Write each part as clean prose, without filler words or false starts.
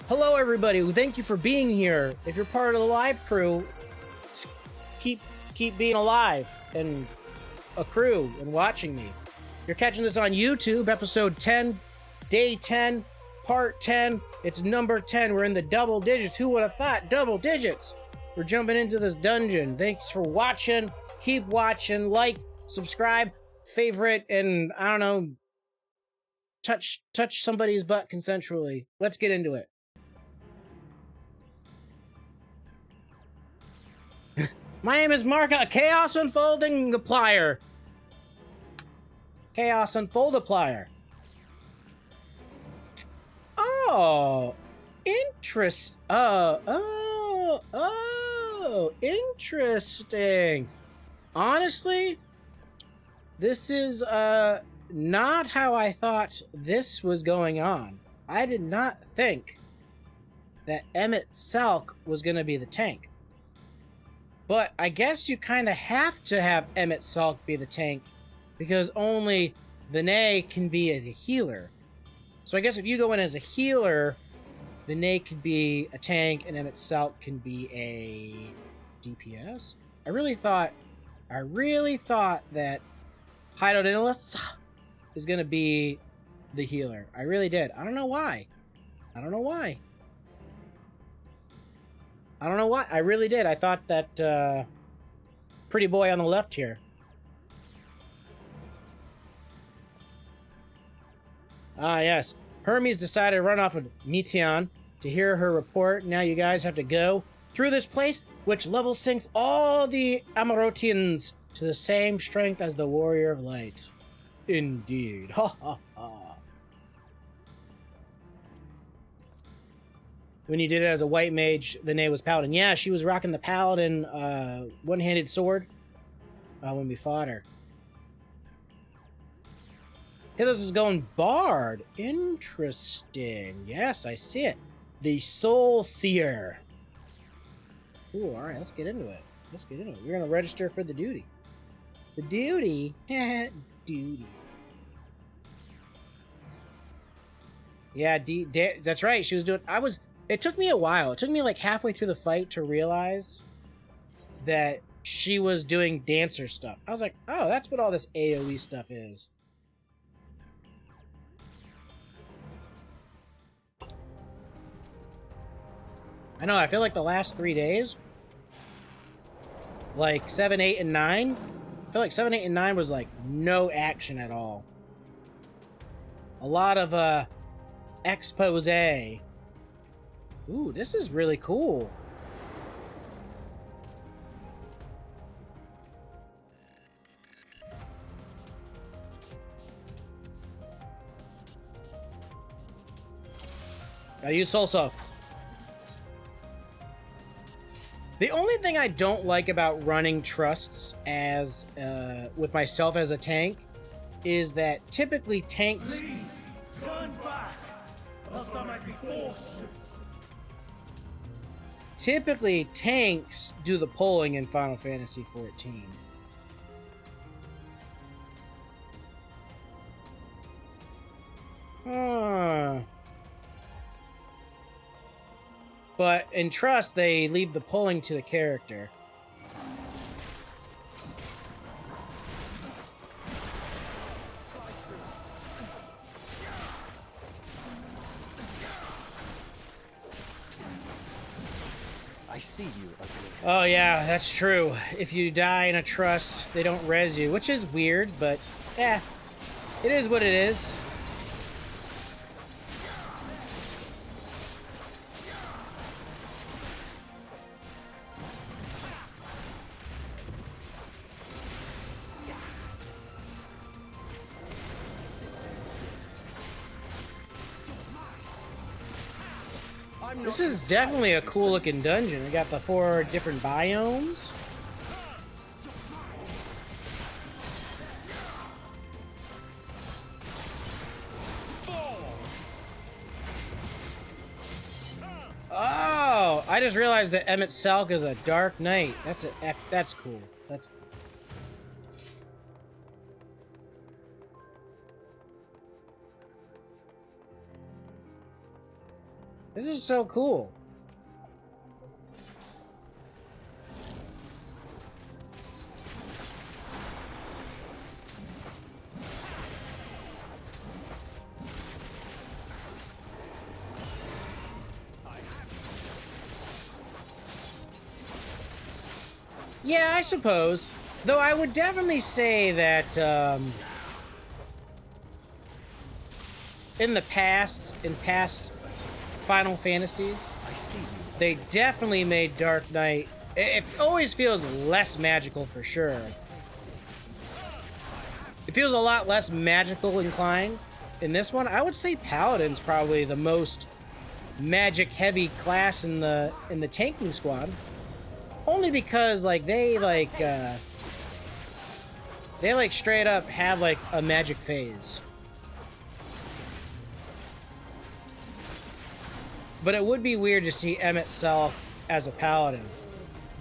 Hello, everybody. Thank you for being here. If you're part of the live crew, keep being alive and a crew and watching me. You're catching this on YouTube, episode 10, day 10, part 10. It's number 10. We're in the double digits. Who would have thought? Double digits. We're jumping into this dungeon. Thanks for watching. Keep watching. Like, subscribe, favorite, and I don't know, touch somebody's butt consensually. Let's get into it. My name is Mark, a Chaos Unfolding Plier. Chaos Unfoldiplier. Oh, interesting. Honestly, this is not how I thought this was going on. I did not think that Emmett Salk was going to be the tank. But I guess you kind of have to have Emmett Salk be the tank because only Vinay can be the healer. So I guess if you go in as a healer, Vinay could be a tank and Emmett Salk can be a DPS. I really thought that Hydrodinolus is going to be the healer. I really did. I don't know why. I really did. I thought that pretty boy on the left here. Ah, yes. Hermes decided to run off with Meteon to hear her report. Now you guys have to go through this place, which level syncs all the Amarotians to the same strength as the Warrior of Light. Indeed. Ha ha ha. When you did it as a white mage, the name was Paladin. Yeah, she was rocking the Paladin one-handed sword when we fought her. Hithos is going Bard. Interesting. Yes, I see it. The Soul Seer. Ooh, alright, let's get into it. We're going to register for the duty. The duty? Duty. Yeah, that's right. She was doing... It took me a while. It took me like halfway through the fight to realize that she was doing dancer stuff. I was like, oh, that's what all this AoE stuff is. I know, I feel like the last 3 days, like 7, 8, and 9, I feel like 7, 8, and 9 was like no action at all. A lot of expose. Ooh, this is really cool. Gotta use Soul Soak. The only thing I don't like about running trusts as with myself as a tank is that typically tanks. Please, stand back, else I might be forced to. Typically, tanks do the pulling in Final Fantasy XIV. But in Trust, they leave the pulling to the character. I see you, ugly. Oh yeah, that's true. If you die in a trust, they don't res you, which is weird, but yeah, it is what it is. This is definitely a cool looking dungeon. We got the 4 different biomes. Oh, I just realized that Emmett Salk is a Dark Knight. That's cool. This is so cool. Yeah, I suppose. Though I would definitely say that in past Final Fantasies, I see you. they definitely made Dark Knight. It always feels less magical for sure. It feels a lot less magical inclined. In this one, I would say Paladin's probably the most magic-heavy class in the tanking squad. Only because like they straight up have like a magic phase. But it would be weird to see Emmett Self as a paladin.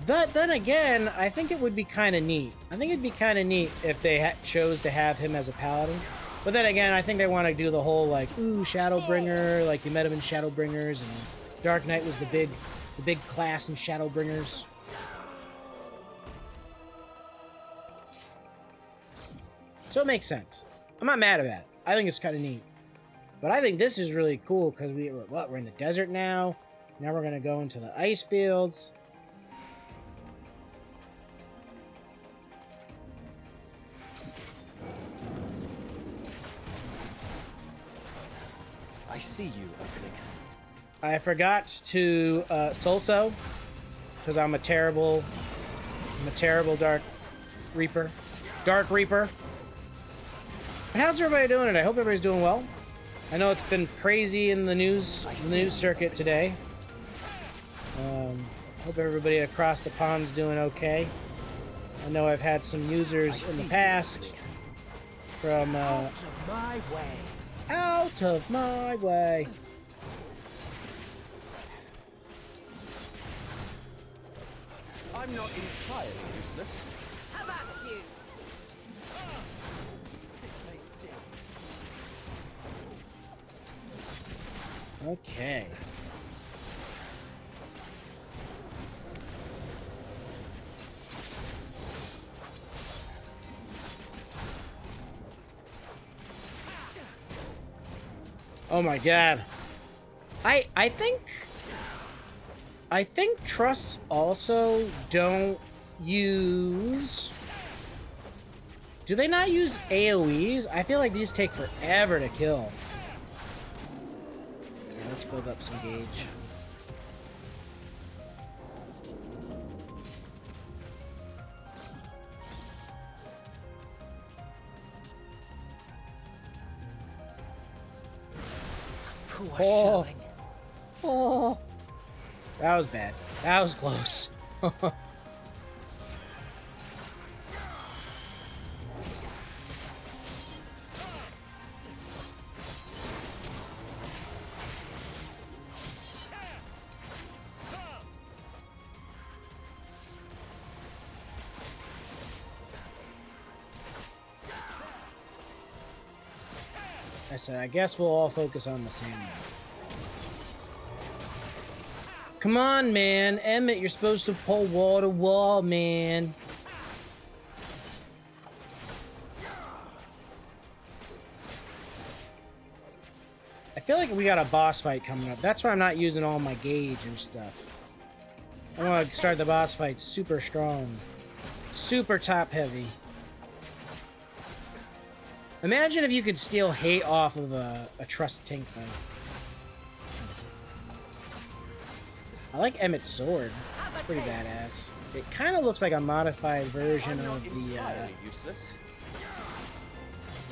But then again, I think it would be kind of neat. I think it'd be kind of neat if they chose to have him as a paladin. But then again, I think they want to do the whole like, ooh, Shadowbringer, like you met him in Shadowbringers, and Dark Knight was the big class in Shadowbringers. So it makes sense. I'm not mad at that. I think it's kind of neat. But I think this is really cool because we're in the desert now. Now we're gonna go into the ice fields. I see you opening. I forgot to Solso because I'm a terrible Dark Reaper. Dark Reaper. But how's everybody doing today? I hope everybody's doing well. I know it's been crazy in the news circuit today. Hope everybody across the pond's doing okay. I know I've had some users in the past from Out of my way. out of my way. I'm not entirely useless. How about you? This may sting. Okay. Oh my god. I think trusts also don't use... Do they not use AoEs? I feel like these take forever to kill. Okay, let's build up some gauge. Poor Oh. showing. Oh, that was bad. That was close. I said, I guess we'll all focus on the same one. Come on, man. Emmett, you're supposed to pull wall to wall, man. I feel like we got a boss fight coming up. That's why I'm not using all my gauge and stuff. I want to start the boss fight super strong. Super top heavy. Imagine if you could steal hate off of a trust tank thing. I like Emmett's sword. It's pretty badass. It kind of looks like a modified version of the Entirely useless.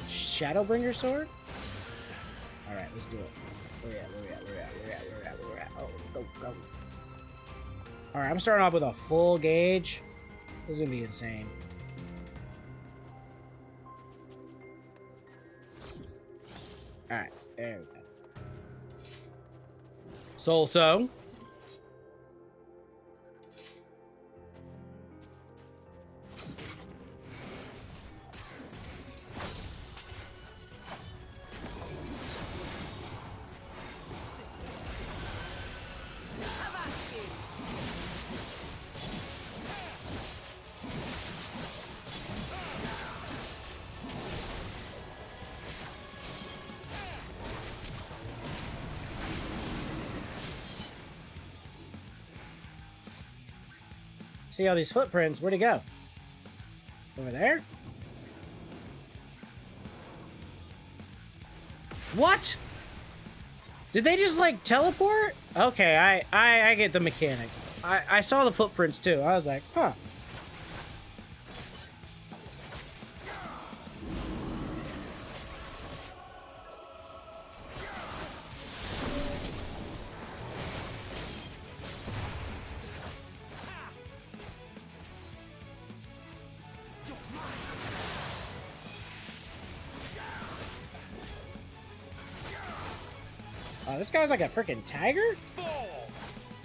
Shadowbringer sword. All right, let's do it. Where we at? Oh, go. All right, I'm starting off with a full gauge. This is gonna be insane. All right, there we go. So. See all these footprints. Where'd he go? Over there? What? Did they just, like, teleport? Okay, I get the mechanic. I saw the footprints, too. I was like, huh. Oh, this guy's like a freaking tiger?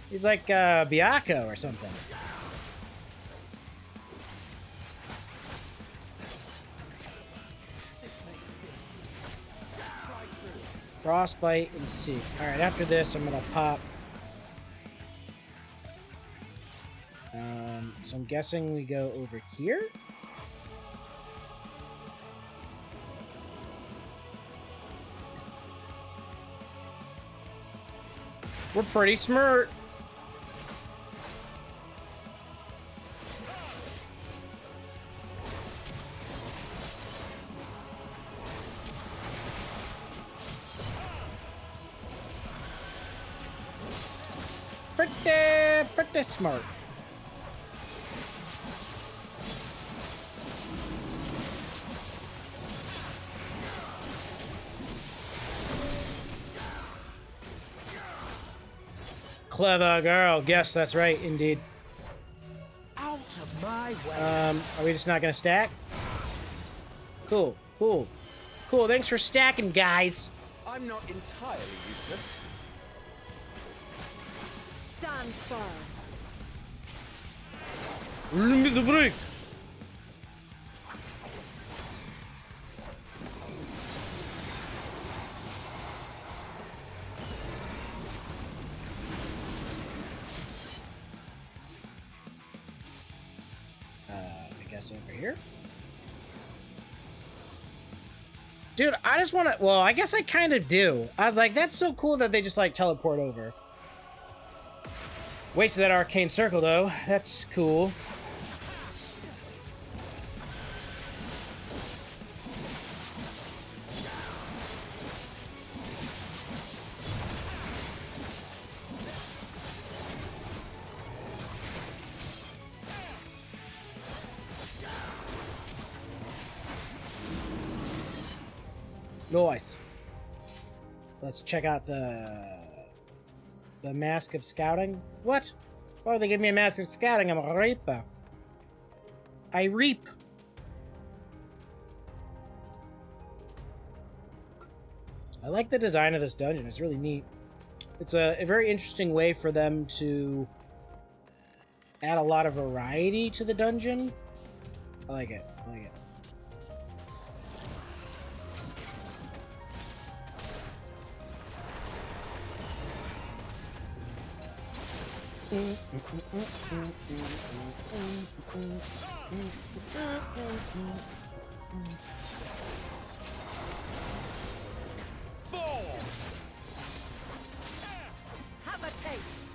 He's like Biako or something. Frostbite and Seek. Alright, after this, I'm gonna pop. So I'm guessing we go over here? We're pretty smart. Pretty smart. Clever girl. Yes, that's right, indeed. Out of my way. Are we just not gonna stack? Cool, cool. Cool, thanks for stacking, guys. I'm not entirely useless. Stand firm. Give me the break. I guess over here. Dude, I just want to... Well, I guess I kind of do. I was like, that's so cool that they just, like, teleport over. Wasted that arcane circle, though. That's cool. Nice. Let's check out the Mask of Scouting. What? Why would they give me a Mask of Scouting? I'm a reaper. I reap. I like the design of this dungeon. It's really neat. It's a very interesting way for them to add a lot of variety to the dungeon. I like it. I like it. Have a taste.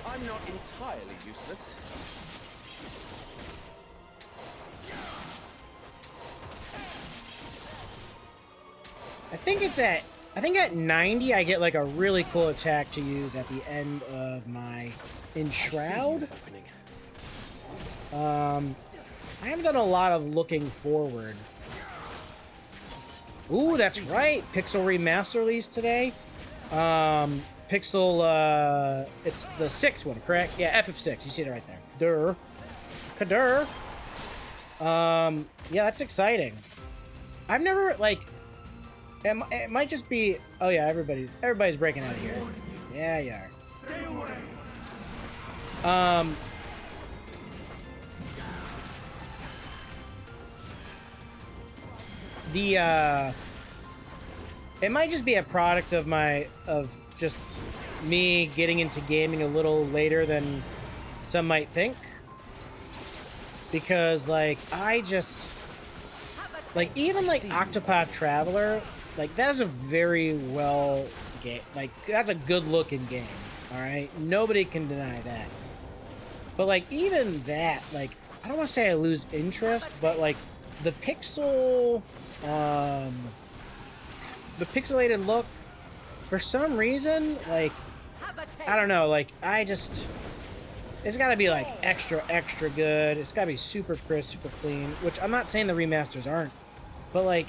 I'm not entirely useless. I think at 90 I get like a really cool attack to use at the end of my Enshroud. I haven't done a lot of looking forward. Ooh, that's right. Pixel Remaster release today. Pixel, it's the 6th one, correct? Yeah, FF6. You see it right there. Kadur. Yeah, that's exciting. I've never, like... It might just be... Oh, yeah, everybody's breaking out of here. Yeah, you are. Stay away. It might just be a product of just me getting into gaming a little later than some might think. Because, like, I just... Like, even, like, Octopath Traveler, like, that is a very well game. Like, that's a good-looking game, alright? Nobody can deny that. But, like, even that, like, I don't want to say I lose interest, but, like, the pixel, the pixelated look, for some reason, like, I don't know, like, it's gotta be, like, extra, extra good. It's gotta be super crisp, super clean, which I'm not saying the remasters aren't, but, like,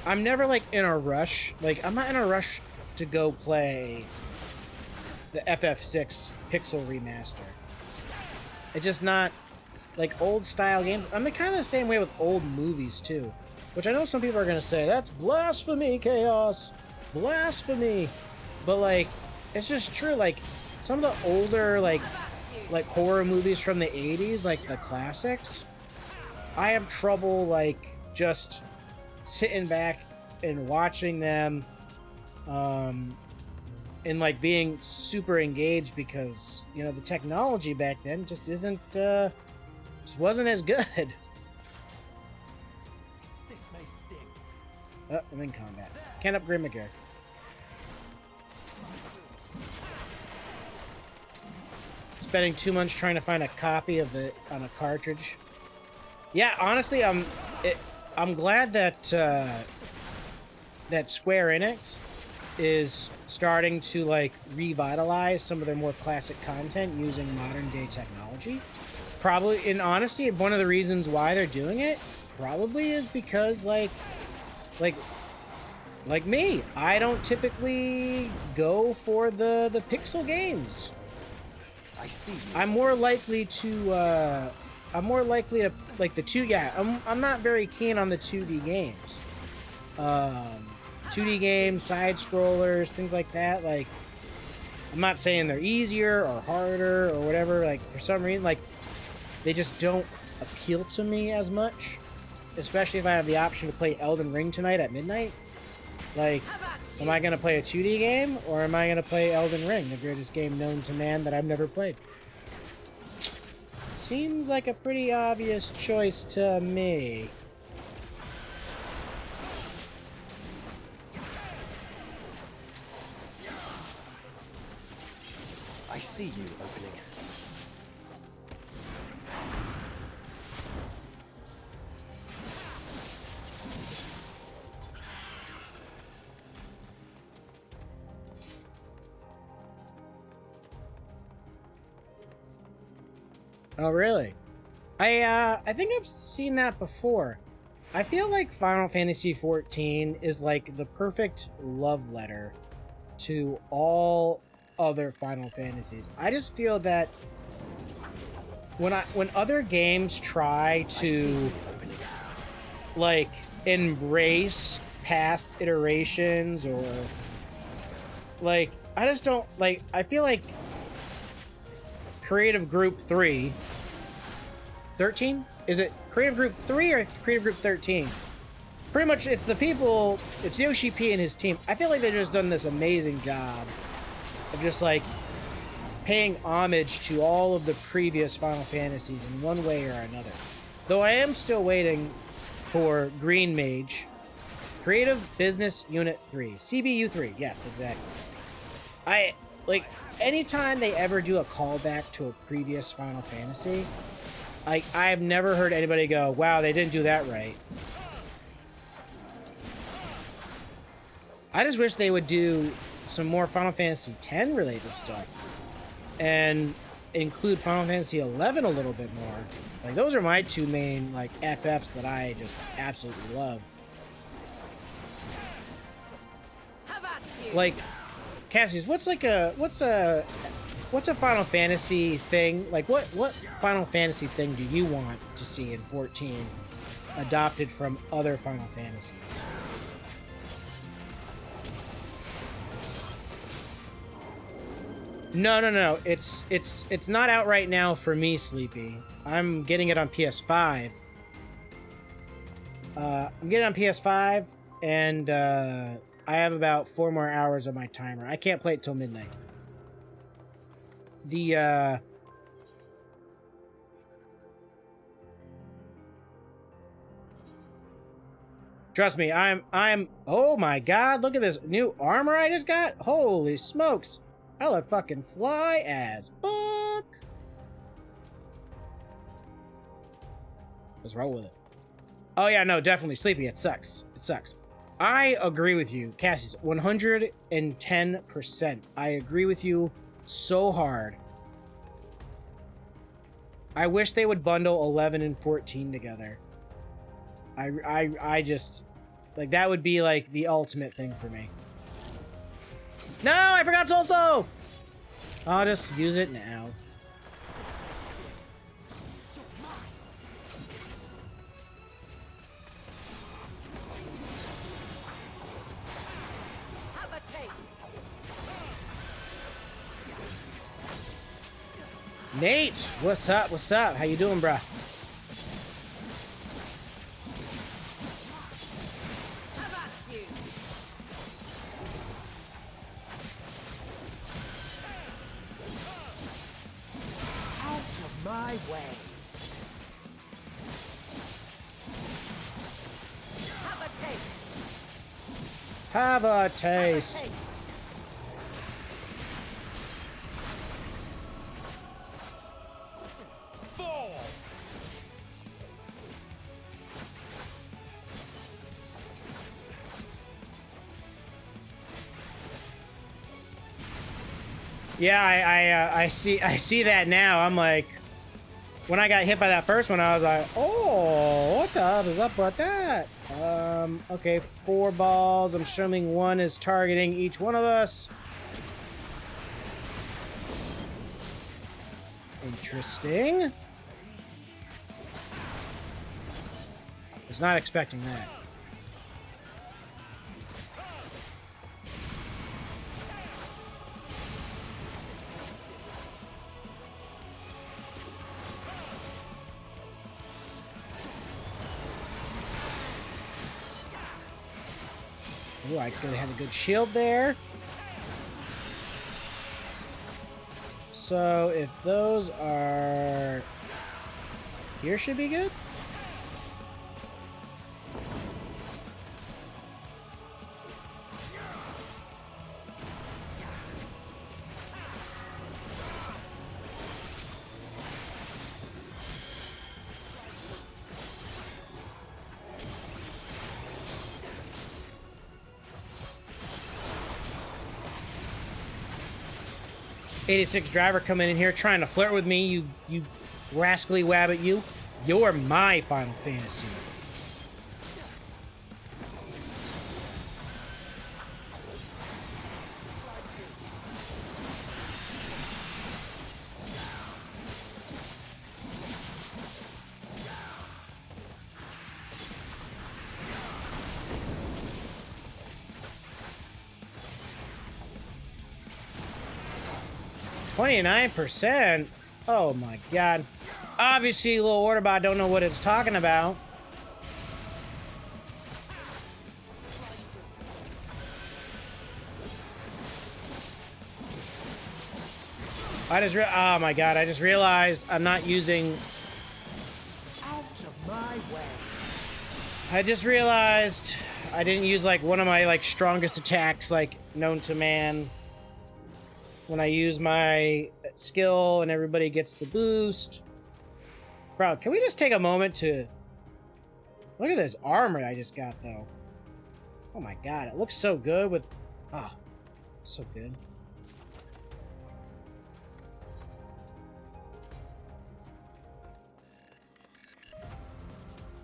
I'm never, like, in a rush. Like, I'm not in a rush to go play the FF6 pixel remaster. It's just not, like, old-style games. I'm kind of the same way with old movies, too, which I know some people are gonna say, that's blasphemy, Chaos! Blasphemy! But, like, it's just true, like, some of the older, like horror movies from the 80s, like the classics, I have trouble, like, just sitting back and watching them, and, like, being super engaged because, you know, the technology back then just just wasn't as good. This may sting. Oh, I'm in combat. Can't upgrade my gear. Spending too much trying to find a copy of it on a cartridge. Yeah, honestly, I'm glad that that Square Enix is starting to, like, revitalize some of their more classic content using modern day technology. Probably, and honestly, one of the reasons why they're doing it probably is because, like me, I don't typically go for the pixel games. I see you. I'm more likely to like the two. Yeah, I'm not very keen on the 2D games. 2D games, side scrollers, things like that. Like, I'm not saying they're easier or harder or whatever. Like, for some reason, like, they just don't appeal to me as much. Especially if I have the option to play Elden Ring tonight at midnight. Like, am I going to play a 2D game, or am I going to play Elden Ring, the greatest game known to man that I've never played? Seems like a pretty obvious choice to me. I see you opening. Oh, really? I think I've seen that before. I feel like Final Fantasy XIV is like the perfect love letter to all other Final Fantasies. I just feel that when other games try to, like, embrace past iterations, or, like, I just don't, like, I feel like Creative Group 13? Is it Creative Group 3 or Creative Group 13? Pretty much, it's the people, it's Yoshi P and his team. I feel like they've just done this amazing job of just, like, paying homage to all of the previous Final Fantasies in one way or another. Though I am still waiting for Green Mage, Creative Business Unit 3, CBU 3, yes, exactly. Like, anytime they ever do a callback to a previous Final Fantasy, like, I've never heard anybody go, wow, they didn't do that right. I just wish they would do some more Final Fantasy X related stuff and include Final Fantasy XI a little bit more. Like, those are my two main, like, FFs that I just absolutely love. Like, Cassius, what's a Final Fantasy thing? Like, what Final Fantasy thing do you want to see in 14 adopted from other Final Fantasies? No. It's not out right now for me, Sleepy. I'm getting it on PS5. I'm getting it on PS5, and I have about 4 more hours of my timer. I can't play it till midnight. Trust me, I'm, oh my god, look at this new armor I just got. Holy smokes. I look fucking fly as fuck. Let's roll with it. Oh yeah, no, definitely sleepy. It sucks. It sucks. I agree with you, Cassie's 110%. I agree with you so hard. I wish they would bundle 11 and 14 together. I just, like, that would be like the ultimate thing for me. No, I forgot Solso! I'll just use it now. Have a taste. Nate, what's up? What's up? How you doing, bruh? How about you? Out of my way. Have a taste. Have a Have a taste. taste. Fall. Yeah, I see that now. I'm like, when I got hit by that first one, I was like, oh, what the hell is up with that? Okay, 4 balls. I'm assuming 1 is targeting each one of us. Interesting. Was not expecting that. Ooh, I could have had a good shield there. So if those are here, should be good. '86 driver coming in here trying to flirt with me, you rascally wabbit, you. You're my Final Fantasy. %. Oh my god. Obviously, little order bot don't know what it's talking about. oh my god, I just realized I'm not using... Out of my way. I just realized I didn't use, like, one of my, like, strongest attacks, like, known to man. When I use my skill and everybody gets the boost. Bro, can we just take a moment to... Look at this armor I just got, though. Oh my god, it looks so good with... Oh, so good.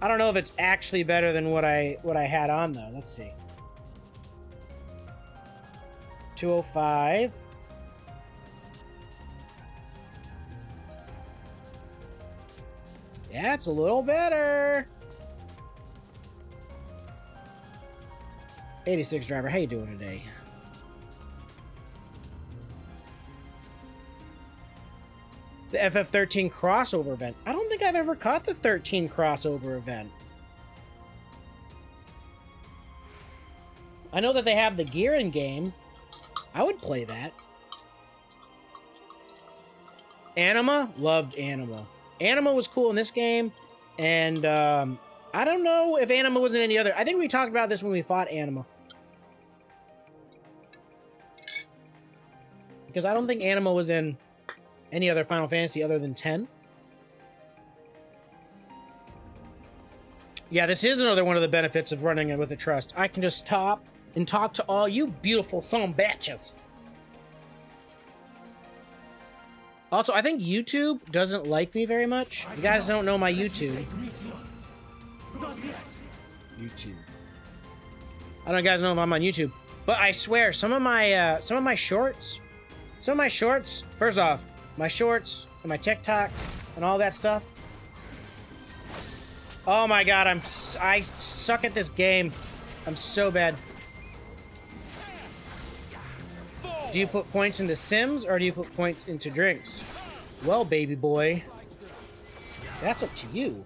I don't know if it's actually better than what I had on, though. Let's see. 205. Yeah, it's a little better. 86 driver, how you doing today? The FF13 crossover event. I don't think I've ever caught the 13 crossover event. I know that they have the gear in game. I would play that. Anima? Loved Anima. Anima was cool in this game, and I don't know if Anima was in any other. I think we talked about this when we fought Anima. Because I don't think Anima was in any other Final Fantasy other than 10. Yeah, this is another one of the benefits of running it with a trust. I can just stop and talk to all you beautiful son bitches. Also, I think YouTube doesn't like me very much. You guys don't know my YouTube. YouTube. I don't know if you guys know if I'm on YouTube, but I swear some of my shorts, first off, my shorts and my TikToks and all that stuff. Oh my god, I suck at this game. I'm so bad. Do you put points into Sims or do you put points into drinks? Well, baby boy, that's up to you.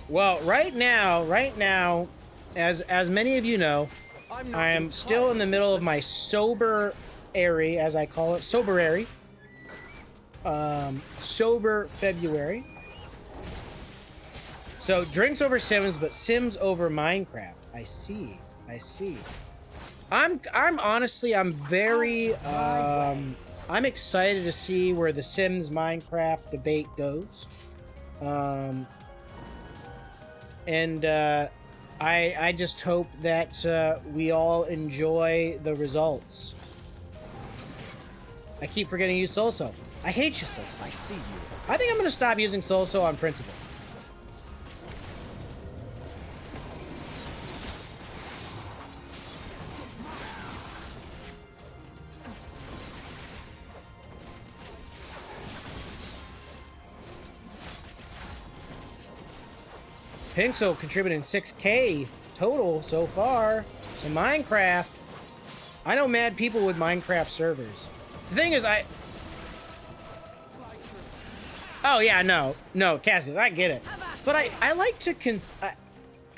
Well, right now, as many of you know, I am still in the middle of my sober-ary, as I call it, sober-ary. Sober February. So drinks over Sims, but Sims over Minecraft. I see. I'm honestly, I'm very, I'm excited to see where the Sims Minecraft debate goes. I just hope that we all enjoy the results. I keep forgetting to use Solso. I hate you, Solso. I see you. I think I'm going to stop using Solso on principle. Pixel contributing 6K total so far to Minecraft. I know mad people with Minecraft servers. The thing is, oh yeah, no, Cassius, I get it. But I like to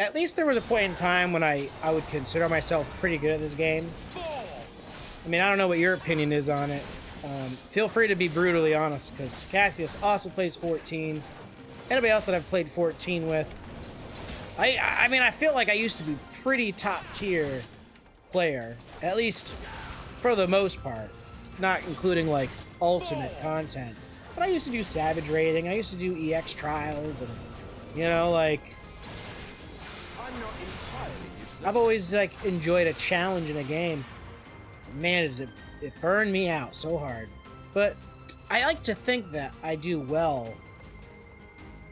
at least there was a point in time when I would consider myself pretty good at this game. I mean, I don't know what your opinion is on it. Feel free to be brutally honest, because Cassius also plays 14. Anybody else that I've played 14 with, I mean, I feel like I used to be pretty top tier player, at least for the most part, not including like ultimate content. But I used to do Savage raiding, I used to do EX trials, and you know, like, I've always like enjoyed a challenge in a game. Man, it burned me out so hard. But I like to think that I do well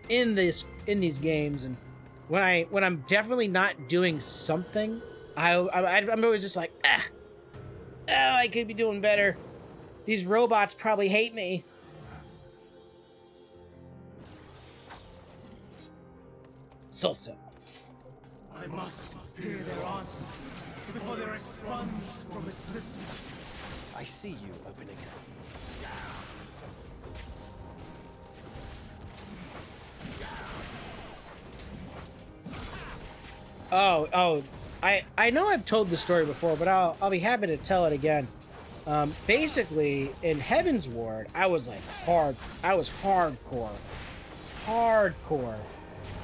in these games, and when I'm definitely not doing something, I'm always just like, I could be doing better. These robots probably hate me. So. I must hear their answers before they're expunged from existence. I see you opening. Oh, I know I've told the story before, but I'll be happy to tell it again. Basically, in Heaven's Ward, I was like hardcore.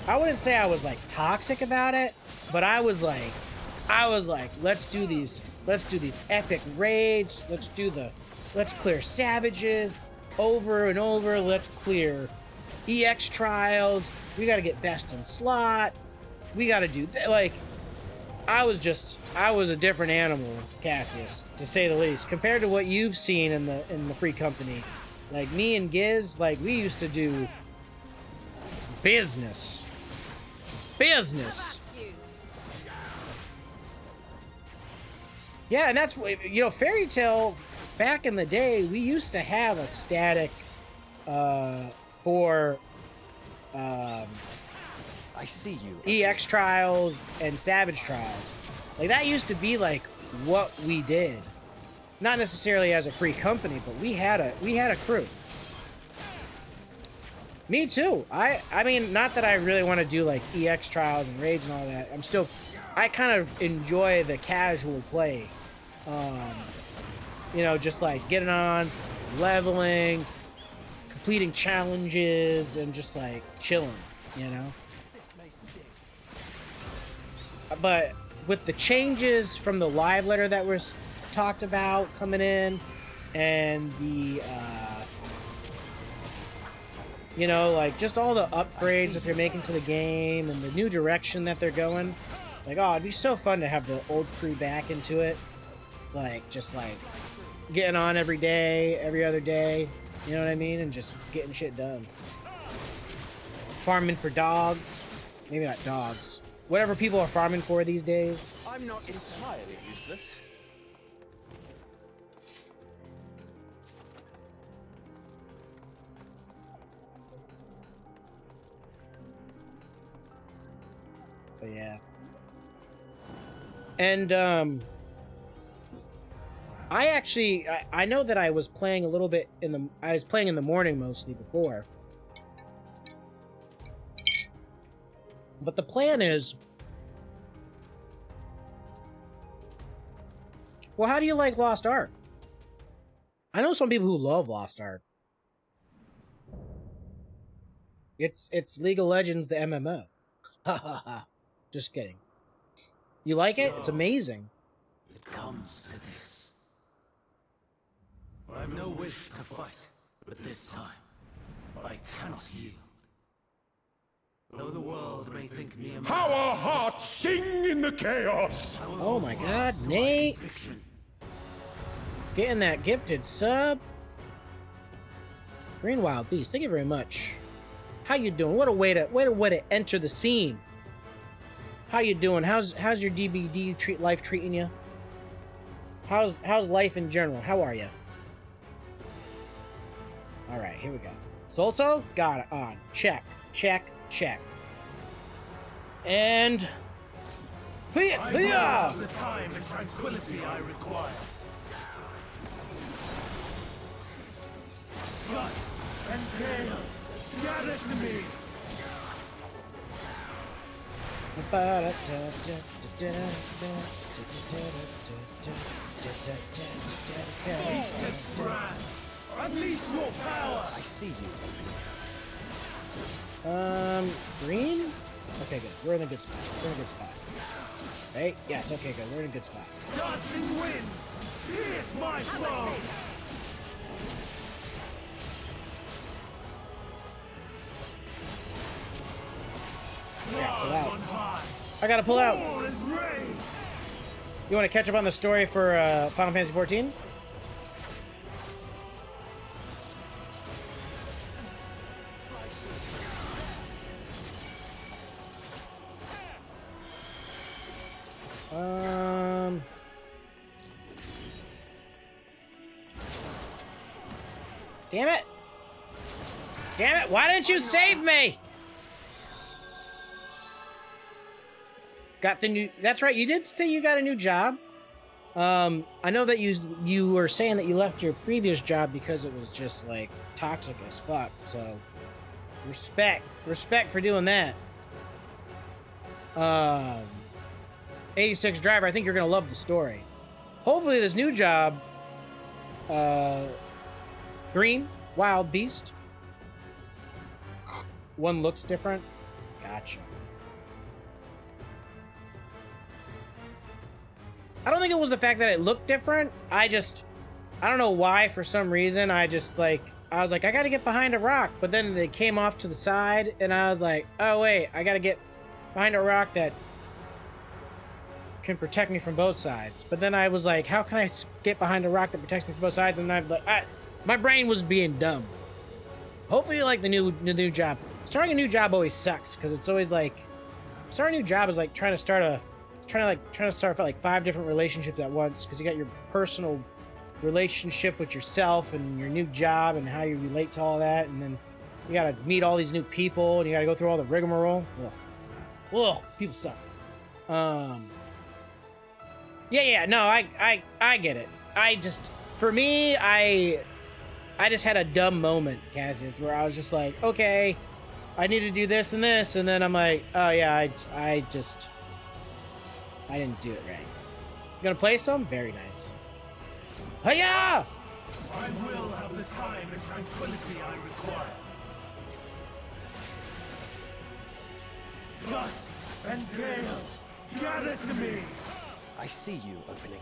I wouldn't say I was like toxic about it, but I was like, let's do these epic raids. Let's clear savages over and over. Let's clear EX trials. We got to get best in slot. We got to do like, I was a different animal, Cassius, to say the least, compared to what you've seen in the free company. Like me and Giz, like we used to do business. Yeah, and that's, you know, Fairy Tail, back in the day, we used to have a static for I see you. EX trials and Savage trials. Like that used to be like what we did. Not necessarily as a free company, but we had a crew. Me too. I mean, not that I really want to do like EX trials and raids and all that. I kind of enjoy the casual play. You know, just like getting on, leveling, completing challenges, and just like chilling, you know? But with the changes from the live letter that was talked about coming in, and the, you know, like just all the upgrades that they're making to the game and the new direction that they're going, like, oh, it'd be so fun to have the old crew back into it. Like, just like getting on every day, every other day, you know what I mean? And just getting shit done. Farming for dogs. Maybe not dogs. Whatever people are farming for these days. I'm not entirely useless. But yeah. And, I know that I was playing a little bit I was playing in the morning mostly before. But the plan is, well, how do you like Lost Ark? I know some people who love Lost Ark. It's League of Legends, the MMO. Ha ha ha. Just kidding. You like it? It's amazing. It comes to this. I have no wish to fight, but this time, I cannot yield. Though the world may think me a How our hearts sing in the chaos! Oh my god, Nate! Getting that gifted sub. Green Wild Beast, thank you very much. How you doing? What a way to enter the scene. How you doing? How's your DBD life treating you? How's life in general? How are you? All right, here we go. Solso, got it on. Check, check, check. And I have the time and tranquility I require. Lust and gale, gather to me. Ancient brand, unleash your power. I see you. Green? Okay, good. We're in a good spot. We're in a good spot. Right? Yes, okay, good. We're in a good spot. Tossing winds, pierce my foe. Pull out. I gotta pull out. You want to catch up on the story for Final Fantasy XIV? Damn it! Damn it! Why didn't you save me? Got the new... That's right, you did say you got a new job. I know that you were saying that you left your previous job because it was just, like, toxic as fuck, so... Respect for doing that. 86 Driver, I think you're gonna love the story. Hopefully this new job... Green, Wild Beast. One looks different. Gotcha. I don't think it was the fact that it looked different. I don't know why, for some reason, I was like, I gotta get behind a rock, but then they came off to the side, and I was like, oh wait, I gotta get behind a rock that can protect me from both sides. But then I was like, how can I get behind a rock that protects me from both sides? And I'm like, my brain was being dumb. Hopefully you like the new job. Starting a new job always sucks, because it's always like, starting a new job is like trying to start like 5 different relationships at once, because you got your personal relationship with yourself and your new job and how you relate to all that, and then you gotta meet all these new people and you gotta go through all the rigmarole. Ugh, people suck. Yeah, no, I get it. For me, I just had a dumb moment, Cassius, where I was just like, okay, I need to do this, and then I'm like, oh yeah, I didn't do it right. You gonna play some? Very nice. Hiya! I will have the time and tranquility I require. Gust and gale, gather to me! I see you opening.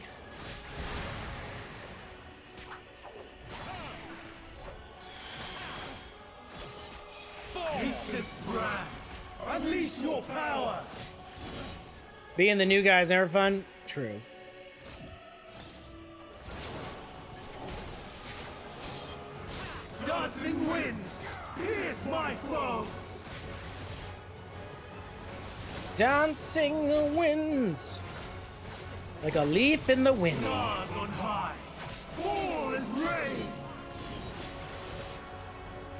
Ancient brand, unleash your power! Being the new guy's never fun? True. Dancing winds, pierce my foe! Dancing the winds. Like a leaf in the wind. Stars on high, fall as rain!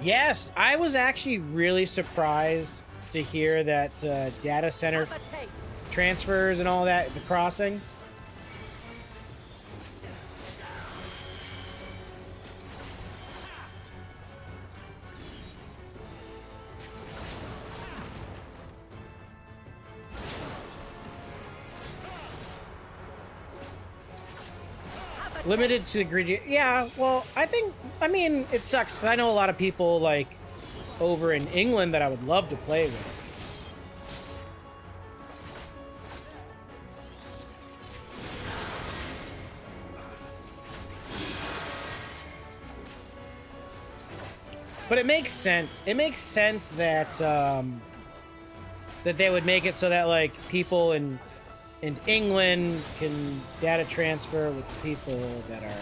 Yes, I was actually really surprised to hear that data center Have a taste. transfers and all that, the crossing. Have a Limited taste. to the grid. Yeah, well, I mean, it sucks because I know a lot of people, like, over in England that I would love to play with. But it makes sense. It makes sense that, that they would make it so that, like, people in England can data transfer with people that are,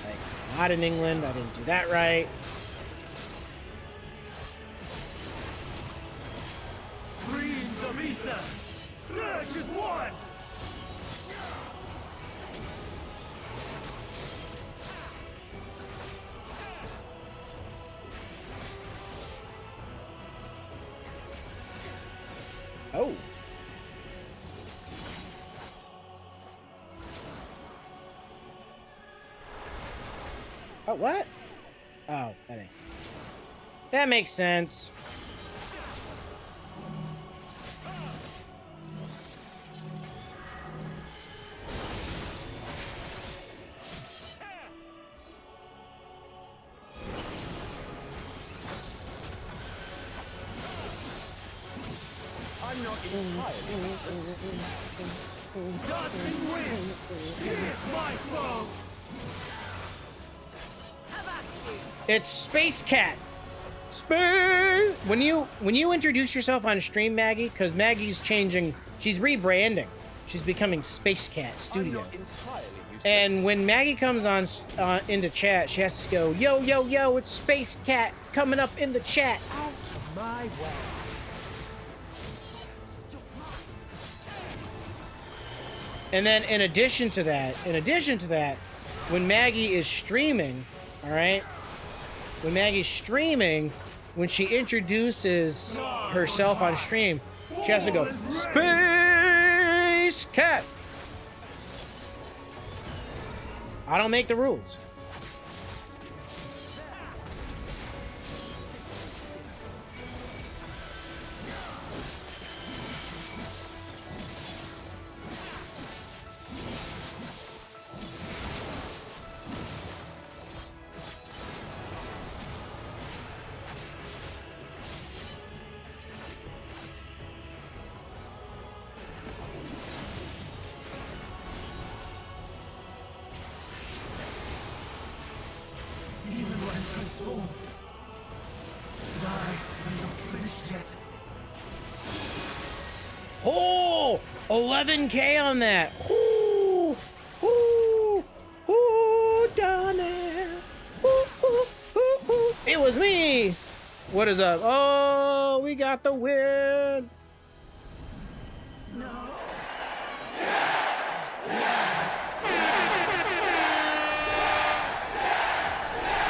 like, not in England. I didn't do that right. Streams of ether, surge as one! Oh. Oh, what? Oh, that makes sense. That makes sense. I'm not entirely Dancing winds, pierce my foe! Have at you. It's Space Cat. Space. When you introduce yourself on stream, Maggie, because Maggie's changing, she's rebranding. She's becoming Space Cat I'm Studio. not entirely useless. And when Maggie comes on into chat, she has to go, yo, yo, yo, it's Space Cat coming up in the chat. out of my way. And then in addition to that, when Maggie is streaming, all right, when Maggie's streaming, when she introduces herself on stream, she has to go, Space Cat. I don't make the rules. Even when transformed, I am not finished yet. Oh, 11K on that. Ooh, ooh, ooh, down there. Ooh, ooh, ooh, ooh. It was me. What is up? Oh, we got the win.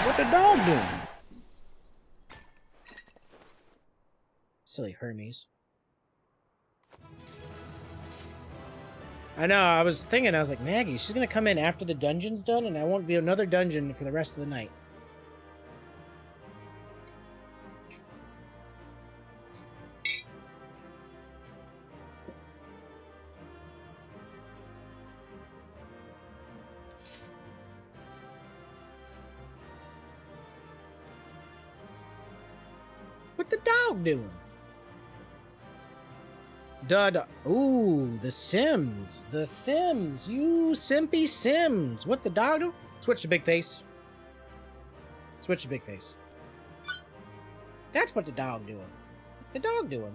What the dog doing? Silly Hermes. I know, I was thinking, I was like, Maggie, she's gonna come in after the dungeon's done, and I won't be another dungeon for the rest of the night. What the dog doing? Ooh, the Sims. The Sims. You simpy Sims. What the dog do? Switch to big face. Switch to big face. That's what the dog doing. The dog doing.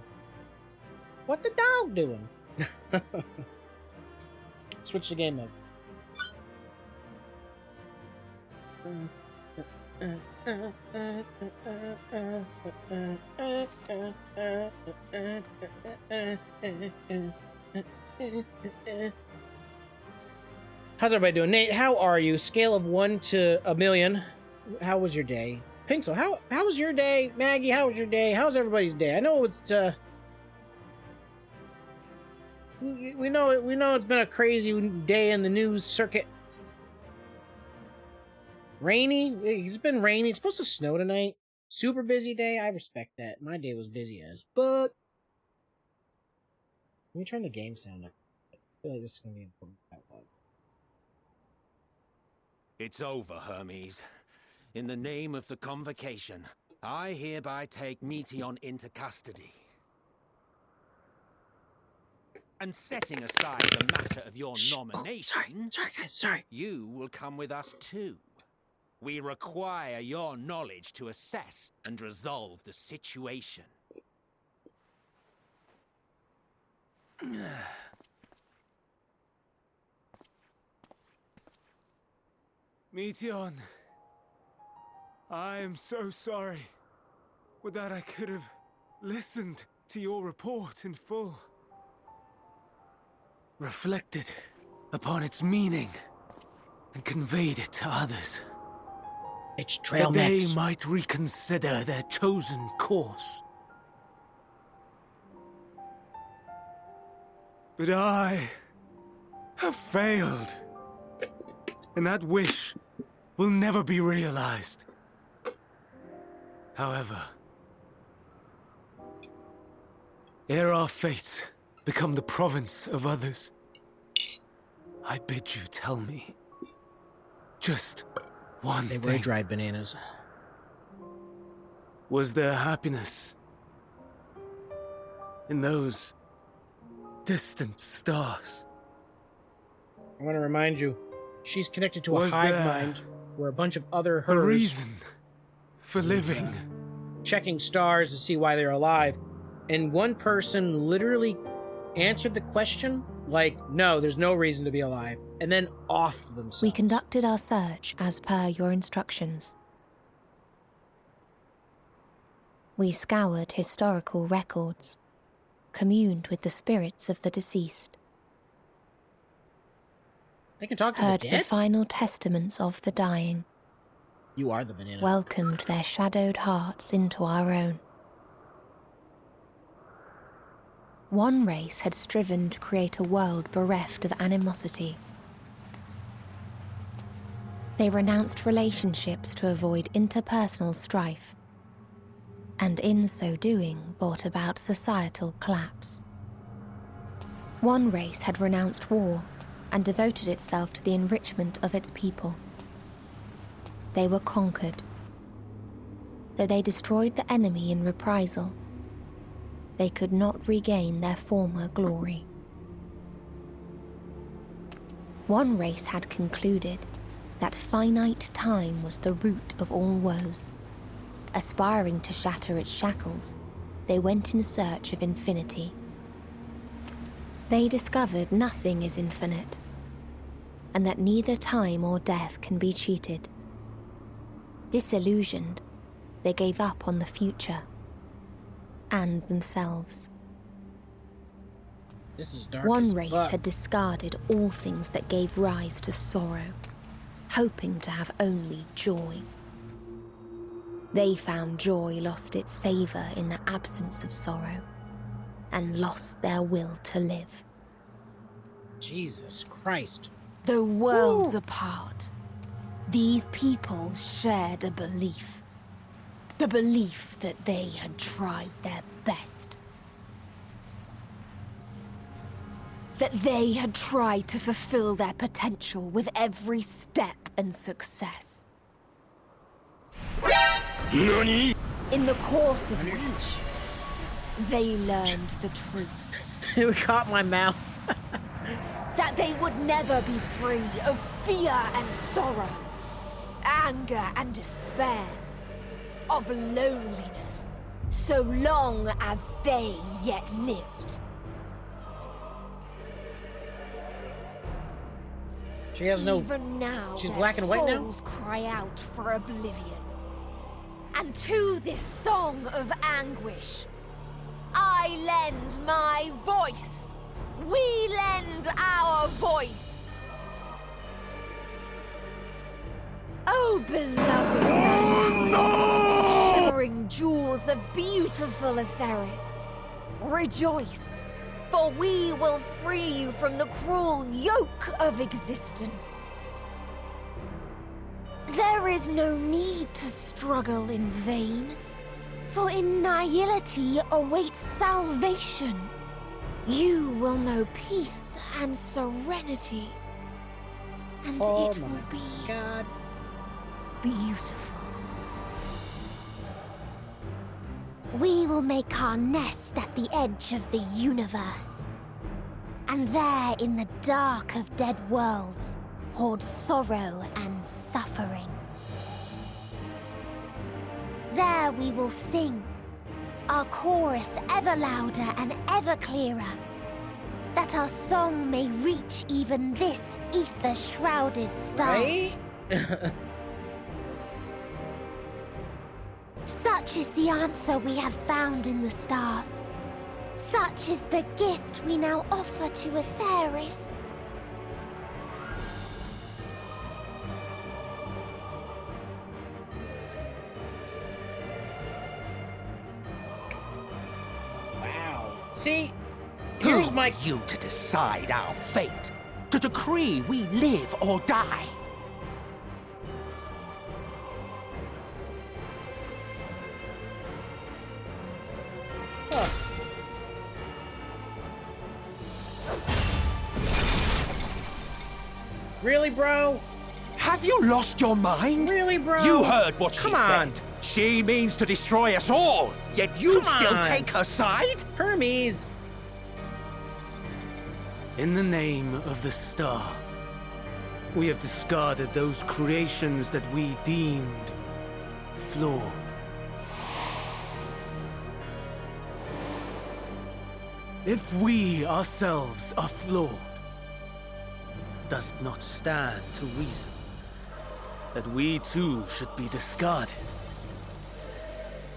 What the dog doing? Switch to game mode. How's everybody doing? Nate, how are you? Scale of 1 to 1,000,000. How was your day? Pinkso, how was your day? Maggie, how was your day? How's everybody's day? I know it's we know it's been a crazy day in the news circuit. Rainy. It's been rainy. It's supposed to snow tonight. Super busy day. I respect that. My day was busy as fuck. Let me turn the game sound up. I feel like this is gonna be important. It's over, Hermes. In the name of the Convocation, I hereby take Meteon into custody. And setting aside the matter of your nomination... Sorry, guys, sorry. You will come with us too. We require your knowledge to assess and resolve the situation. Meteon, I am so sorry. Would that I could have listened to your report in full. Reflected upon its meaning and conveyed it to others. It's trail that they mix. might reconsider their chosen course. But I have failed, and that wish will never be realized. However, ere our fates become the province of others, I bid you tell me just one They were thing. dried bananas. Was there happiness in those distant stars? I want to remind you, she's connected to a Was hive there mind where a bunch of other A hers reason for living? checking stars to see why they're alive. And one person literally answered the question like, no, there's no reason to be alive. And then offed themselves. We conducted our search as per your instructions. We scoured historical records, communed with the spirits of the deceased, They can talk to heard the the dead? final testaments of the dying, You are the banana. welcomed their shadowed hearts into our own. One race had striven to create a world bereft of animosity. They renounced relationships to avoid interpersonal strife, and in so doing brought about societal collapse. One race had renounced war and devoted itself to the enrichment of its people. They were conquered. Though they destroyed the enemy in reprisal, they could not regain their former glory. One race had concluded that finite time was the root of all woes. Aspiring to shatter its shackles, they went in search of infinity. They discovered nothing is infinite, and that neither time or death can be cheated. Disillusioned, they gave up on the future and themselves. This is dark One as race fuck. had discarded all things that gave rise to sorrow, hoping to have only joy. They found joy lost its savour in the absence of sorrow, and lost their will to live. Jesus Christ. Though worlds apart, these peoples shared a belief. The belief that they had tried their best. That they had tried to fulfill their potential with every step and success. NANI?! in the course of which they learned the truth. It caught my mouth. That they would never be free of fear and sorrow, anger and despair, of loneliness, so long as they yet lived. She has no... Even now, she's their black and white now? souls cry out for oblivion. And to this song of anguish, I lend my voice. We lend our voice. Oh, beloved, shimmering jewels of beautiful Etheris, rejoice, for we will free you from the cruel yoke of existence. There is no need to struggle in vain, for in nihility awaits salvation. You will know peace and serenity, and it will be beautiful. We will make our nest at the edge of the universe, and there in the dark of dead worlds hoard sorrow and suffering. There we will sing, our chorus ever louder and ever clearer, that our song may reach even this ether-shrouded star. Right? Such is the answer we have found in the stars. Such is the gift we now offer to Etheris. Wow. See, here's my... Who are you to decide our fate? To decree we live or die? Really, bro? Have you lost your mind? Really, bro? You heard what she Come on. said. She means to destroy us all, yet you'd Come still on. take her side? Hermes. In the name of the star, we have discarded those creations that we deemed flawed. If we ourselves are flawed, does it not stand to reason that we too should be discarded?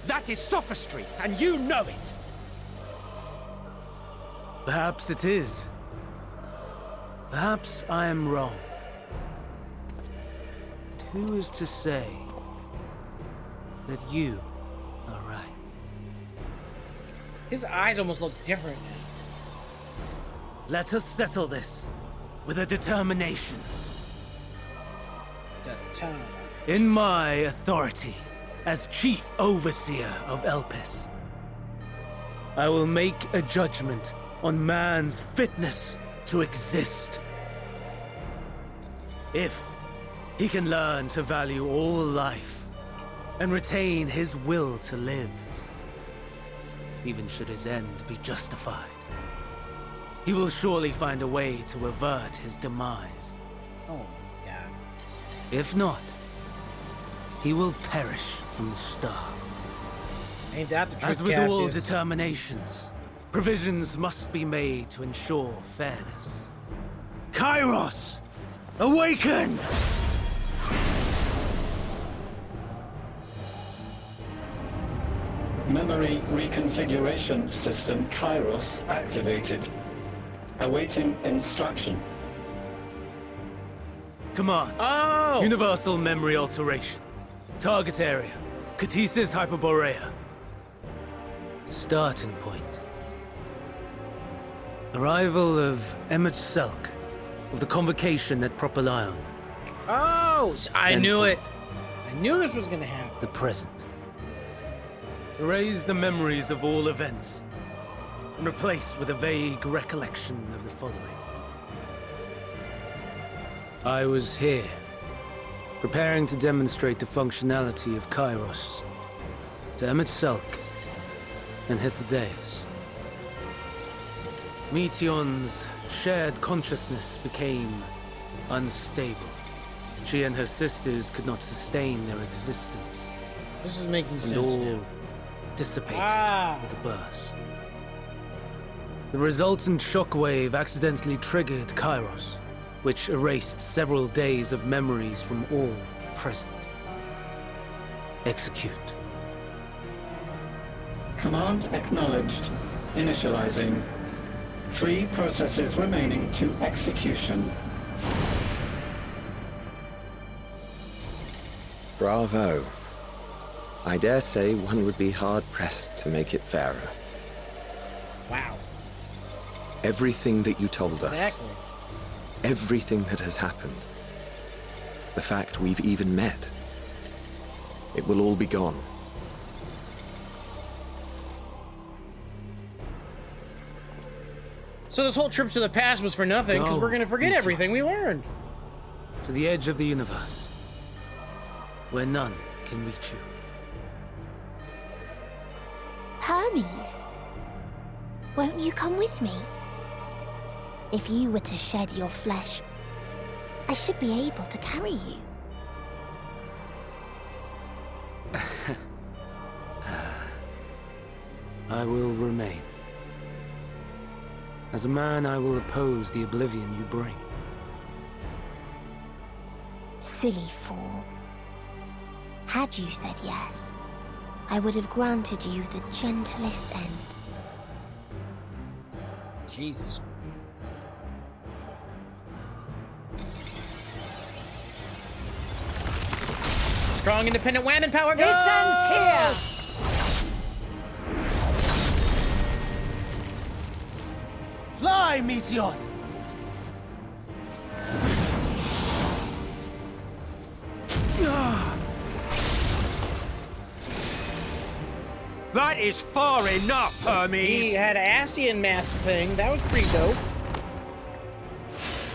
That is sophistry, and you know it. Perhaps it is. Perhaps I am wrong. But who is to say that you are right? His eyes almost look different now. Let us settle this with a determination. In my authority as Chief Overseer of Elpis, I will make a judgment on man's fitness to exist. If he can learn to value all life and retain his will to live, even should his end be justified, he will surely find a way to avert his demise. Oh my god. If not, he will perish from the start. Ain't that the truth, As with all Cassius? determinations, provisions must be made to ensure fairness. Kairos! Awaken! Memory reconfiguration system Kairos activated. Awaiting instruction. Command. Oh! Universal memory alteration. Target area. Catesis Hyperborea. Starting point. Arrival of MSQ of the convocation at Propylion. Oh! I End knew point. it. I knew this was gonna happen. The present. Erase the memories of all events and replace with a vague recollection of the following. I was here, preparing to demonstrate the functionality of Kairos to Emetselk and Hithodeus. Meteion's shared consciousness became unstable. She and her sisters could not sustain their existence. This is making sense. And all now. dissipated with a burst. The resultant shockwave accidentally triggered Kairos, which erased several days of memories from all present. Execute. Command acknowledged. Initializing. 3 processes remaining to execution. Bravo. I dare say one would be hard-pressed to make it fairer. Wow. Everything that you told us. Exactly. Everything that has happened. The fact we've even met. It will all be gone. So this whole trip to the past was for nothing, because Go, we're going to forget Meteor. everything we learned. To the edge of the universe, where none can reach you. Hermes, won't you come with me? If you were to shed your flesh, I should be able to carry you. I will remain. As a man, I will oppose the oblivion you bring. Silly fool. Had you said yes, I would have granted you the gentlest end. Jesus. Strong, independent whammon power goes! This ends here! Fly, Meteion! That is far enough, Hermes! He had an Asian mask thing. That was pretty dope.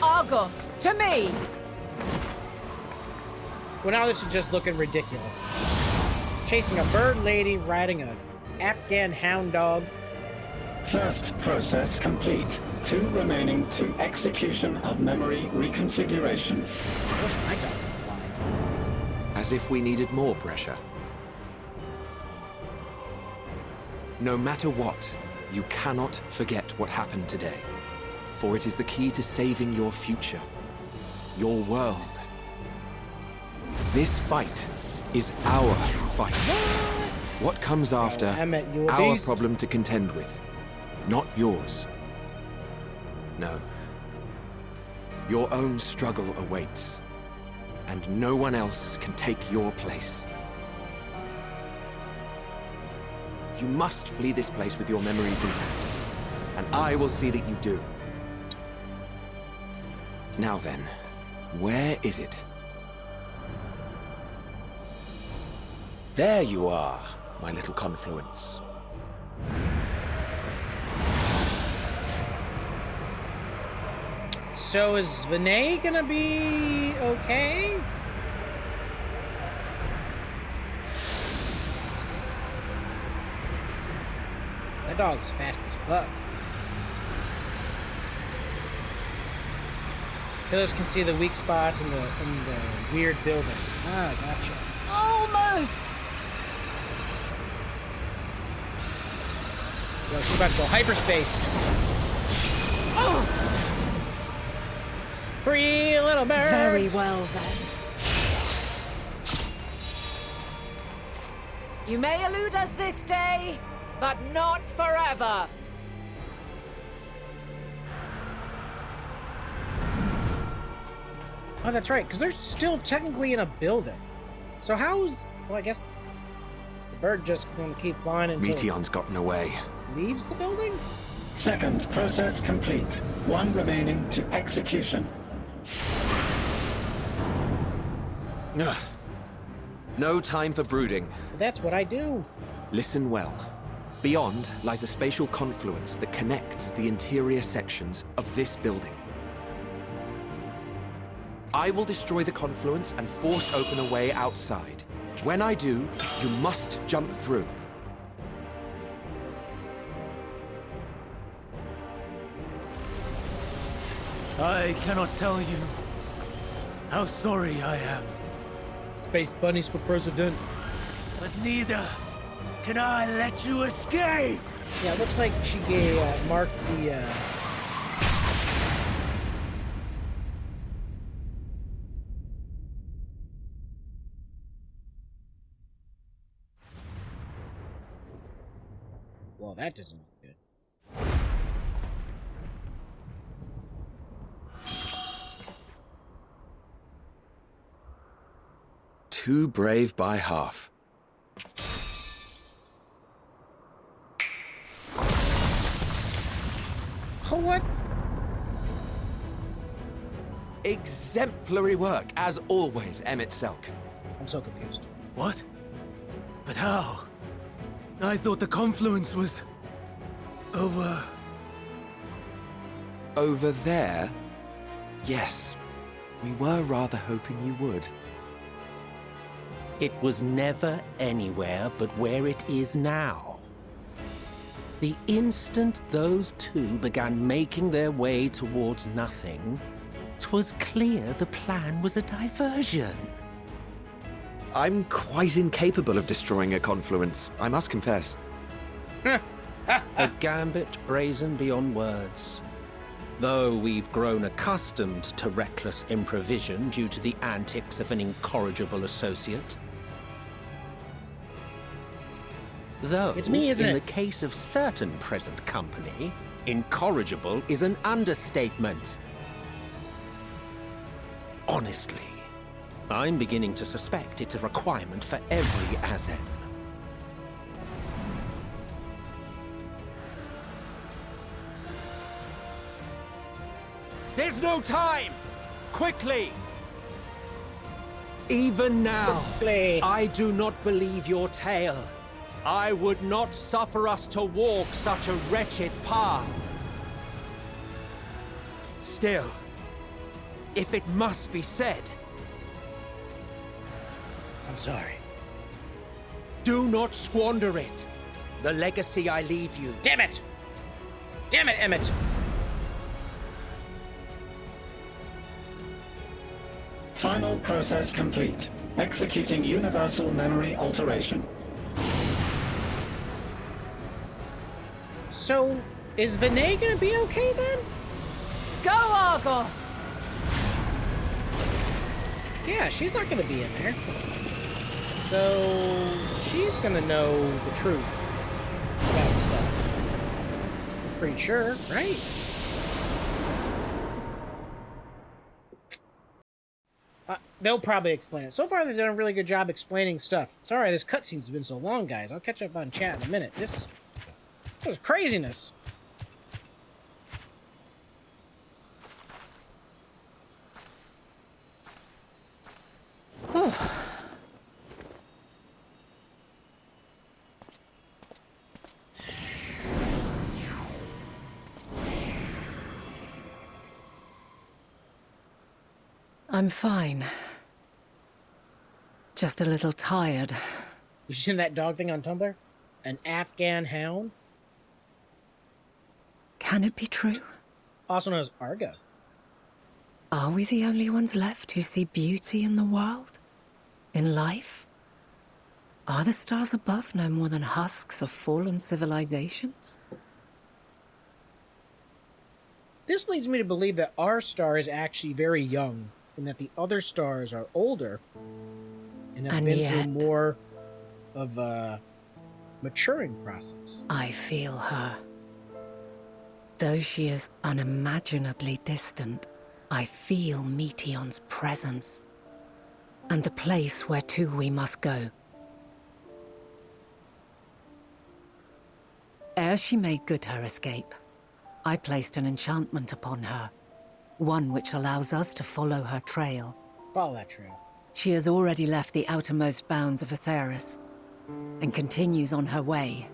Argos, to me! Well, now this is just looking ridiculous. Chasing a bird lady, riding a Afghan hound dog. First process complete. 2 remaining to execution of memory reconfiguration. I wish my dog could fly. As if we needed more pressure. No matter what, you cannot forget what happened today. For it is the key to saving your future. Your world. This fight is our fight. What comes after, Emmet, you a our beast. problem to contend with. Not yours. No. Your own struggle awaits. And no one else can take your place. You must flee this place with your memories intact. And I will see that you do. Now then, where is it? There you are, my little confluence. So is Vinay gonna be okay? That dog's fast as fuck. Killers can see the weak spots in the weird building. Ah, gotcha. Almost! Yo, so we're about to go hyperspace. Oh! Free little bird. Very well then. You may elude us this day, but not forever. Oh, that's right, because they're still technically in a building. So how's... Well, I guess the bird just gonna keep flying until Meteion's gotten away. it leaves the building? Second process complete. 1 remaining to execution. Ugh. No time for brooding. Well, that's what I do. Listen well. Beyond lies a spatial confluence that connects the interior sections of this building. I will destroy the confluence and force open a way outside. When I do, you must jump through. I cannot tell you how sorry I am. Space bunnies for president. But neither can I let you escape! Yeah, it looks like she marked the, Well, that doesn't look good. Too brave by half. Oh, what? Exemplary work, as always, Emmett Selk. I'm so confused. What? But how? I thought the confluence was... over... Over there? Yes. We were rather hoping you would. It was never anywhere but where it is now. The instant those two began making their way towards nothing, 'twas clear the plan was a diversion. I'm quite incapable of destroying a confluence, I must confess. A gambit brazen beyond words. Though we've grown accustomed to reckless improvision due to the antics of an incorrigible associate. Though, It's me, isn't in it? the case of certain present company, incorrigible is an understatement. Honestly, I'm beginning to suspect it's a requirement for every Azen. There's no time! Quickly! Even now, Quickly. I do not believe your tale. I would not suffer us to walk such a wretched path. Still, if it must be said, I'm sorry. do not squander it. The legacy I leave you. Damn it! Damn it, Emmett! Final process complete. Executing universal memory alteration. So, is Vinay gonna be okay then? Go, Argos! Yeah, she's not gonna be in there. So, she's gonna know the truth about stuff. Pretty sure, right? They'll probably explain it. So far, they've done a really good job explaining stuff. Sorry, this cutscene's been so long, guys. I'll catch up on chat in a minute. This is craziness. I'm fine. Just a little tired. You seen that dog thing on Tumblr? An Afghan hound? Can it be true? Also known as Argo. Are we the only ones left who see beauty in the world? In life? Are the stars above no more than husks of fallen civilizations? This leads me to believe that our star is actually very young, and that the other stars are older and have been through more of a maturing process. I feel her. Though she is unimaginably distant, I feel Meteon's presence, and the place where to we must go. Ere she made good her escape, I placed an enchantment upon her, one which allows us to follow her trail. Follow that trail. She has already left the outermost bounds of Aetheris, and continues on her way.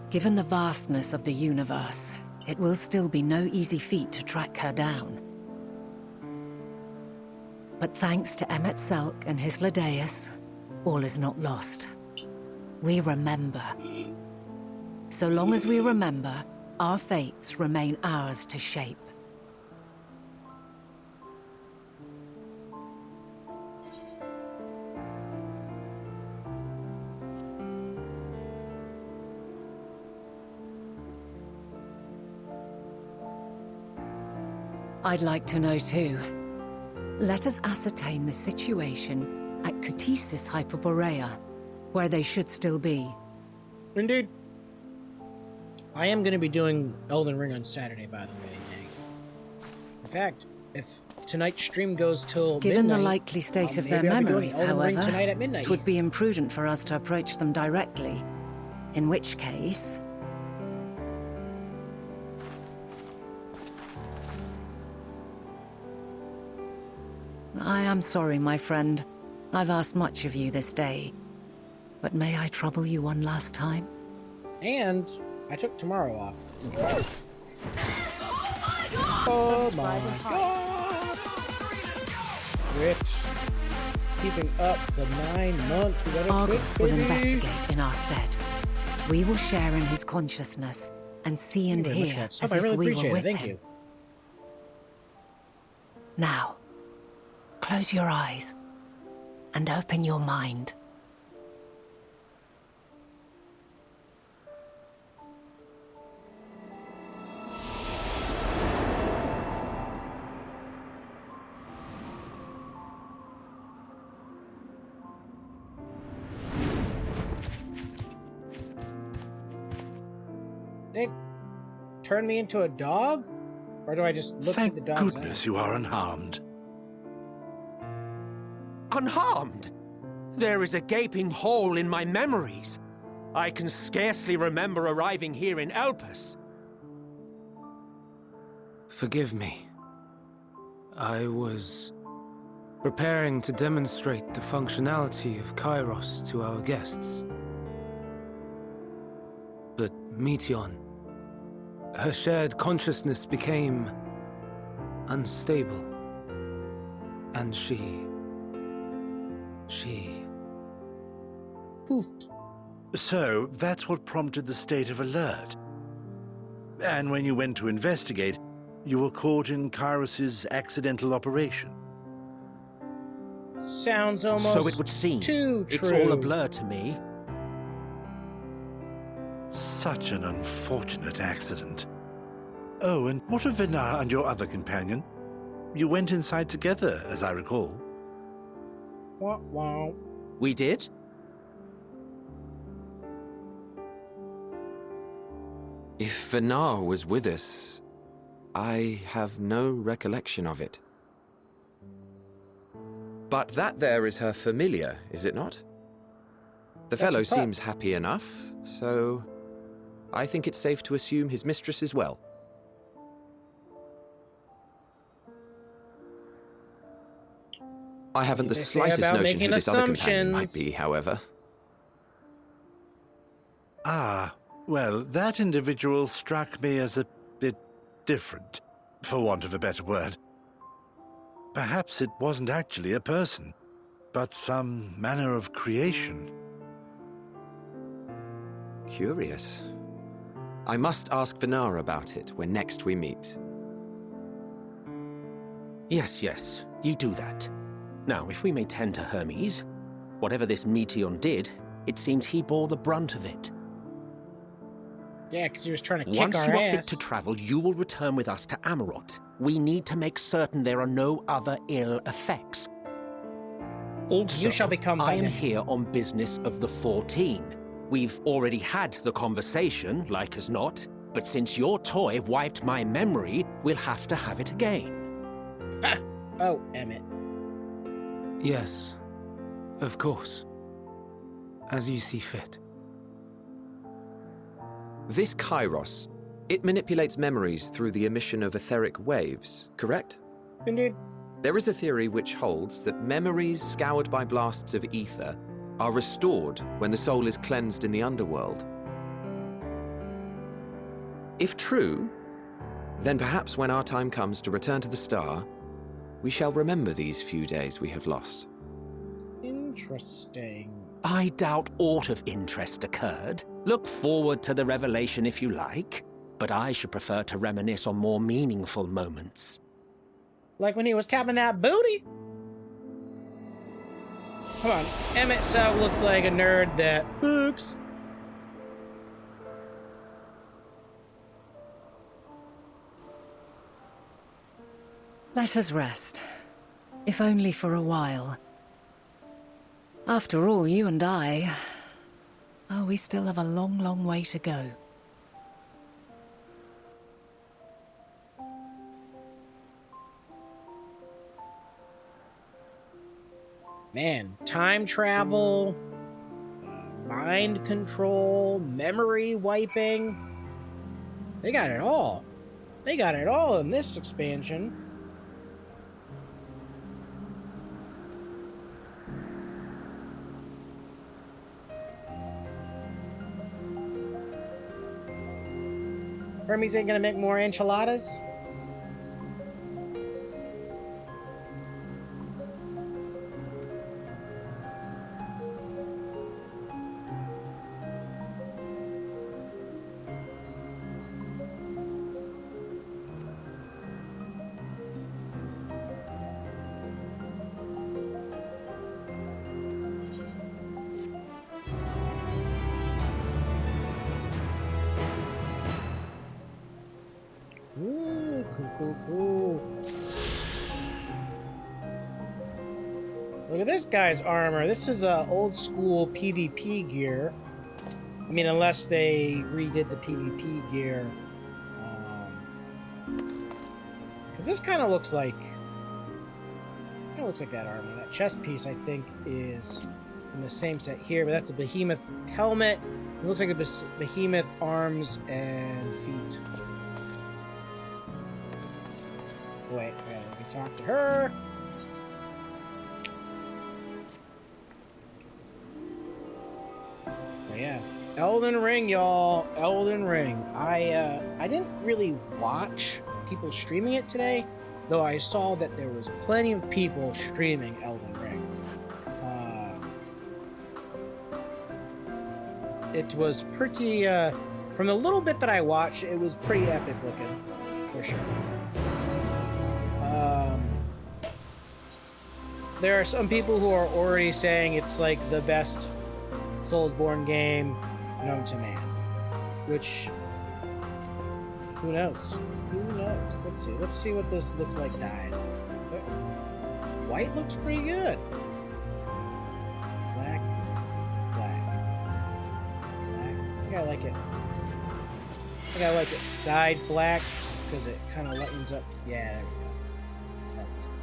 Given the vastness of the universe, it will still be no easy feat to track her down. But thanks to Emmett Selk and his Ladeus, all is not lost. We remember. So long as we remember, our fates remain ours to shape. I'd like to know too. Let us ascertain the situation at Focused Hypest, where they should still be. Indeed. I am going to be doing Elden Ring on Saturday, by the way. In fact, if tonight's stream goes till Given midnight, the likely state of their maybe I'll be doing memories, Elden Ring however, tonight at midnight. it would be imprudent for us to approach them directly. In which case... I am sorry, my friend. I've asked much of you this day. But may I trouble you one last time? And I took tomorrow off. Oh my god! Grit. Keeping up the 9 months. We got Argus will investigate in our stead. We will share in his consciousness and see and hear as if we were with him. Thank you. Now, close your eyes and open your mind. They turn me into a dog? Or do I just look at the dog's Thank goodness you are unharmed. Unharmed? There is a gaping hole in my memories. I can scarcely remember arriving here in Elpis. Forgive me. I was preparing to demonstrate the functionality of Kairos to our guests. But Meteon, her shared consciousness became unstable. And she poofed. So, that's what prompted the state of alert. And when you went to investigate, you were caught in Kairos's accidental operation. Sounds almost So it would seem. too true. It's all a blur to me. Such an unfortunate accident. Oh, and what of Vinar and your other companion? You went inside together, as I recall. Wah, wah. We did? If Vinar was with us, I have no recollection of it. But that there is her familiar, is it not? The fellow seems happy enough, so I think it's safe to assume his mistress is well. I haven't the slightest notion who this other companion might be, however. Ah, well, that individual struck me as a bit different, for want of a better word. Perhaps it wasn't actually a person, but some manner of creation. Curious. I must ask Vinar about it when next we meet. Yes, you do that. Now, if we may tend to Hermes, whatever this Meteon did, it seems he bore the brunt of it. Yeah, because he was trying to kick Once our you are ass. fit to travel, you will return with us to Amarot. We need to make certain there are no other ill effects. Also, You shall become I am Venom. here on business of the 14. We've already had the conversation, like as not, but since your toy wiped my memory, we'll have to have it again. Oh, Emmett. Yes, of course. As you see fit. This Kairos, it manipulates memories through the emission of etheric waves, correct? Indeed. There is a theory which holds that memories scoured by blasts of ether are restored when the soul is cleansed in the underworld. If true, then perhaps when our time comes to return to the star, we shall remember these few days we have lost. interesting. I doubt aught of interest occurred. Look forward to the revelation if you like, but I should prefer to reminisce on more meaningful moments. Like when he was tapping that booty? Come on, Emmett Self looks like a nerd that looks. Let us rest, if only for a while. After all, you and I... Oh, we still have a long, long way to go. Man, time travel, mind control, memory wiping. They got it all. They got it all in this expansion. Hermes ain't gonna make more enchiladas? Ooh, cool. Look at this guy's armor. This is old school PvP gear. I mean, unless they redid the PvP gear. Because this kind of looks like... that armor. That chest piece, I think, is in the same set here, but that's a behemoth helmet. It looks like a behemoth arms and feet. Wait, let me talk to her. But yeah, Elden Ring, y'all. Elden Ring. I didn't really watch people streaming it today, though I saw that there was plenty of people streaming Elden Ring. It was pretty, from the little bit that I watched, it was pretty epic looking, for sure. There are some people who are already saying it's like the best Soulsborne game known to man. Which, who knows? Who knows? Let's see. Let's see what this looks like dyed. White looks pretty good. Black. I think I like it. Dyed black because it kind of lightens up. Yeah, there we go. That looks good.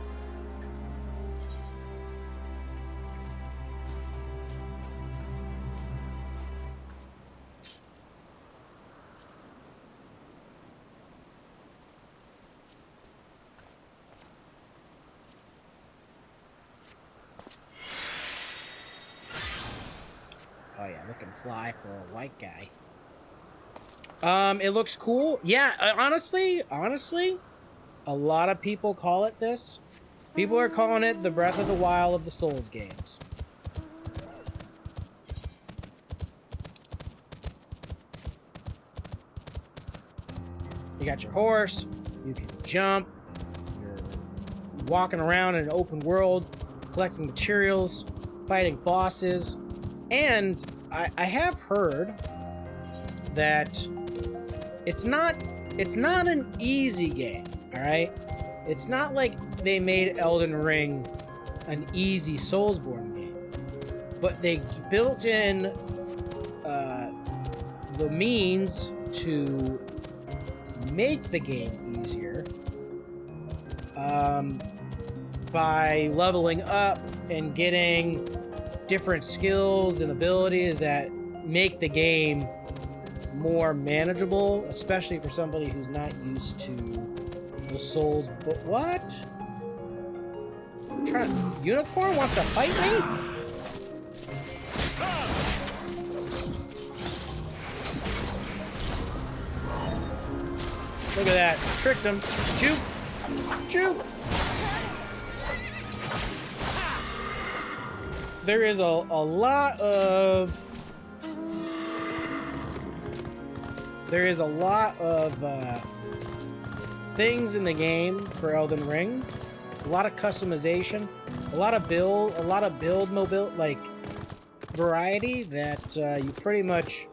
Oh yeah, looking fly for a white guy. It looks cool. Yeah, honestly, a lot of people call it this. People are calling it the Breath of the Wild of the Souls games. You got your horse, you can jump, you're walking around in an open world, collecting materials, fighting bosses, and I have heard that it's not an easy game, all right? It's not like they made Elden Ring an easy Soulsborne game, but they built in the means to make the game easier by leveling up and getting different skills and abilities that make the game more manageable, especially for somebody who's not used to the Souls. But what? Unicorn wants to fight me? Look at that. Tricked him. Juke. Juke. there is a lot of things in the game for Elden Ring. A lot of customization, a lot of build like variety that you pretty much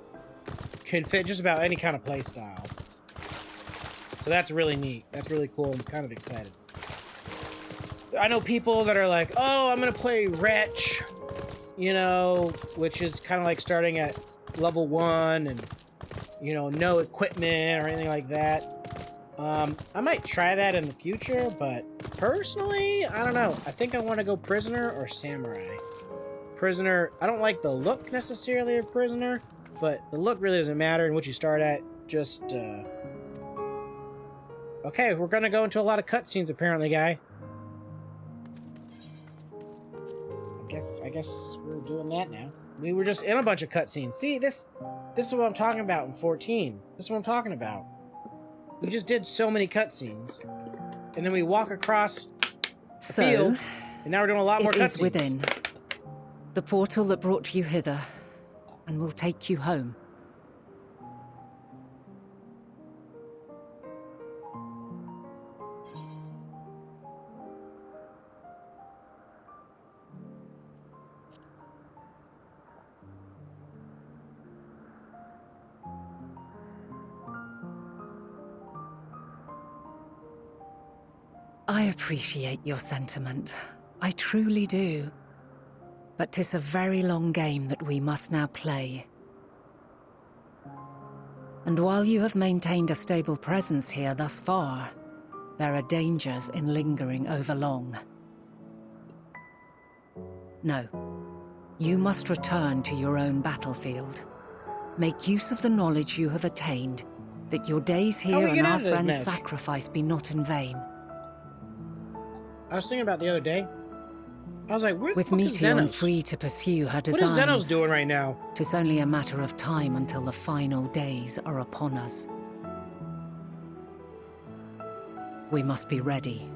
can fit just about any kind of play style. So that's really neat. That's really cool. I'm kind of excited. I know people that are like, oh, I'm gonna play Wretch, you know, which is kind of like starting at level 1 and, you know, no equipment or anything like that. I might try that in the future, but personally, I don't know. I think I want to go Prisoner or Samurai. Prisoner, I don't like the look necessarily of Prisoner, but the look really doesn't matter in what you start at. Just, okay, we're gonna go into a lot of cutscenes apparently, guy. I guess we're doing that now. We were just in a bunch of cutscenes. See, this is what I'm talking about in 14. This is what I'm talking about. We just did so many cutscenes, and then we walk across the field, and now we're doing a lot more cutscenes. It is within. The portal that brought you hither, and will take you home. I appreciate your sentiment. I truly do. But 'tis a very long game that we must now play. And while you have maintained a stable presence here thus far, there are dangers in lingering over long. No. You must return to your own battlefield. Make use of the knowledge you have attained, that your days here and our friend's sacrifice be not in vain. I was thinking about the other day. I was like, where the With fuck is Meteon Xenos? free to pursue her designs, What is Xenos doing right now? 'tis only a matter of time until the final days are upon us. We must be ready.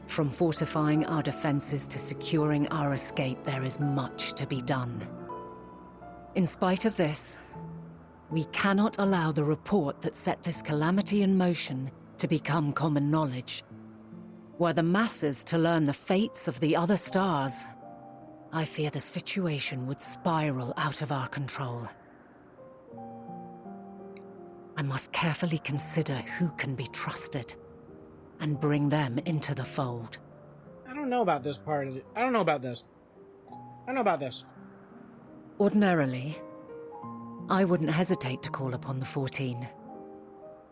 From fortifying our defenses to securing our escape, there is much to be done. In spite of this, we cannot allow the report that set this calamity in motion to become common knowledge. Were the masses to learn the fates of the other stars, I fear the situation would spiral out of our control. I must carefully consider who can be trusted and bring them into the fold. I don't know about this part of it. I don't know about this. I don't know about this. Ordinarily, I wouldn't hesitate to call upon the 14.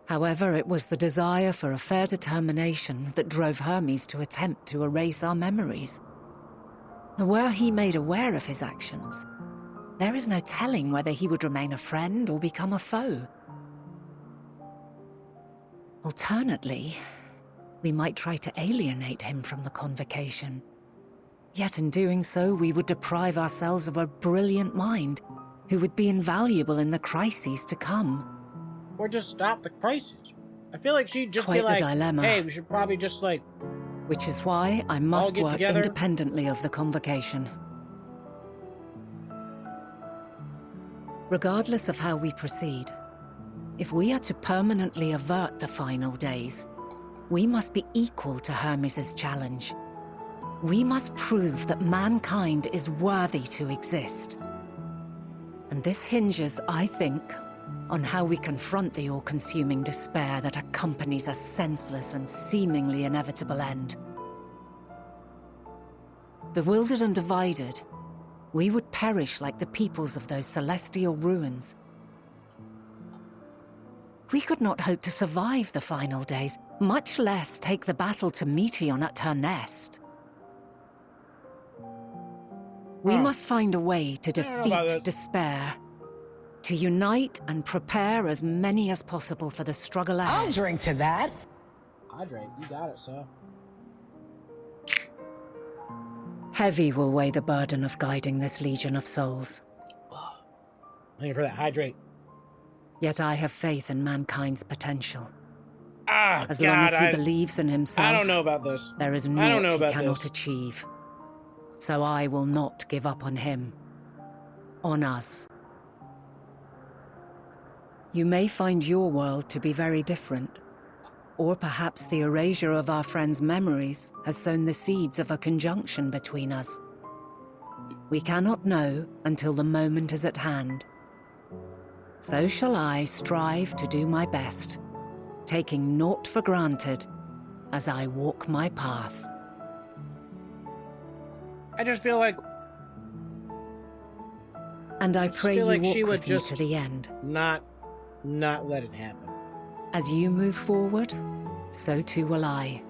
However, it was the desire for a fair determination that drove Hermes to attempt to erase our memories. Were he made aware of his actions, there is no telling whether he would remain a friend or become a foe. Alternately, we might try to alienate him from the convocation. Yet in doing so, we would deprive ourselves of a brilliant mind who would be invaluable in the crises to come. Or just stop the crisis. I feel like she'd just Quite be like, the dilemma. hey, we should probably just like... Which is why I must get work together. independently of the convocation. Regardless of how we proceed, if we are to permanently avert the final days, we must be equal to Hermes' challenge. We must prove that mankind is worthy to exist. And this hinges, I think, on how we confront the all-consuming despair that accompanies a senseless and seemingly inevitable end. Bewildered and divided, we would perish like the peoples of those celestial ruins. We could not hope to survive the final days, much less take the battle to Meteon at her nest. We must find a way to defeat despair, to unite and prepare as many as possible for the struggle ahead. I'll drink to that. Hydrate, you got it, sir. Heavy will weigh the burden of guiding this legion of souls. Thank you for that. Hydrate. Yet I have faith in mankind's potential. As long as he believes in himself, I don't know about this. There is I don't naught know he about cannot this. achieve. So I will not give up on him. On us. You may find your world to be very different. Or perhaps the erasure of our friends' memories has sown the seeds of a conjunction between us. We cannot know until the moment is at hand. So shall I strive to do my best, taking naught for granted as I walk my path. I just feel like... And I pray you walk she would with me just to the end. not let it happen. As you move forward, so too will I.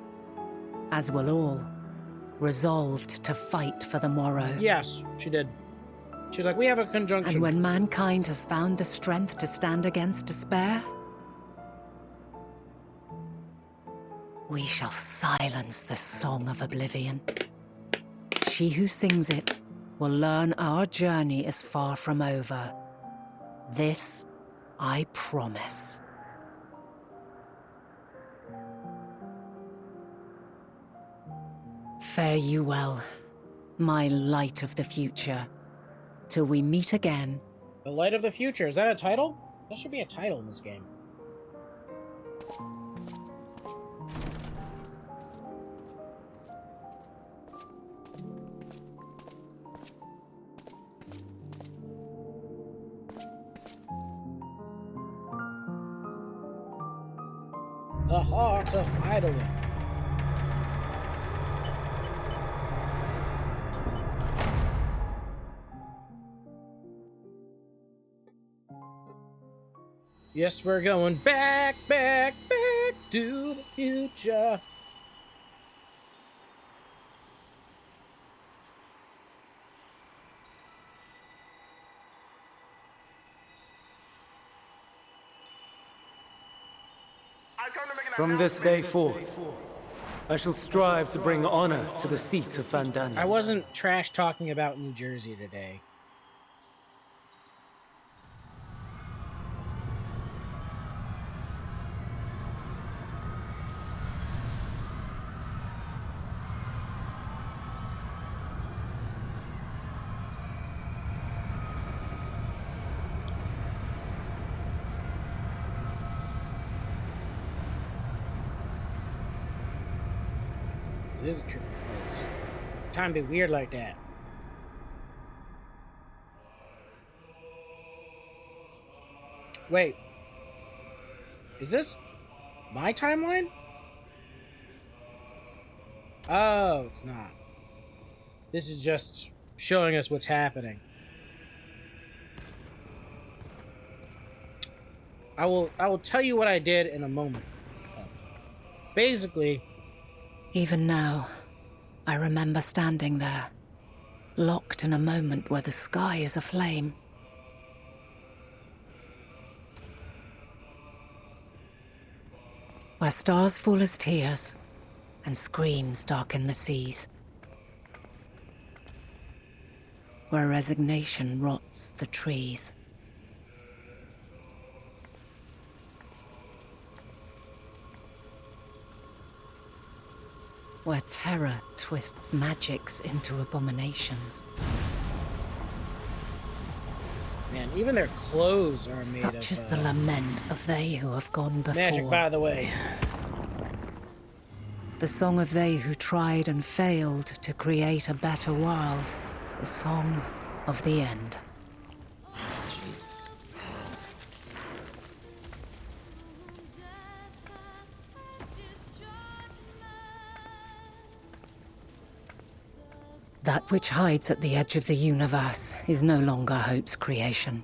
As will all, resolved to fight for the morrow. Yes, she did. She's like, we have a conjunction. And when mankind has found the strength to stand against despair, we shall silence the song of oblivion. She who sings it will learn our journey is far from over. This I promise. Fare you well, my light of the future, till we meet again. The Light of the Future, is that a title? That should be a title in this game. The Heart of Idling. Yes, we're going back, back, back to the future. From this day forth, I shall strive to bring honor to the seat of Fandango. I wasn't trash talking about New Jersey today. This is a trippy place. Time to be weird like that. Wait. Is this my timeline? Oh, it's not. This is just showing us what's happening. I will tell you what I did in a moment. Basically, even now, I remember standing there, locked in a moment where the sky is aflame. Where stars fall as tears, and screams darken the seas. Where resignation rots the trees. Where terror twists magics into abominations. Man, even their clothes are made Such is the lament of they who have gone before. Magic, by the way. The song of they who tried and failed to create a better world. The song of the end. Jesus. That which hides at the edge of the universe is no longer hope's creation.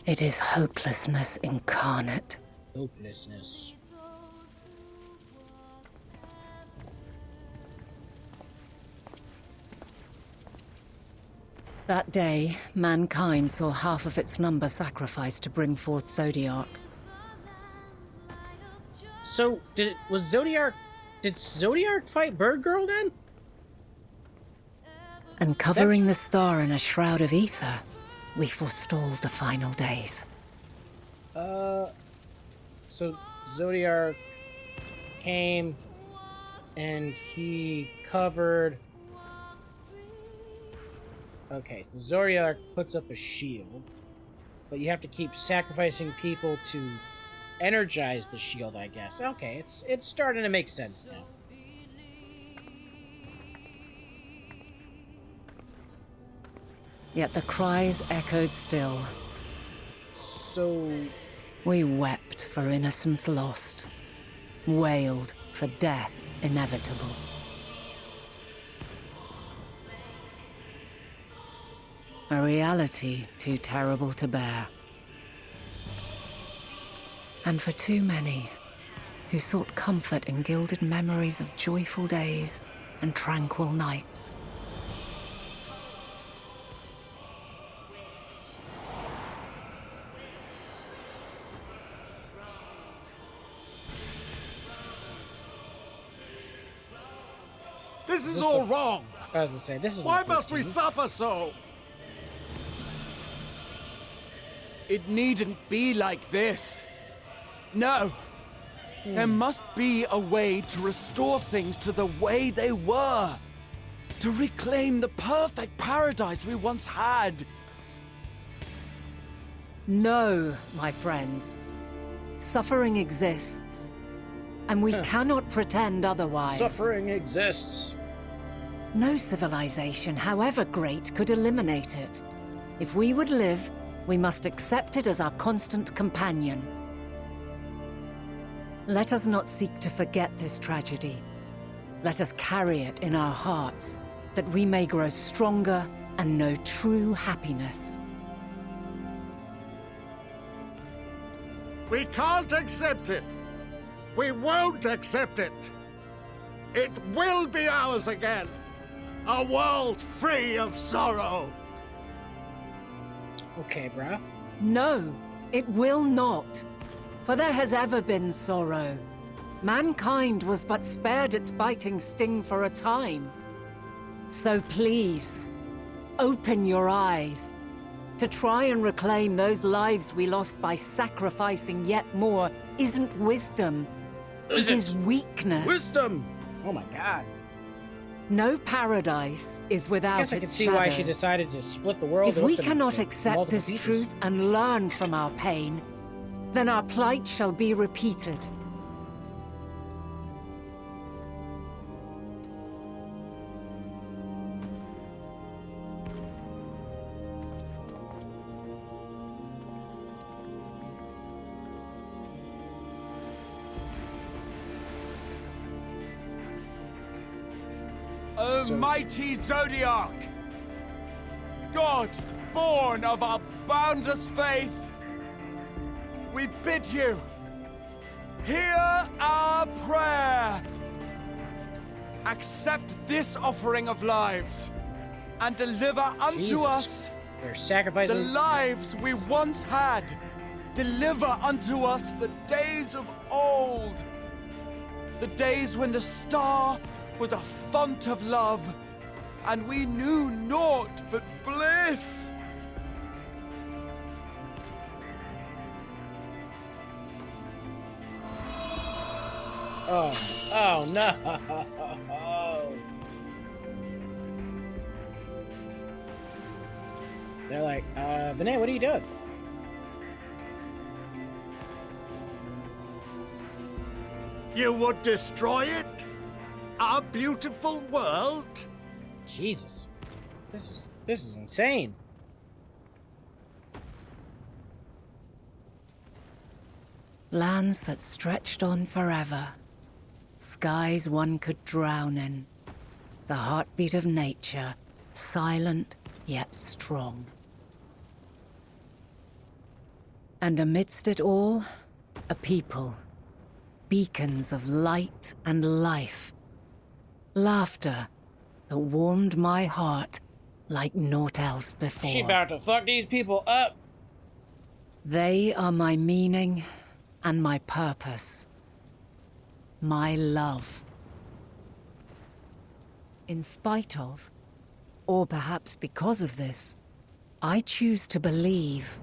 It is hopelessness incarnate. Hopelessness. That day, mankind saw half of its number sacrificed to bring forth Zodiark. So, did Zodiark fight Bird Girl then? And covering the star in a shroud of ether, we forestalled the final days. So Zodiark came and he covered... Okay, so Zodiark puts up a shield, but you have to keep sacrificing people to energize the shield, I guess. Okay, it's starting to make sense now. Yet the cries echoed still. So... We wept for innocence lost, wailed for death inevitable. A reality too terrible to bear. And for too many who sought comfort in gilded memories of joyful days and tranquil nights. This is all wrong! I was gonna say, this is... Why must we suffer so? It needn't be like this. No. There must be a way to restore things to the way they were. To reclaim the perfect paradise we once had. No, my friends. Suffering exists. And we cannot pretend otherwise. Suffering exists. No civilization, however great, could eliminate it. If we would live, we must accept it as our constant companion. Let us not seek to forget this tragedy. Let us carry it in our hearts, that we may grow stronger and know true happiness. We can't accept it. We won't accept it. It will be ours again. A world free of sorrow. Okay, bruh. No, it will not. For there has ever been sorrow. Mankind was but spared its biting sting for a time. So please, open your eyes. To try and reclaim those lives we lost by sacrificing yet more isn't wisdom. It is weakness. Wisdom! Oh my god. No paradise is without I guess I can its see shadows. why she decided to split the world. If we open cannot into accept multiple this pieces. truth and learn from our pain, then our plight shall be repeated. O mighty Zodiark! God, born of our boundless faith, we bid you, hear our prayer. Accept this offering of lives, and deliver unto Jesus. us They're sacrificing the lives we once had. Deliver unto us the days of old, the days when the star was a font of love, and we knew naught but bliss. Oh no! They're like, Vinay, what are you doing? You would destroy it? Our beautiful world? Jesus, this is insane. Lands that stretched on forever. Skies one could drown in. The heartbeat of nature, silent yet strong. And amidst it all, a people. Beacons of light and life. Laughter that warmed my heart like naught else before. She about to fuck these people up. They are my meaning and my purpose. My love. In spite of, or perhaps because of this, I choose to believe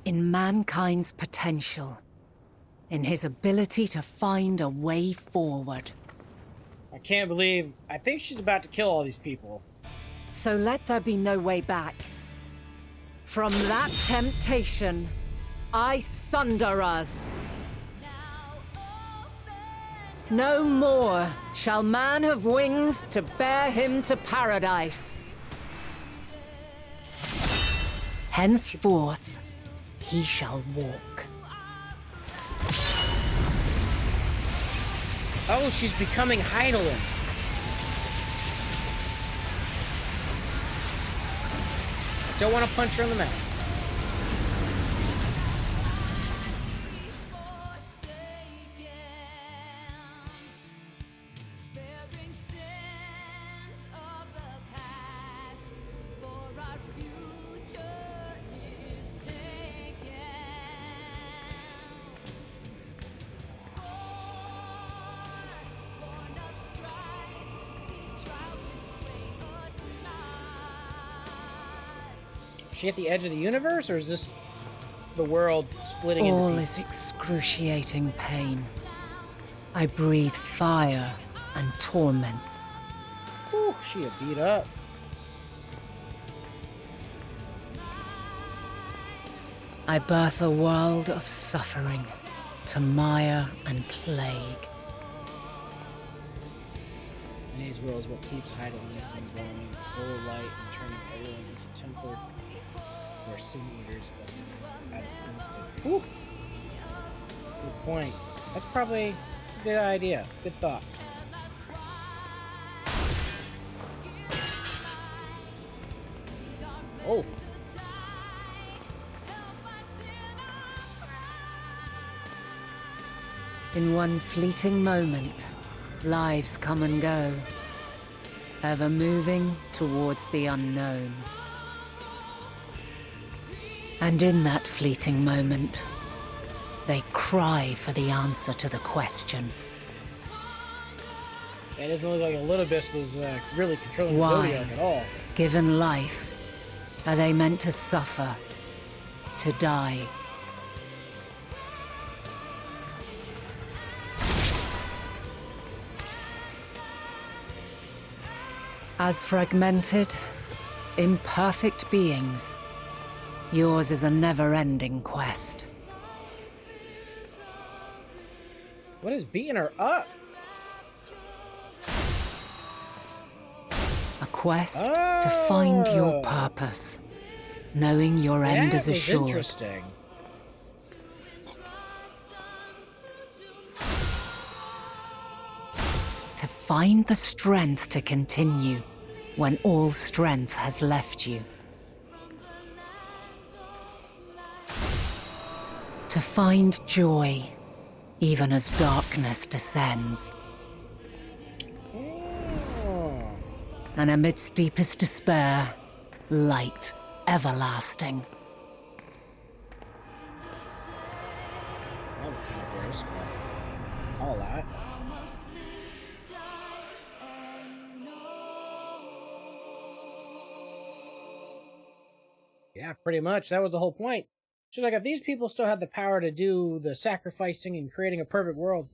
in mankind's potential, in his ability to find a way forward. I can't believe... I think she's about to kill all these people. So let there be no way back. From that temptation, I sunder us. No more shall man have wings to bear him to paradise. Henceforth, he shall walk. Oh, she's becoming Heidelin. Still want to punch her in the mouth. Is she at the edge of the universe, or is this the world splitting into All pieces? is excruciating pain. I breathe fire and torment. Whew, she is beat up. I birth a world of suffering to mire and plague. May's will is what keeps Heidelin from going full of light and turning everyone into tempered or sin eaters at an instant. Whew. Good point. That's probably a good idea. Good thought. Oh. In one fleeting moment, lives come and go, ever moving towards the unknown. And in that fleeting moment, they cry for the answer to the question. It doesn't look like Elidibus was really controlling the Zodiac at all. Given life, are they meant to suffer, to die? As fragmented, imperfect beings, yours is a never-ending quest. What is beating her up? A quest to find your purpose, knowing your end is assured. Interesting. To find the strength to continue when all strength has left you. To find joy even as darkness descends. And amidst deepest despair, light everlasting. That was kind of gross, but all that. Yeah, pretty much. That was the whole point. She's like, if these people still had the power to do the sacrificing and creating a perfect world,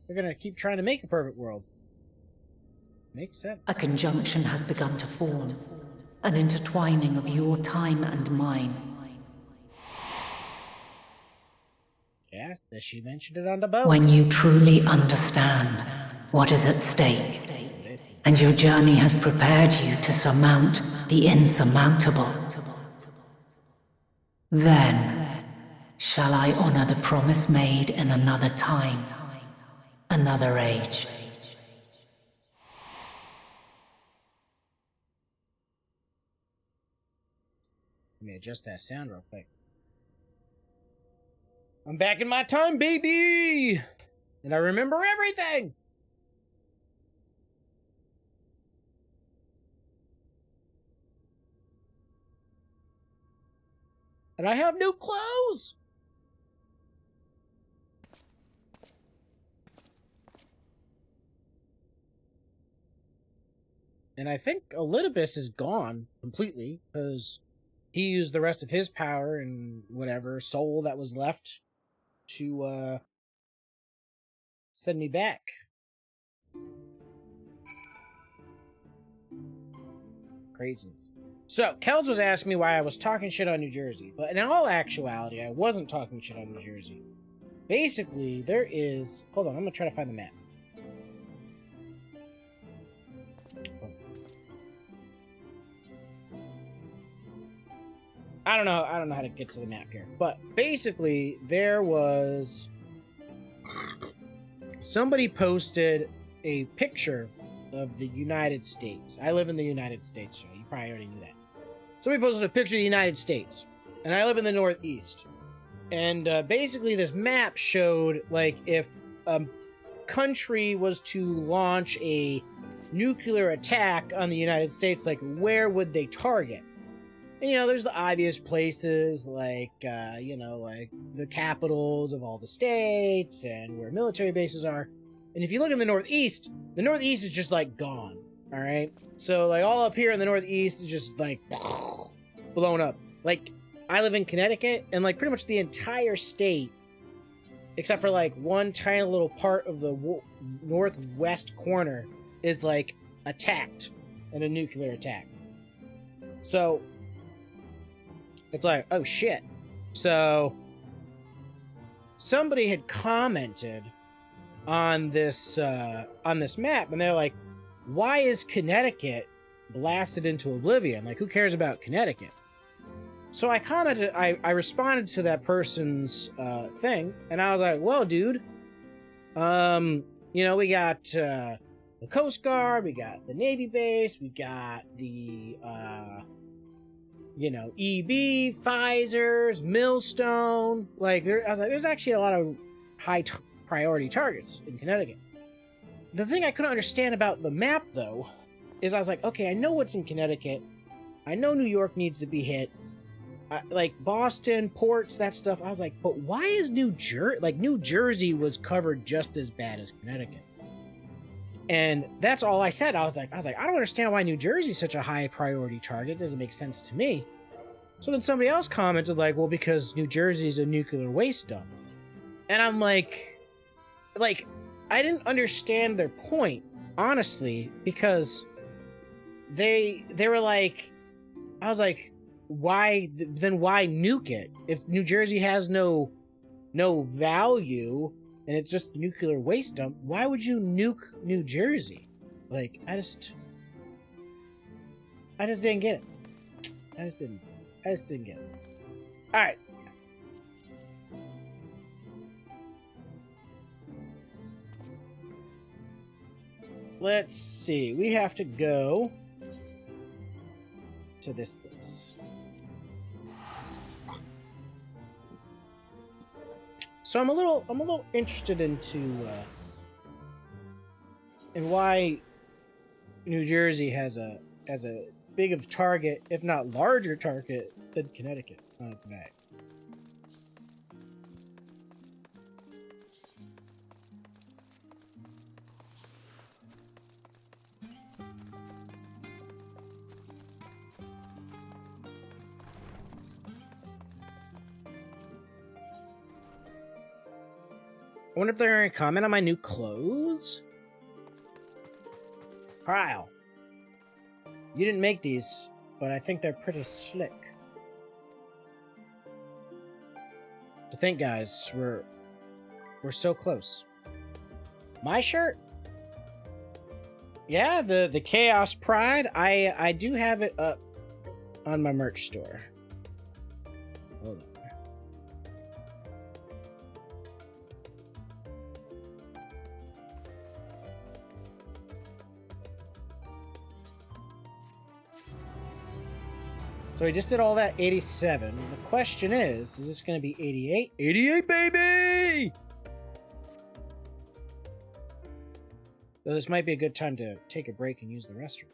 they're gonna keep trying to make a perfect world. Makes sense. A conjunction has begun to form, an intertwining of your time and mine. Yeah, she mentioned it on the boat. When you truly understand what is at stake, and your journey has prepared you to surmount the insurmountable, then shall I honor the promise made in another time, another age. Let me adjust that sound real quick. I'm back in my time, baby! And I remember everything! And I have new clothes! And I think Elidibus is gone completely, because he used the rest of his power and whatever soul that was left to Send me back. Craziness. So, Kels was asking me why I was talking shit on New Jersey, but in all actuality, I wasn't talking shit on New Jersey. Basically, there is... Hold on, I'm gonna try to find the map. I don't know how to get to the map here, but basically, there was... Somebody posted a picture of the United States. I live in the United States, so you probably already knew that. Somebody posted a picture of the United States, and I live in the Northeast. And basically this map showed, like, if a country was to launch a nuclear attack on the United States, like, where would they target? And, you know, there's the obvious places, like, you know, like the capitals of all the states and where military bases are. And if you look in the Northeast is just, like, gone, all right? So, like, all up here in the Northeast is just, like, blown up. Like, I live in Connecticut, and, like, pretty much the entire state, except for, like, one tiny little part of the northwest corner, is, like, attacked in a nuclear attack. So... it's like, oh shit. So, somebody had commented on this map, and they're like, why is Connecticut blasted into oblivion? Like, who cares about Connecticut? So I commented, I responded to that person's thing, and I was like, well, dude, you know, we got the Coast Guard, we got the Navy base, we got the, you know, EB, Pfizer's, Millstone. Like, I was like, there's actually a lot of high priority targets in Connecticut. The thing I couldn't understand about the map, though, is I was like, okay, I know what's in Connecticut. I know New York needs to be hit. Like, Boston, ports, that stuff. I was like, but why is New Jersey... Like, New Jersey was covered just as bad as Connecticut. And that's all I said. I was like, I don't understand why New Jersey's such a high priority target. It doesn't make sense to me. So then somebody else commented, like, well, because New Jersey's a nuclear waste dump. And I'm like, I didn't understand their point, honestly, because they were like, I was like, why nuke it? If New Jersey has no value and it's just a nuclear waste dump, why would you nuke New Jersey? Like, I just didn't get it. I just didn't get it. All right. Let's see. We have to go to this place. So I'm a little interested into in why New Jersey has a big of target, if not larger target, than Connecticut on its back. I wonder if they're going to comment on my new clothes? Kyle, you didn't make these, but I think they're pretty slick. To think, guys, we're so close. My shirt? Yeah, the Chaos Pride. I do have it up on my merch store. Hold on. So we just did all that 87. The question is this going to be 88? 88, baby! So this might be a good time to take a break and use the restroom.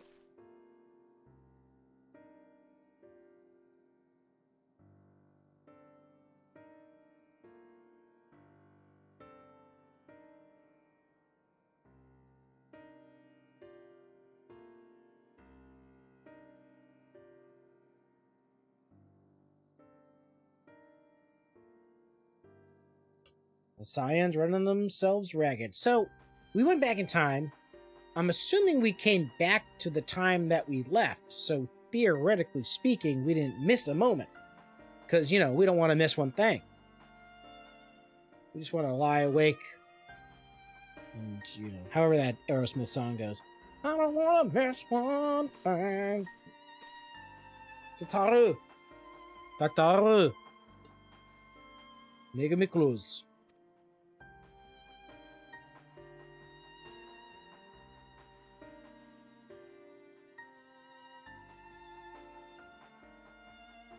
The Scions running themselves ragged. So, we went back in time. I'm assuming we came back to the time that we left. So, theoretically speaking, we didn't miss a moment. Because, you know, we don't want to miss one thing. We just want to lie awake. And, you know, however that Aerosmith song goes. I don't want to miss one thing. Tataru. Tataru. Mega me close.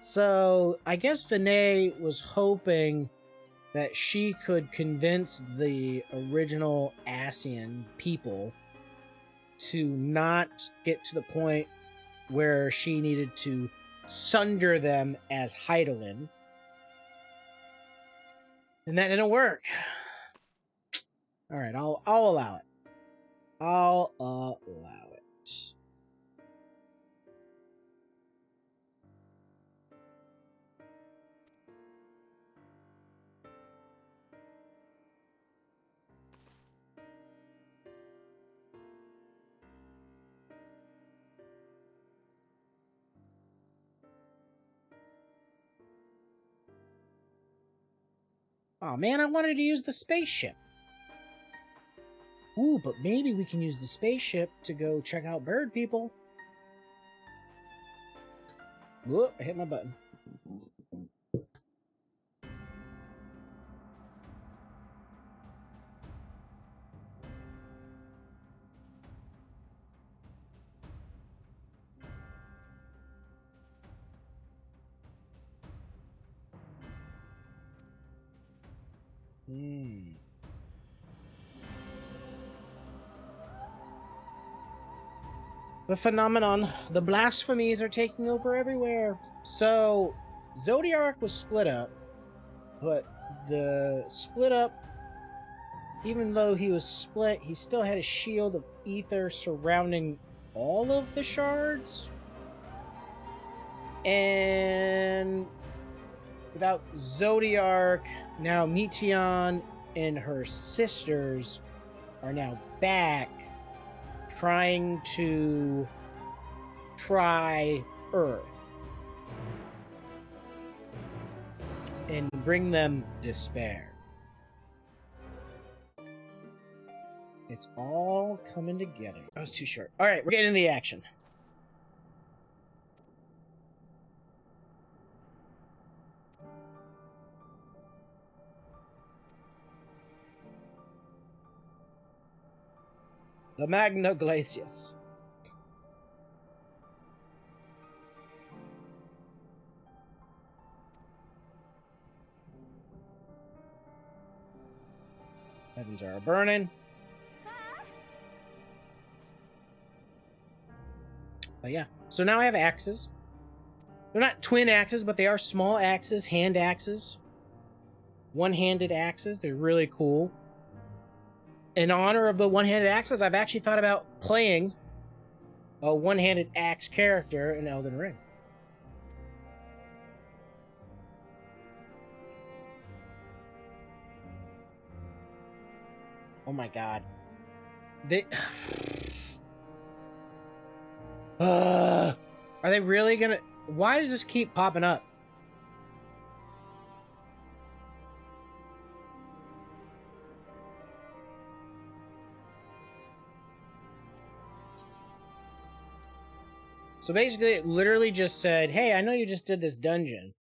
So, I guess Vinay was hoping that she could convince the original Ascian people to not get to the point where she needed to sunder them as Hydaelyn. And that didn't work. Alright, I'll allow it. I'll allow it. Oh man, I wanted to use the spaceship. Ooh, but maybe we can use the spaceship to go check out bird people. Whoop, I hit my button. The phenomenon, the blasphemies are taking over everywhere. So, Zodiark was split up, but the split up, even though he was split, he still had a shield of ether surrounding all of the shards. And without Zodiark, now Meteon and her sisters are now back trying to try Earth and bring them despair. It's all coming together. That was too short. All right, we're getting into the action. The Magna Glacius. Heavens are burning. But yeah, so now I have axes. They're not twin axes, but they are small axes, hand axes. One-handed axes, they're really cool. In honor of the one-handed axes, I've actually thought about playing a one-handed axe character in Elden Ring. Oh my god. Are they really gonna... Why does this keep popping up? So basically, it literally just said, hey, I know you just did this dungeon,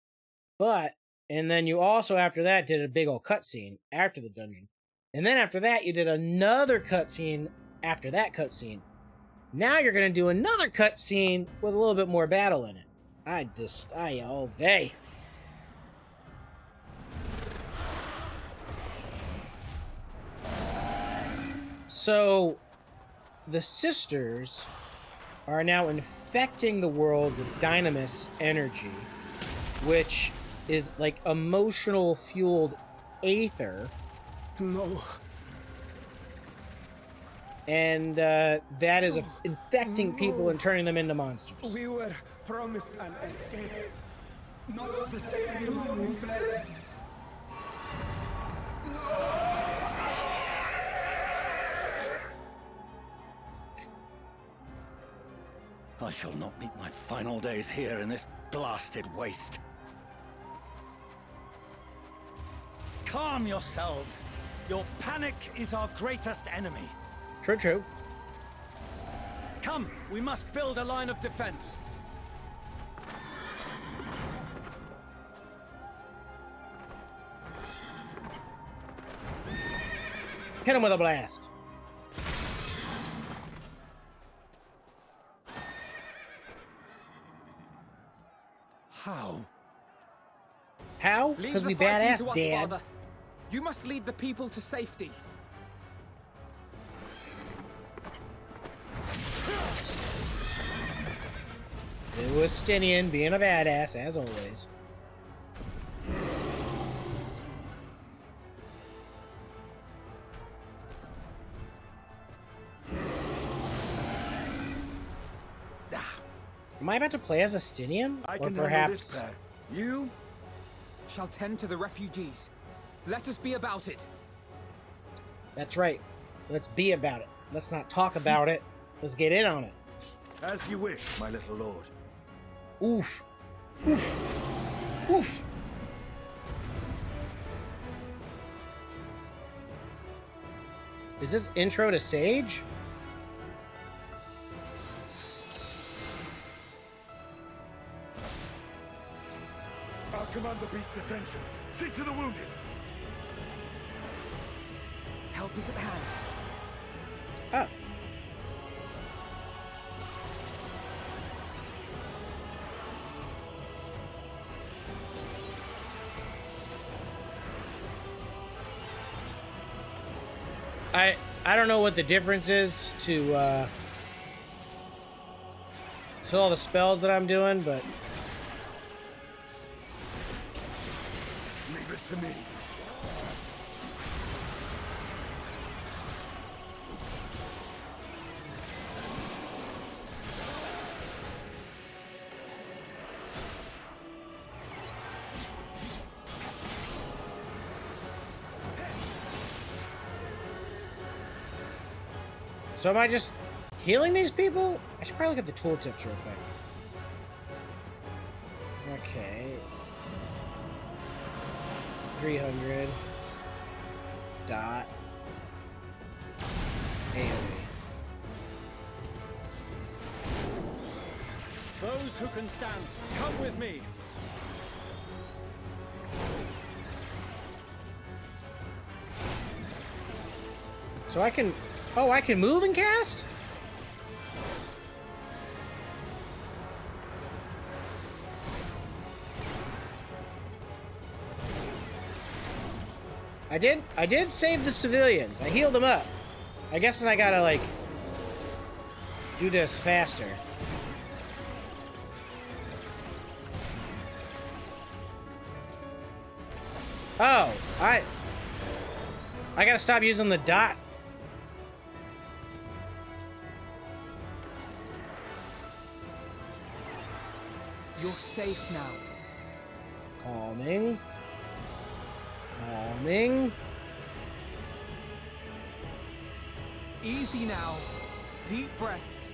but... And then you also, after that, did a big old cutscene after the dungeon. And then after that, you did another cutscene after that cutscene. Now you're going to do another cutscene with a little bit more battle in it. I obey. So, the sisters are now infecting the world with Dynamis energy, which is like emotional fueled aether. No. And that is infecting people and turning them into monsters. We were promised an escape. Not the same doom we fled. I shall not meet my final days here in this blasted waste. Calm yourselves. Your panic is our greatest enemy. True, true. Come, we must build a line of defense. Hit him with a blast. How? How? Because we badass, Dad. Father. You must lead the people to safety. It was Stinian being a badass, as always. Am I about to play as a Stinian? Or perhaps... You shall tend to the refugees. Let us be about it. That's right. Let's be about it. Let's not talk about it. Let's get in on it. As you wish, my little lord. Oof. Oof. Oof. Is this intro to Sage? I'll command the beast's attention. See to the wounded. Help is at hand. Oh. I don't know what the difference is to all the spells that I'm doing, but Leave it to me. So am I just healing these people? I should probably look at the tooltips real quick. Okay. 300. Dot. AoE. Those who can stand, come with me. So I can... Oh, I can move and cast? I did save the civilians. I healed them up. I guess then I gotta, like, do this faster. Oh, I gotta stop using the dot. You're safe now. Calming. Calming. Easy now. Deep breaths.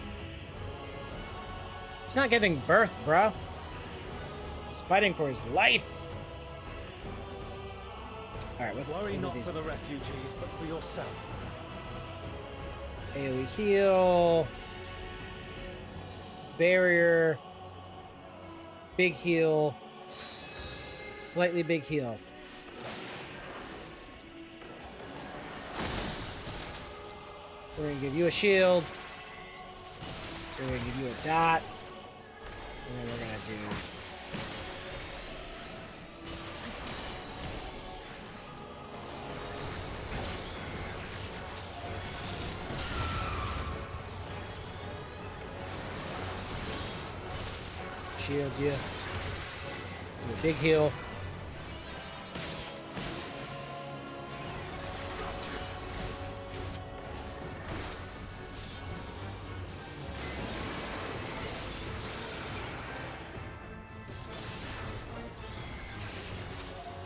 He's not giving birth, bro. He's fighting for his life. Alright, let's worry not these for the refugees, but for yourself. AoE heal. Barrier. Big heal. Slightly big heal. We're gonna give you a shield. We're gonna give you a dot. And then we're gonna do... shield you. Do a big heal.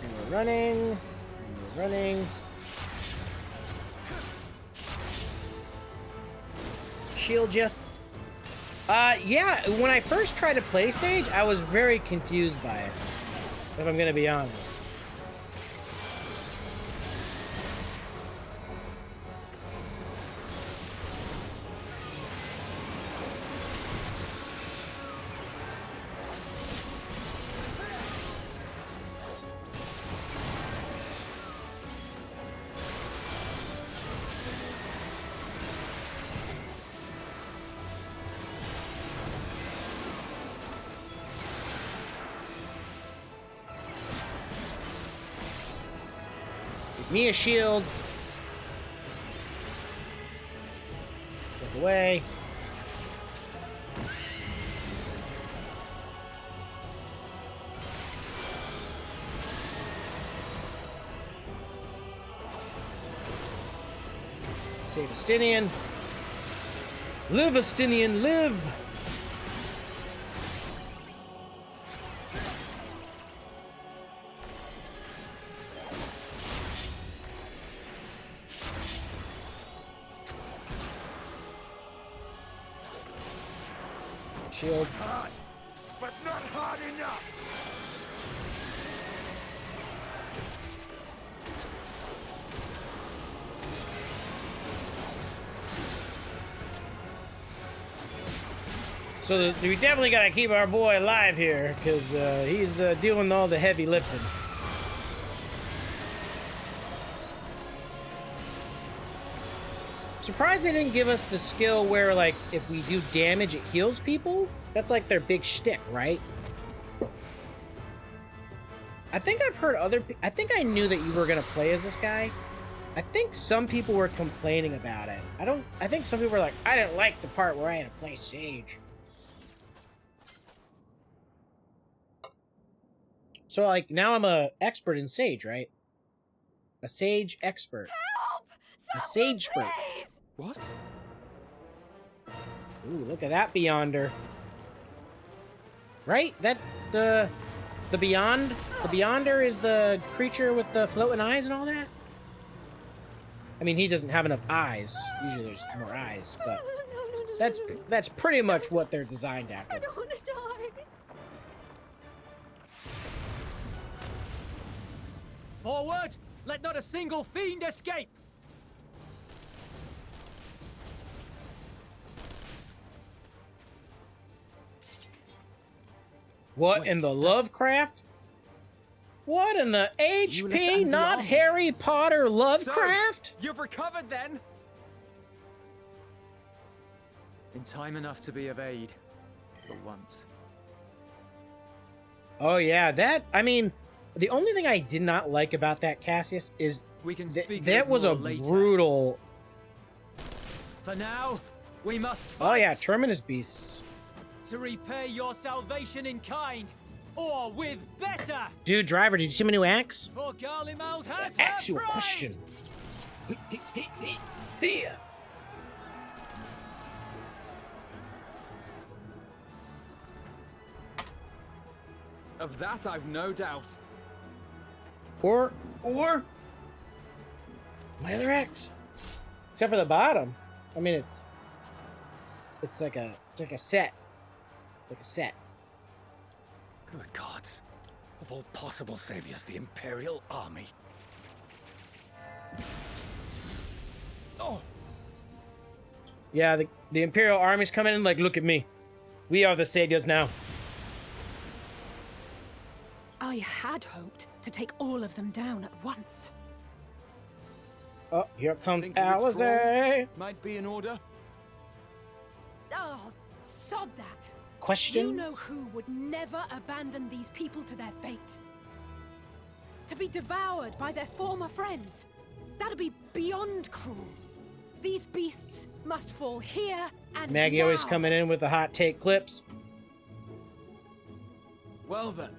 And we're running. And we're running. shield you. Yeah, when I first tried to play Sage, I was very confused by it, if I'm gonna be honest. Me a shield. Get away. Save Astinian. Live, Astinian, live! Shield. Hard, but not hard enough. So we definitely gotta keep our boy alive here, because he's doing all the heavy lifting. Surprised they didn't give us the skill where, like, if we do damage, it heals people? That's like their big shtick, right? I think I've heard I think I knew that you were gonna play as this guy. I think some people were complaining about it. I think some people were like, I didn't like the part where I had to play Sage. So, like, now I'm a expert in Sage, right? A Sage expert. Help! A Sage expert. What? Ooh, look at that Beyonder. Right? That, the Beyonder is the creature with the floating eyes and all that? I mean, he doesn't have enough eyes. Usually there's more eyes, but that's pretty much what they're designed after. I don't want to die. Forward! Let not a single fiend escape! What in the Lovecraft? What in the HP, not Harry Potter Lovecraft? So, you've recovered then? In time enough to be of aid. For once. Oh yeah, I mean, the only thing I did not like about that, Cassius, is that was a brutal... For now, we must fight. Oh yeah, Terminus Beasts. To repay your salvation in kind, or with better. Dude, driver, did you see my new axe? For Garlemald has Actual question. Here. Of that I've no doubt. Or my other axe. Except for the bottom. I mean, it's like a set. It's like a set. Good gods. Of all possible saviors, the Imperial Army. Oh! Yeah, the Imperial Army's coming in like, look at me. We are the saviors now. I had hoped to take all of them down at once. Oh, here comes Alize. Might be in order. Oh, sod that. Questions? You know who would never abandon these people to their fate? To be devoured by their former friends. That'd be beyond cruel. These beasts must fall here and Maggie now. always coming in with the hot take clips. Well then,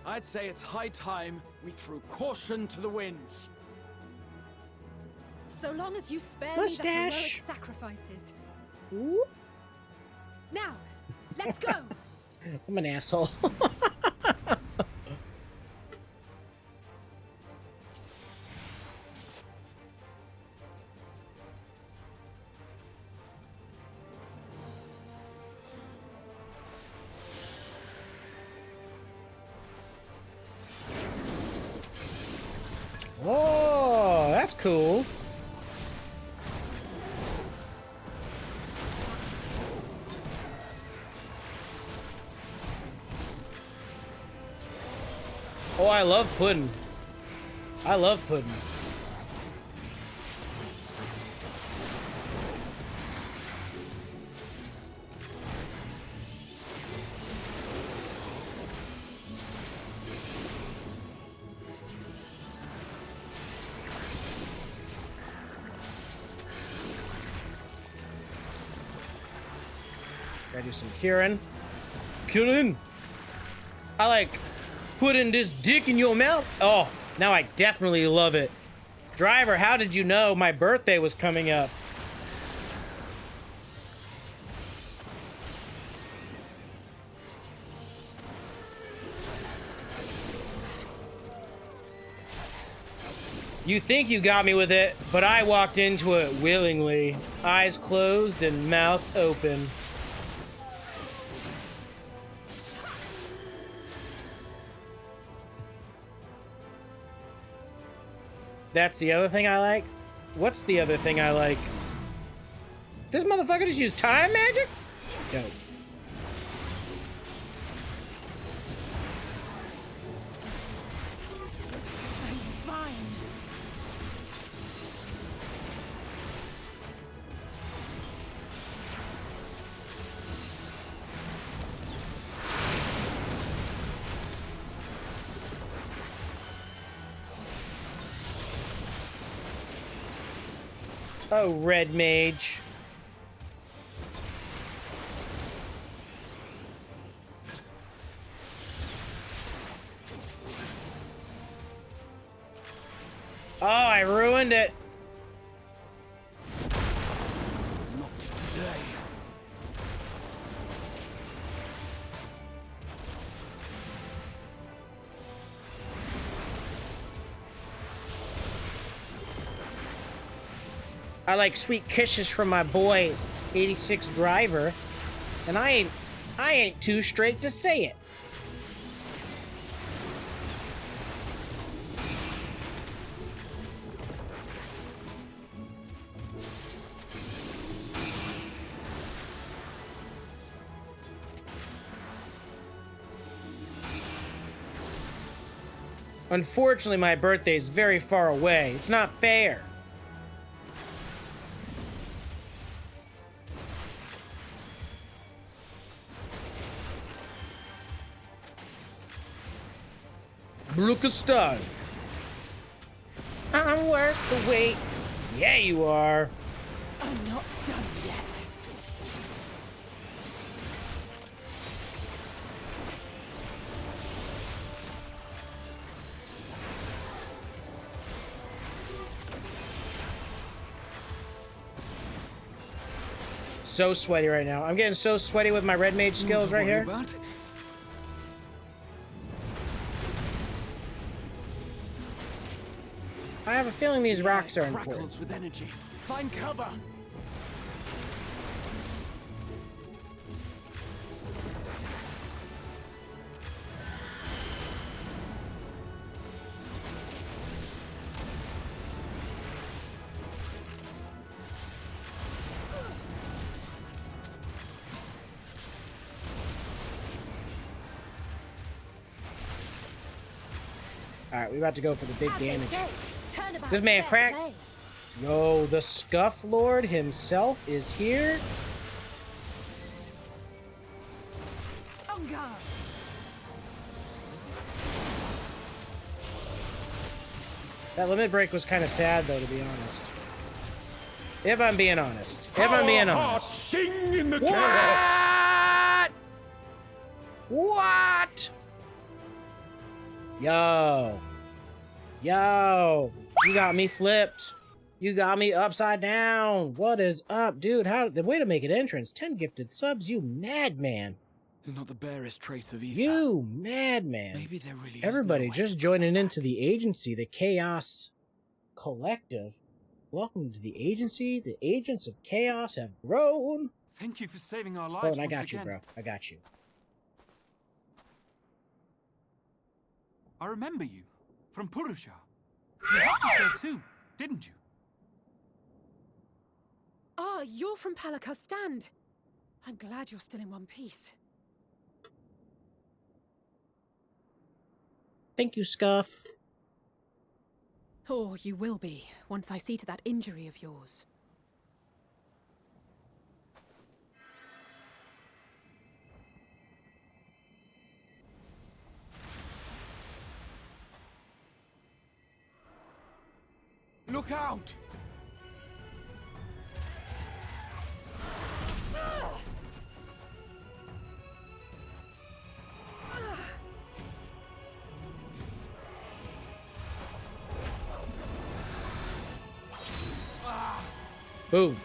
I'd say it's high time we threw caution to the winds. So long as you spare Mustache. me the heroic sacrifices. Ooh. Now, let's go. I'm an asshole. cool. Oh, I love pudding. I love pudding. Gotta do some curing. Curing! I like putting this dick in your mouth. Oh, now I definitely love it. Driver, how did you know my birthday was coming up? You think you got me with it, but I walked into it willingly. Eyes closed and mouth open. That's the other thing I like? What's the other thing I like? This motherfucker just used time magic? Dope. I'm fine. Oh, red mage. Oh, I ruined it. Not today. I like sweet kisses from my boy, 86 Driver, and I ain't too straight to say it. Unfortunately, my birthday is very far away. It's not fair. Blukastan. I'm worth the wait. Yeah, you are. I'm not done yet. So sweaty right now. I'm getting so sweaty with my red mage skills right here. I have a feeling these rocks are important. With energy. Find cover. Alright, we about to go for the big damage. This man crack. Yo, the Scuff Lord himself is here. That limit break was kind of sad, though, to be honest. If I'm being honest. If I'm being honest. Sing in the What? What? Yo. Yo. You got me flipped. You got me upside down. What is up, dude? How the way to make an entrance? 10 gifted subs, you madman. There's not the barest trace of ether. You madman. Maybe there really is Everybody no way just joining into the agency, the Chaos Collective. Welcome to the agency. The agents of chaos have grown. Thank you for saving our Oh, lives. and I once got you, again. bro. I got you. I remember you from Purusha. You helped us there too. didn't you? Ah, you're from Palaka's stand. I'm glad you're still in one piece. Thank you, Scuff. Or you will be, once I see to that injury of yours. Look out! Boom.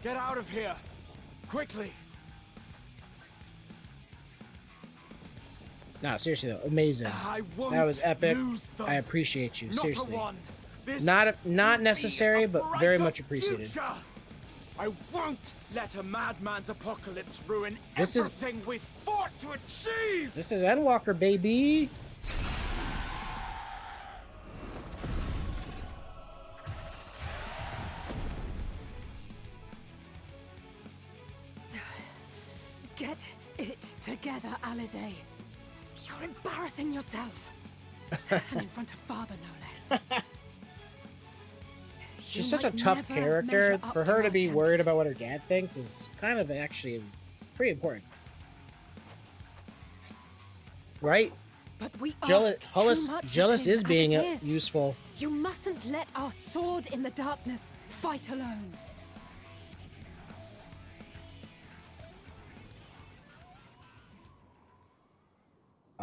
Get out of here! Quickly! No, seriously though, amazing. That was epic. I appreciate you, seriously. Not necessary, but very much appreciated. I won't let a madman's apocalypse ruin This everything we've fought to achieve! This is ENDWALKER, baby! Get it together, Alizé. You're embarrassing yourself. And in front of father, no less. She's such a tough character. For her to be worried about what her dad thinks is kind of actually pretty important. Right? But we jealous is being useful. You mustn't let our sword in the darkness fight alone.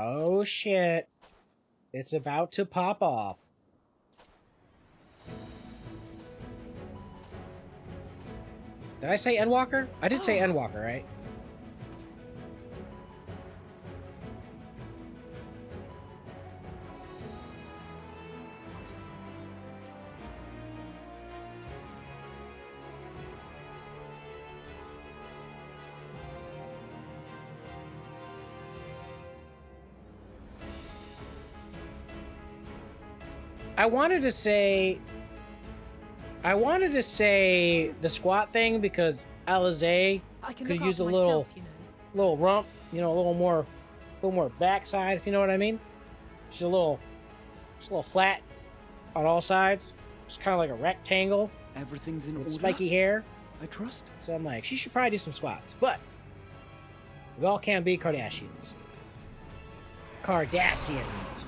Oh shit. It's about to pop off. Did I say ENDWALKER? I did say ENDWALKER, right? I wanted to say the squat thing because Alizé could use a little rump, you know, a little more backside, if you know what I mean. She's a little flat on all sides. It's kind of like a rectangle. Everything's in order. With spiky hair. I trust. So I'm like, she should probably do some squats, but we all can't be Kardashians. Cardassians.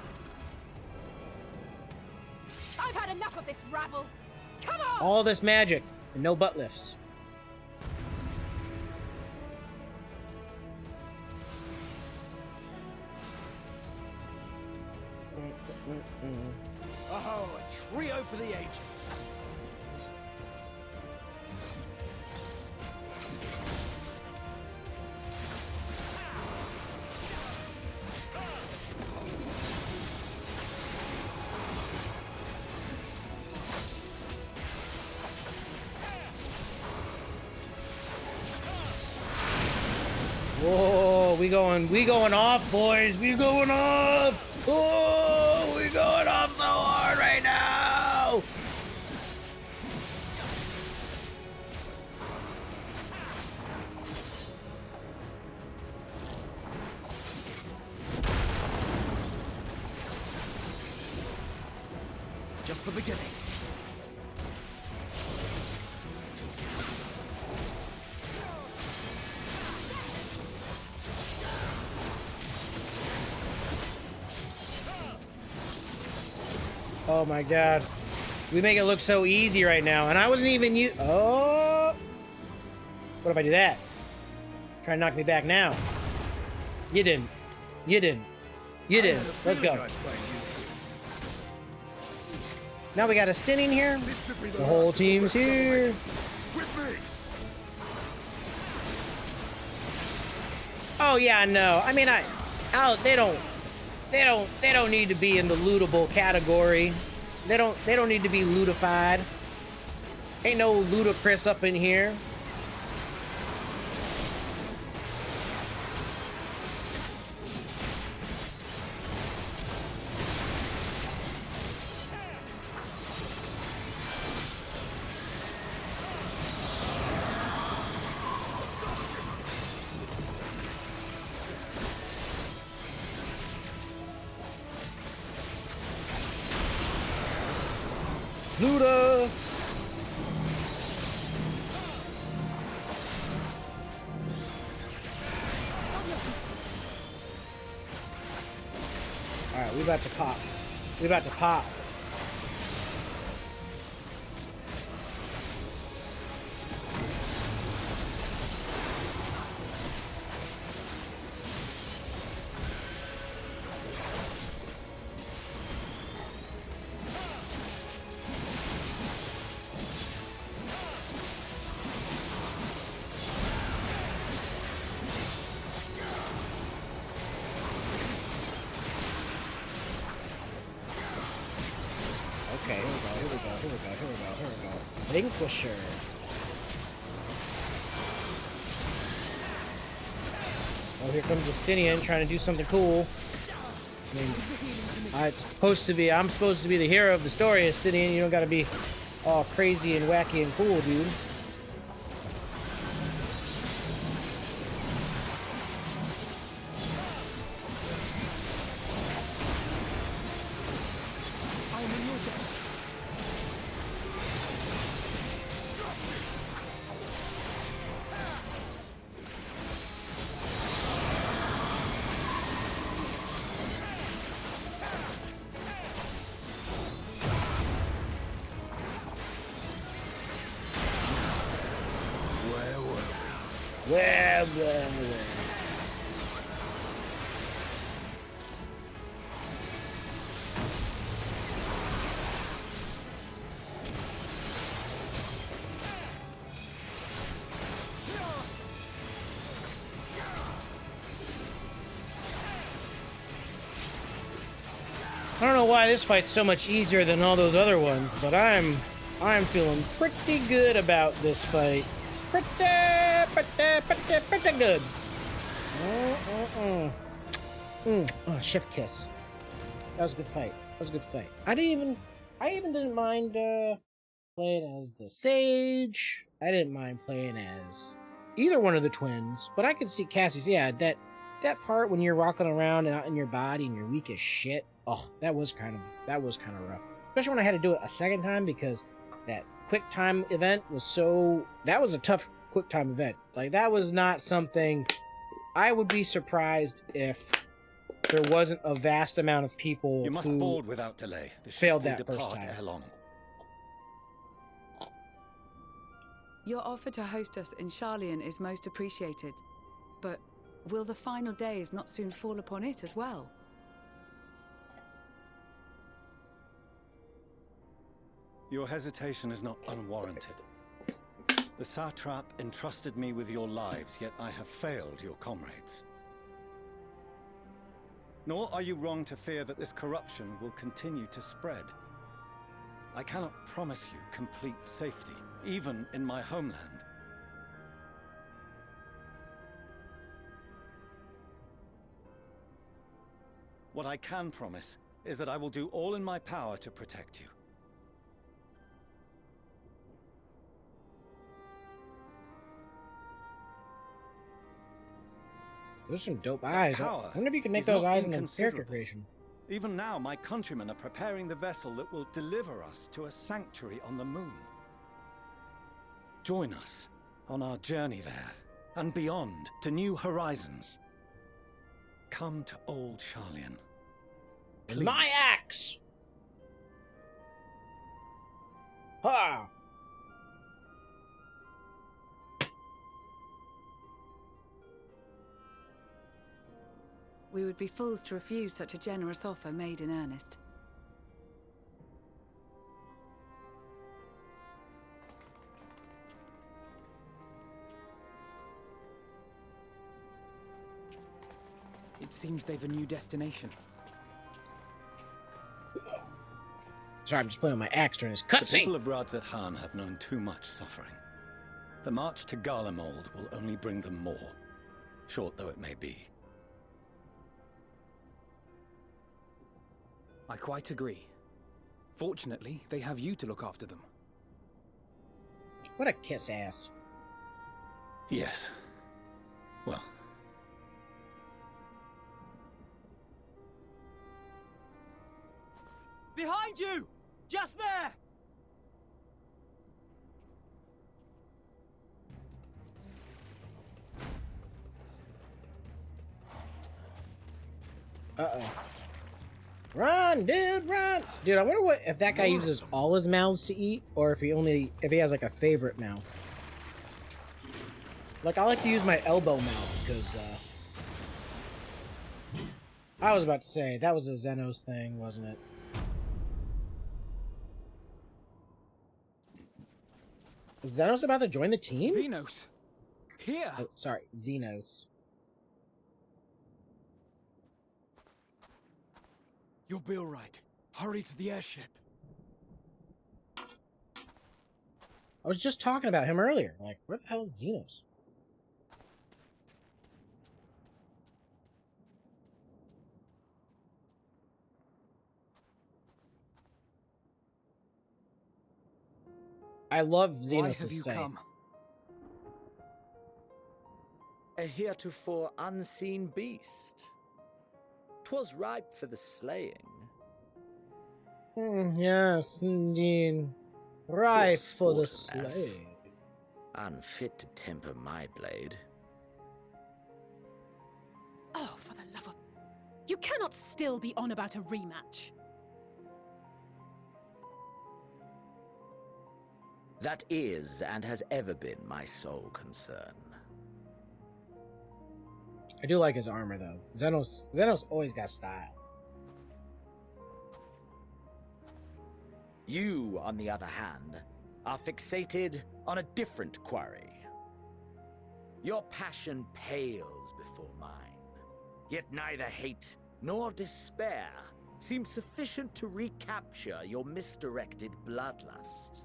I've had enough of this rabble. Come on! All this magic and no butt lifts. Oh, a trio for the ages. Whoa, we going off, boys. We going off. Oh, we going off so hard right now. Just the beginning. Oh my god. We make it look so easy right now. And I wasn't even Oh! What if I do that? Try and knock me back now. You didn't. You didn't. You didn't. Let's go. Now we got a stinning here. The whole team's here. Oh yeah, no. I mean, they don't need to be in the lootable category. They don't need to be lootified. Ain't no ludicrous up in here. Luda! Alright, we about to pop. We about to pop. Okay, here we go. Vanquisher. Oh, here comes Justinian trying to do something cool. I mean, I'm supposed to be the hero of the story, Justinian. You don't gotta be all crazy and wacky and cool, dude. Well. I don't know why this fight's so much easier than all those other ones, but I'm feeling pretty good about this fight. Pretty good. Oh, chef kiss. That was a good fight. I even didn't mind playing as the sage. I didn't mind playing as either one of the twins, but I could see Cassie's. Yeah, that part when you're walking around and out in your body and you're weak as shit. Oh, that was kind of rough. Especially when I had to do it a second time because that quick time event was that was a tough quick time event. Like, that was not something. I would be surprised if there wasn't a vast amount of people you must who board without delay. The ship failed will that first depart time. ere long. Your offer to host us in Sharlayan is most appreciated, but will the final days not soon fall upon it as well? Your hesitation is not unwarranted. The satrap entrusted me with your lives, yet I have failed your comrades. Nor are you wrong to fear that this corruption will continue to spread. I cannot promise you complete safety, even in my homeland. What I can promise is that I will do all in my power to protect you. Those are some dope eyes. I wonder if you can make those eyes in the character creation. Even now, my countrymen are preparing the vessel that will deliver us to a sanctuary on the moon. Join us on our journey there, and beyond, to new horizons. Come to old Sharlayan. Please. My axe! Ha! We would be fools to refuse such a generous offer made in earnest. It seems they've a new destination. Sorry, I'm just playing with my axe during this The cutscene. people of Radzat-Han have known too much suffering. The march to Garlemald will only bring them more, short though it may be. I quite agree. Fortunately, they have you to look after them. What a kiss ass. Yes. Well. Behind you! Just there! Uh-oh. Run, dude, run! Dude, I wonder if that guy uses all his mouths to eat, or if he has like a favorite mouth. Like, I like to use my elbow mouth, because, I was about to say, that was a Xenos thing, wasn't it? Is Xenos about to join the team? Xenos! Here! Oh, sorry, Xenos. You'll be alright. Hurry to the airship. I was just talking about him earlier. Like, where the hell is Xenos? I love Xenos' say. A heretofore unseen beast. 'Twas ripe for the slaying. Yes, indeed. Ripe for the slaying. Unfit to temper my blade. Oh, for the love of... You cannot still be on about a rematch. That is and has ever been my sole concern. I do like his armor, though. Xenos always got style. You, on the other hand, are fixated on a different quarry. Your passion pales before mine, yet neither hate nor despair seem sufficient to recapture your misdirected bloodlust.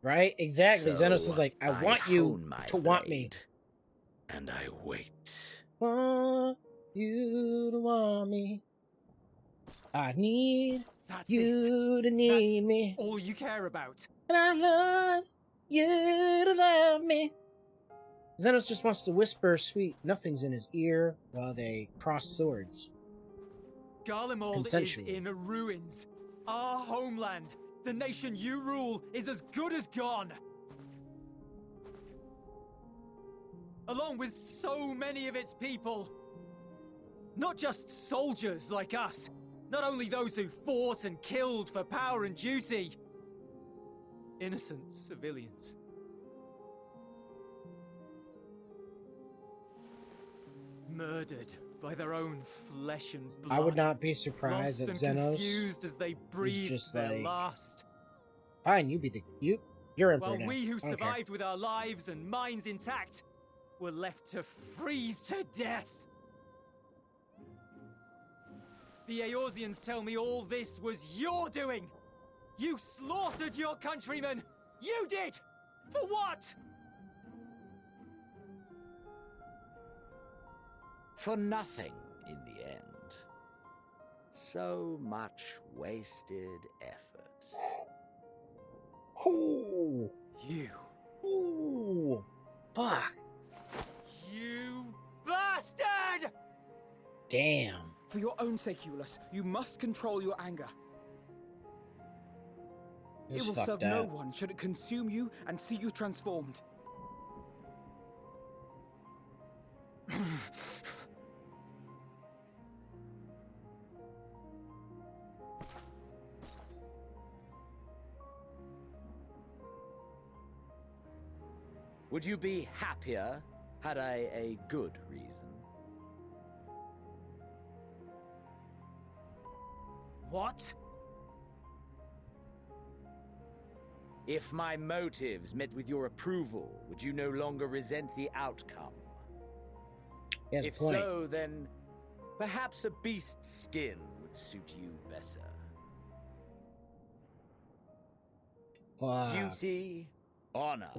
Right? Exactly. So Xenos is like, I want you to want me. And I wait. Want you to want me. I need you to need me. All you care about. And I love you to love me. Xenos just wants to whisper sweet nothings in his ear while they cross swords. Garlemald is in ruins. Our homeland, the nation you rule, is as good as gone. Along with so many of its people. Not just soldiers like us. Not only those who fought and killed for power and duty. Innocent civilians. Murdered by their own flesh and blood. I would not be surprised if Xenos confused as they breathed just their like, last. Fine, you're emperor While now. we who I don't care. survived with our lives and minds intact were left to freeze to death. The Eorzeans tell me all this was your doing. You slaughtered your countrymen. You did! For what? For nothing in the end. So much wasted effort. Ooh. You. Ooh. Fuck. You bastard! Damn. For your own sake, Euless, you must control your anger. It will serve no one should it consume you and see you transformed. Would you be happier had I a good reason? What? If my motives met with your approval, would you no longer resent the outcome? If so, then perhaps a beast's skin would suit you better. Duty, honor,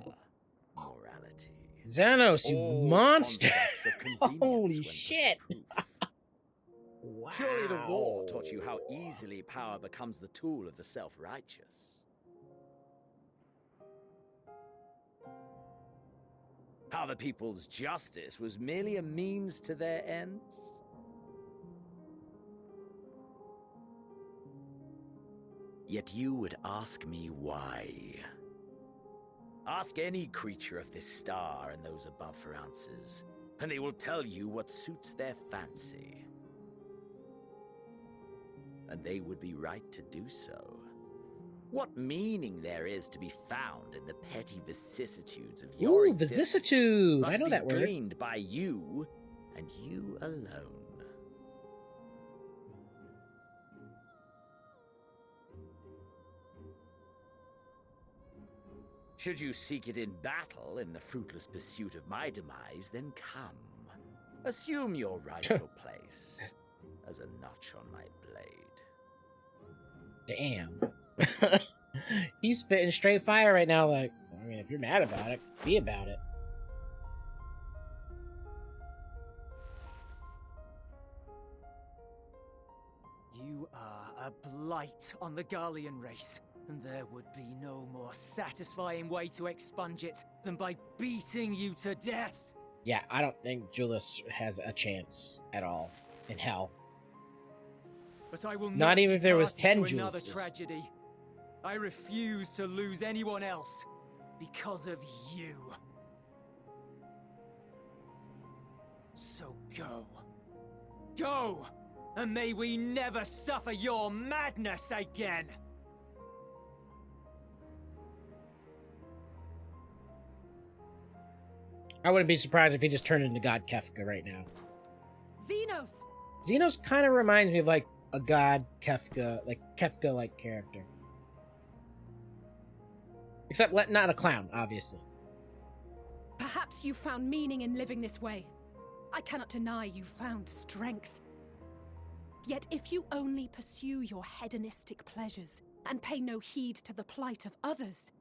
morality. Xenos, you All monster! concepts of convenience Holy when shit! Wow. Surely the war taught you how easily power becomes the tool of the self-righteous. How the people's justice was merely a means to their ends? Yet you would ask me why. Ask any creature of this star and those above for answers, and they will tell you what suits their fancy. And they would be right to do so. What meaning there is to be found in the petty vicissitudes of your existence vicissitude! must I know be that word. gleaned by you, and you alone. Should you seek it in battle in the fruitless pursuit of my demise, then come. Assume your rightful place as a notch on my blade. Damn. He's spitting straight fire right now, like, I mean, if you're mad about it, be about it. You are a blight on the Garlean race, and there would be no more satisfying way to expunge it than by beating you to death. Yeah, I don't think Julius has a chance at all in hell. But I will not even if there was 10 to another Juliuses. tragedy. I refuse to lose anyone else because of you. So go. Go! And may we never suffer your madness again! I wouldn't be surprised if he just turned into God Kefka right now. Xenos! Xenos kind of reminds me of like a God Kefka, like Kefka-like character. Except not a clown, obviously. Perhaps you found meaning in living this way. I cannot deny you found strength. Yet if you only pursue your hedonistic pleasures and pay no heed to the plight of others,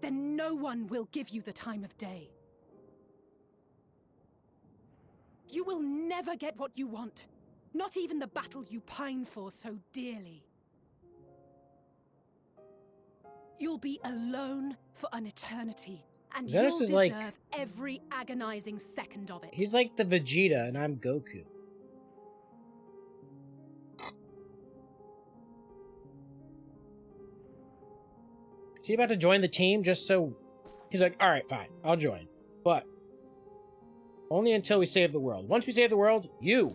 then no one will give you the time of day. You will never get what you want, not even the battle you pine for so dearly. You'll be alone for an eternity, and Xenos you'll is deserve like- every agonizing second of it. He's like the Vegeta, and I'm Goku. Is he about to join the team just so... He's like, alright, fine, I'll join. But only until we save the world. Once we save the world, you're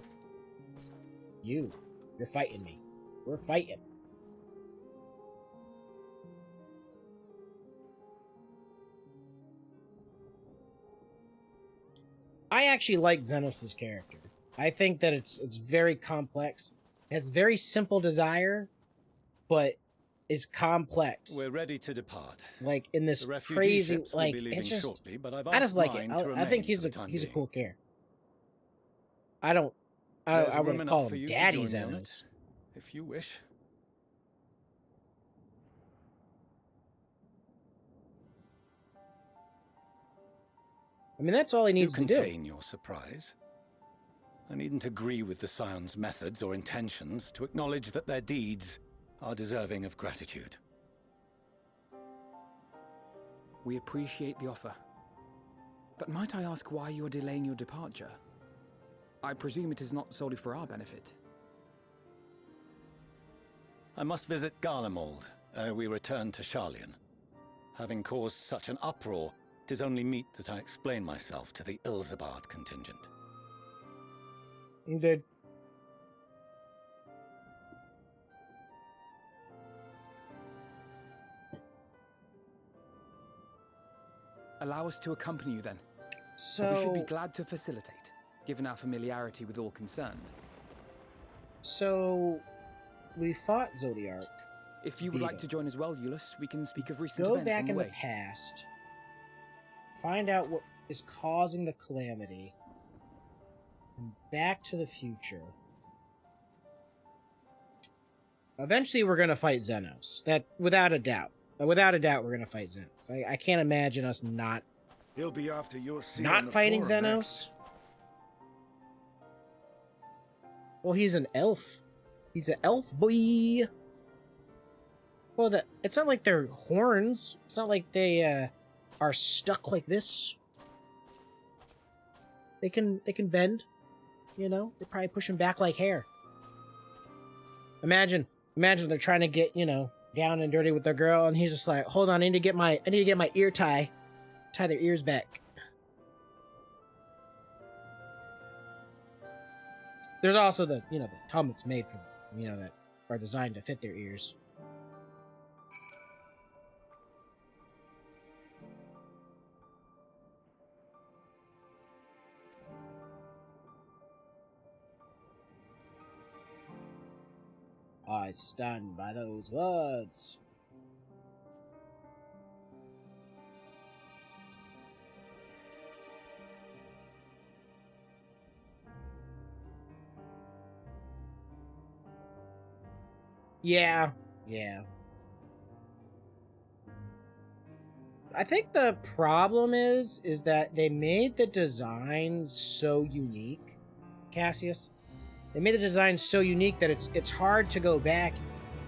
fighting me. We're fighting. I actually like Xenos' character. I think that it's very complex. It has very simple desire, but is complex. We're ready to depart. Like in this The refugee crazy, ships will like be leaving it's just. shortly, but I've I just asked like mine it. to I remain think for the time he's a being. cool character. I There's room wouldn't enough call for him you to Daddy join me on Xenos. it, if you wish. I mean, that's all he needs to do. Contain your surprise. I needn't agree with the Scion's methods or intentions to acknowledge that their deeds are deserving of gratitude. We appreciate the offer. But might I ask why you are delaying your departure? I presume it is not solely for our benefit. I must visit Garlemald ere we return to Sharlayan. Having caused such an uproar, 'tis only meet that I explain myself to the Ilzabard contingent. You did. Allow us to accompany you then. So we should be glad to facilitate, given our familiarity with all concerned. So we fought Zodiark. If you would like to join as well, Eulus, we can speak of recent Go events back on in the the way. past. Find out what is causing the calamity. And back to the future. Eventually, we're gonna fight Xenos. That, without a doubt. Without a doubt, we're gonna fight Xenos. I can't imagine us not He'll be after your seat on not the fighting forum Xenos. next. Well, he's an elf. He's an elf boy. Well, it's not like they're horns. It's not like they are stuck like this. They can bend. You know, they probably push him back like hair. Imagine they're trying to get, you know, down and dirty with their girl, and he's just like, hold on, I need to get my ear tie. tie their ears back. There's also the helmets made for them, that are designed to fit their ears. I stand by those words. Yeah. I think the problem is that they made the design so unique, Cassius. They made the design so unique that it's hard to go back.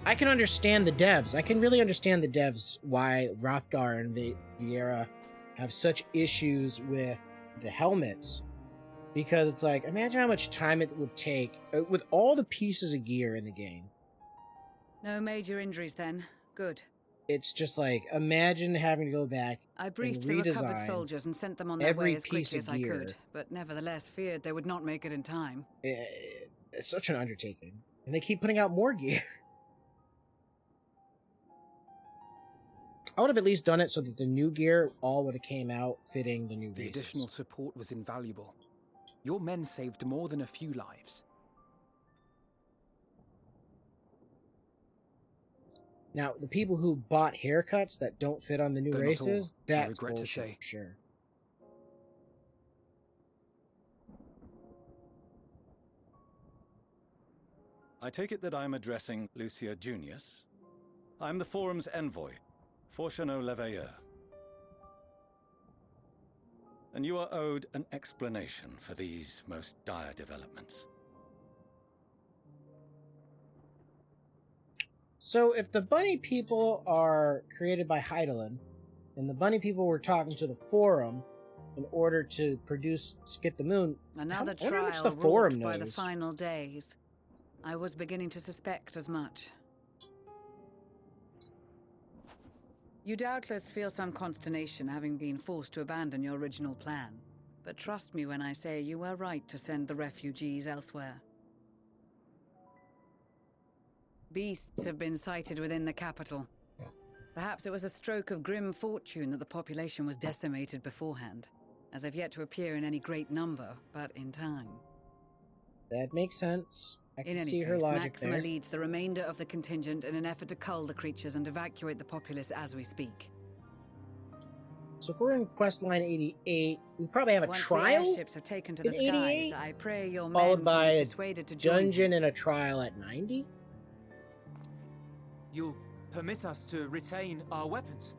I can understand the devs. I can really understand the devs why Hrothgar and Viera have such issues with the helmets. Because it's like, imagine how much time it would take with all the pieces of gear in the game. No major injuries then. Good. It's just like, imagine having to go back I briefed and the recovered redesign soldiers and sent them on their way as piece quickly of as I gear. could, but nevertheless feared they would not make it in time. It's such an undertaking. And they keep putting out more gear. I would have at least done it so that the new gear all would have came out fitting the new races. The additional support was invaluable. Your men saved more than a few lives. Now, the people who bought haircuts that don't fit on the new races, that's bullshit, to say. Sure. I take it that I'm addressing Lucia Junius. I'm the Forum's envoy, Forchano Leveilleur. And you are owed an explanation for these most dire developments. So if the bunny people are created by Heidelin, and the bunny people were talking to the Forum in order to produce Skip the Moon, Another I wonder how much trial the Forum wrought by the knows. final days. I was beginning to suspect as much. You doubtless feel some consternation having been forced to abandon your original plan. But trust me when I say you were right to send the refugees elsewhere. Beasts have been sighted within the capital. Perhaps it was a stroke of grim fortune that the population was decimated beforehand, as they've yet to appear in any great number, but in time. That makes sense. I can In any see case, her logic Maxima there. leads the remainder of the contingent in an effort to cull the creatures and evacuate the populace as we speak. So if we're in quest line 88, we probably have a Once trial the airships are taken to in the skies, 88, I pray your men followed can by be a persuaded to join dungeon and a trial at 90. You'll permit us to retain our weapons?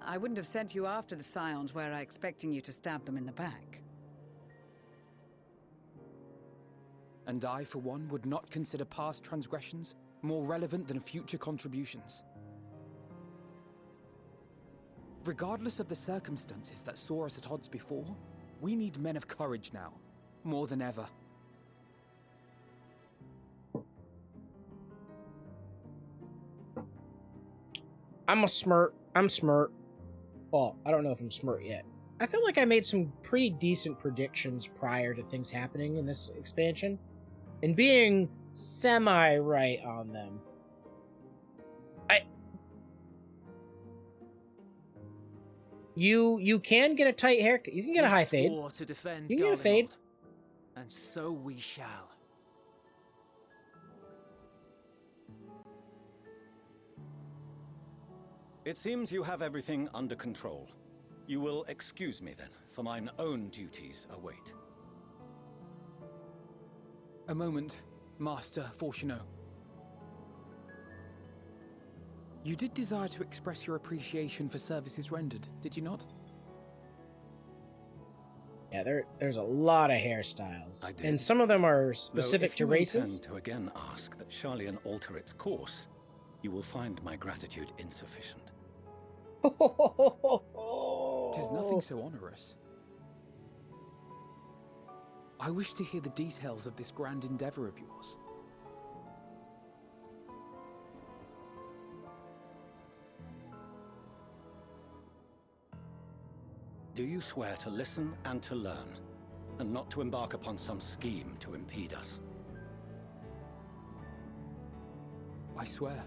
I wouldn't have sent you after the Scions were I expecting you to stab them in the back. And I, for one, would not consider past transgressions more relevant than future contributions. Regardless of the circumstances that saw us at odds before, we need men of courage now, more than ever. I'm smart. Well, I don't know if I'm smart yet. I feel like I made some pretty decent predictions prior to things happening in this expansion, and being semi-right on them. You can get a tight haircut. You can get a high fade. We swore to defend You can get a fade. Garlemald, and so we shall. It seems you have everything under control. You will excuse me then, for mine own duties await. A moment, Master Forchano. You did desire to express your appreciation for services rendered, did you not? Yeah, there's a lot of hairstyles, I did. and some of them are Though specific if to you races. intend to again ask that Charlian alter its course, you will find my gratitude insufficient. Tis nothing so onerous. I wish to hear the details of this grand endeavor of yours. Do you swear to listen and to learn, and not to embark upon some scheme to impede us? I swear.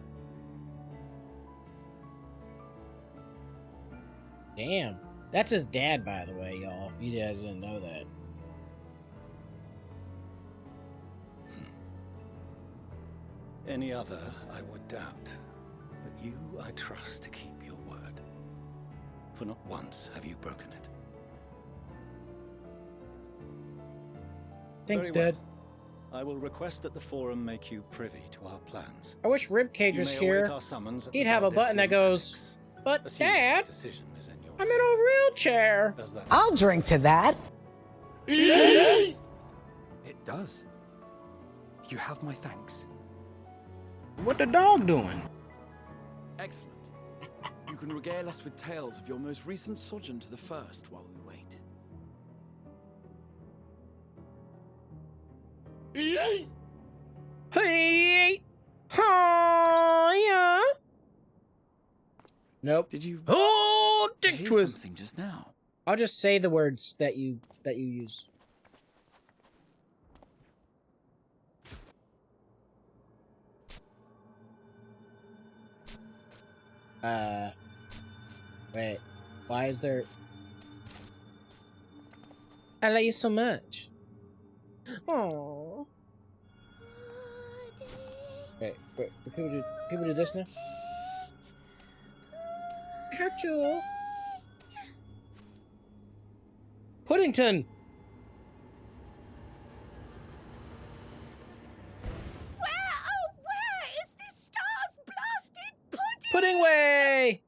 Damn. That's his dad, by the way, y'all, if you guys didn't know that. Any other I would doubt, but you I trust to keep your word. For not once have you broken it. Thanks, Very Dad. well. I will request that the Forum make you privy to our plans. I wish Ribcage You was may here. await our summons at He'd the have a button that Valdisian goes, "But Assuming Dad, the decision is in your I'm in a wheelchair." Does that I'll drink to that. It does. You have my thanks. What the dog doing? Excellent. You can regale us with tales of your most recent sojourn to the First while we wait. Hey! Yeah. Nope. Did you Oh, dick hear twist. something just now? I'll just say the words that you use. Wait. Why is there... I love you so much. Aww. Wait, people do this now? Archel. Puddington. Where is this star's blasted Pudding way.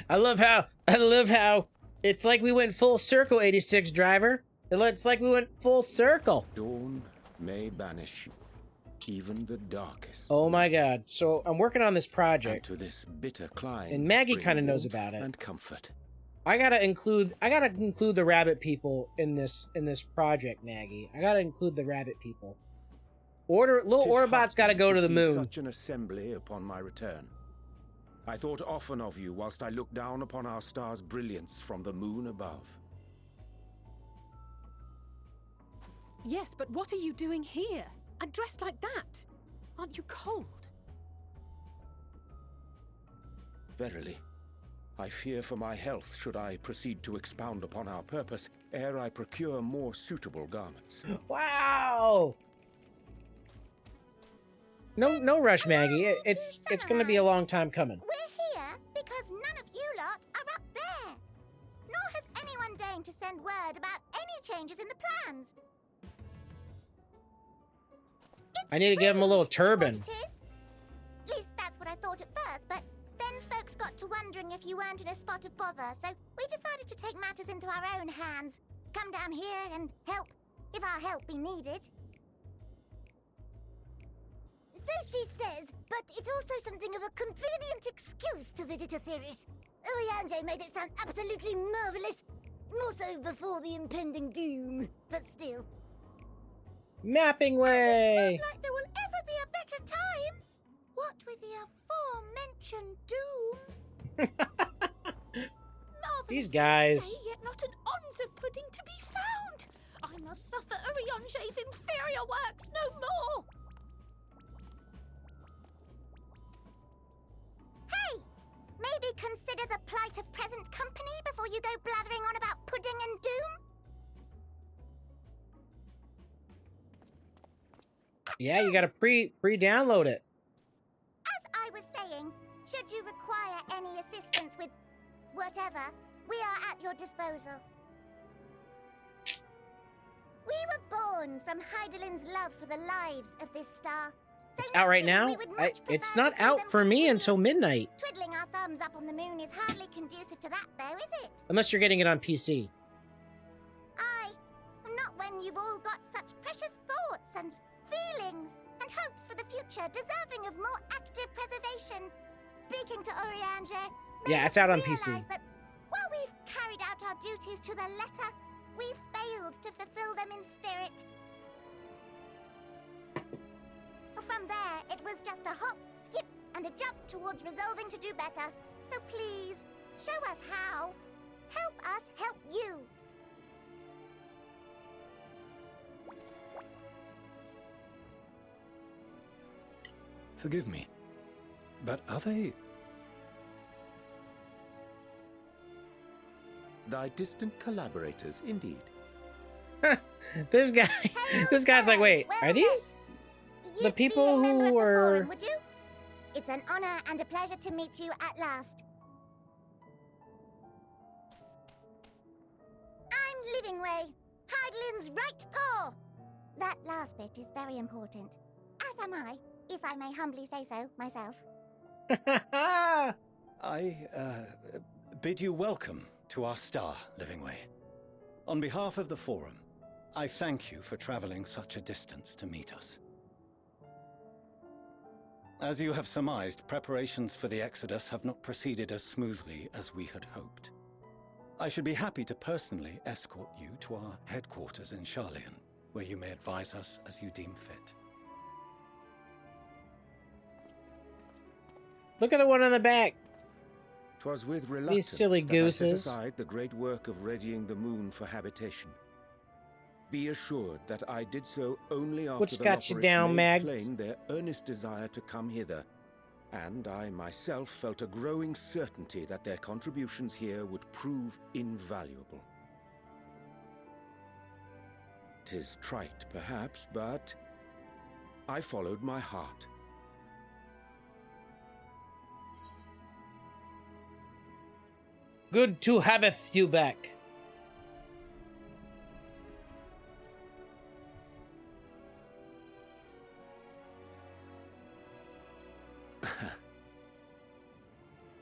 I love how it's like we went full circle, 86 driver. It's like we went full circle. Dawn may banish even the darkest. Oh my god. So I'm working on this project. And to this bitter climb, and Maggie bring kind of knows warmth about it. And comfort. I gotta include the rabbit people in this project, Maggie. I gotta include the rabbit people. Little Orbots gotta go to the moon. Such an assembly upon my return. I thought often of you whilst I looked down upon our star's brilliance from the moon above. Yes, but what are you doing here? And dressed like that? Aren't you cold? Verily, I fear for my health should I proceed to expound upon our purpose ere I procure more suitable garments. Wow! No rush, Maggie. It's gonna be a long time coming. We're here because none of you lot are up there. Nor has anyone deigned to send word about any changes in the plans. I need to give him a little turban. At least that's what I thought at first, but then folks got to wondering if you weren't in a spot of bother, so we decided to take matters into our own hands. Come down here and help, if our help be needed. So she says, but it's also something of a convenient excuse to visit Aetherius. Oriange made it sound absolutely marvelous. More so before the impending doom, but still. Mapping way! It's not like there will ever be a better time. What with the aforementioned doom? These guys. Say, yet not an ounce of pudding to be found. I must suffer Oriange's inferior works no more. Hey! Maybe consider the plight of present company before you go blathering on about pudding and doom? Yeah, you gotta pre-download it. As I was saying, should you require any assistance with whatever, we are at your disposal. We were born from Hydaelyn's love for the lives of this star. So It's out right now? It's not out for me until midnight. Twiddling our thumbs up on the moon is hardly conducive to that, though, is it? Unless you're getting it on PC. Aye, not when you've all got such precious thoughts and feelings and hopes for the future deserving of more active preservation. Speaking to Oriange, Yeah, it's out on PC. that while we've carried out our duties to the letter, We failed to fulfill them in spirit. From there, it was just a hop, skip, and a jump towards resolving to do better. So please, show us how. Help us help you. Forgive me, but are they... Thy distant collaborators, indeed. This guy's like, wait, are these the people who were... Would you? It's an honor and a pleasure to meet you at last. I'm Livingway, Hydelin's right paw. That last bit is very important, as am I, if I may humbly say so myself. I bid you welcome to our star, Livingway. On behalf of the Forum, I thank you for traveling such a distance to meet us. As you have surmised, preparations for the Exodus have not proceeded as smoothly as we had hoped. I should be happy to personally escort you to our headquarters in Charlian, where you may advise us as you deem fit. Look at the one on the back. 'Twas with reluctance These silly that gooses. I set aside the great work of readying the moon for habitation. Be assured that I did so only after What's the got you Loporrits down, made Mags? plain their earnest desire to come hither, and I myself felt a growing certainty that their contributions here would prove invaluable. 'Tis trite, perhaps, but I followed my heart. Good to haveth you back.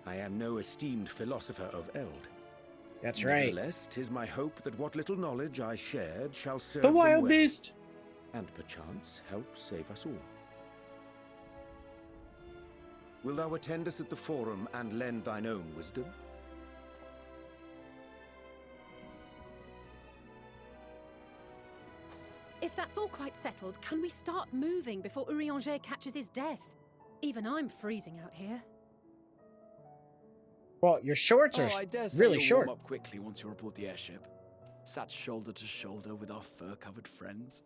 I am no esteemed philosopher of Eld. That's right. Nevertheless, 'tis my hope that what little knowledge I shared shall serve The them wild well, beast. and perchance help save us all. Will thou attend us at the Forum and lend thine own wisdom? If that's all quite settled, can we start moving before Urianger catches his death? Even I'm freezing out here. Well, your shorts are I dare say really you'll short. warm up quickly once you're aboard the airship. Sat shoulder to shoulder with our fur-covered friends.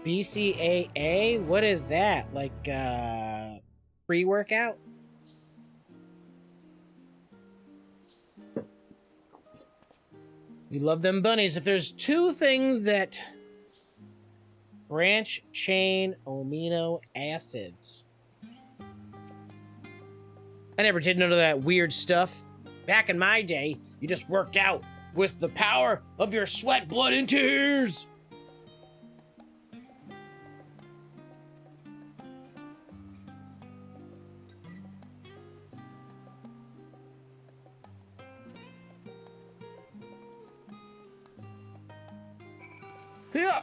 BCAA? What is that? Like, pre-workout? We love them bunnies. If there's two things that branch chain amino acids. I never did none of that weird stuff. Back in my day, you just worked out with the power of your sweat, blood, and tears. Yeah.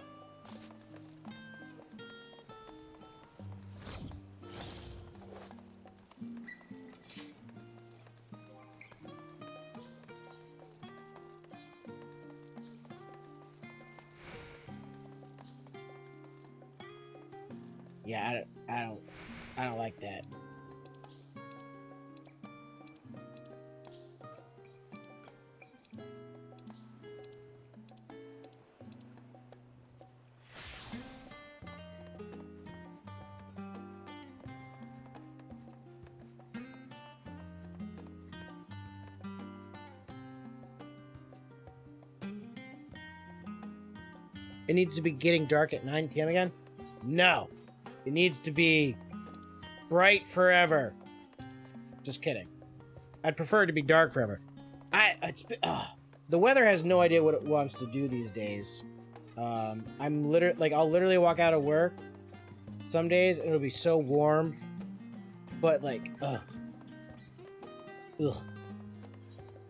Yeah, I don't like that. It needs to be getting dark at 9 p.m. again? No. It needs to be bright forever. Just kidding. I'd prefer it to be dark forever. The weather has no idea what it wants to do these days. I'm literally, like, I'll literally walk out of work some days and it'll be so warm. But, like, ugh.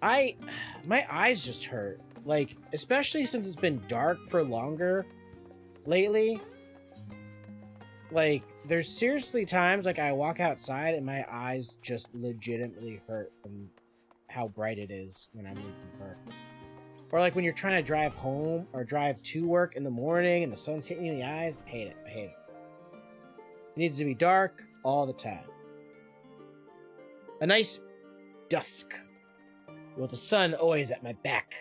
My eyes just hurt. Like, especially since it's been dark for longer lately. Like, there's seriously times like I walk outside and my eyes just legitimately hurt from how bright it is when I'm leaving work. Or like when you're trying to drive home or drive to work in the morning and the sun's hitting you in the eyes. I hate it. I hate it. It needs to be dark all the time. A nice dusk with the sun always at my back.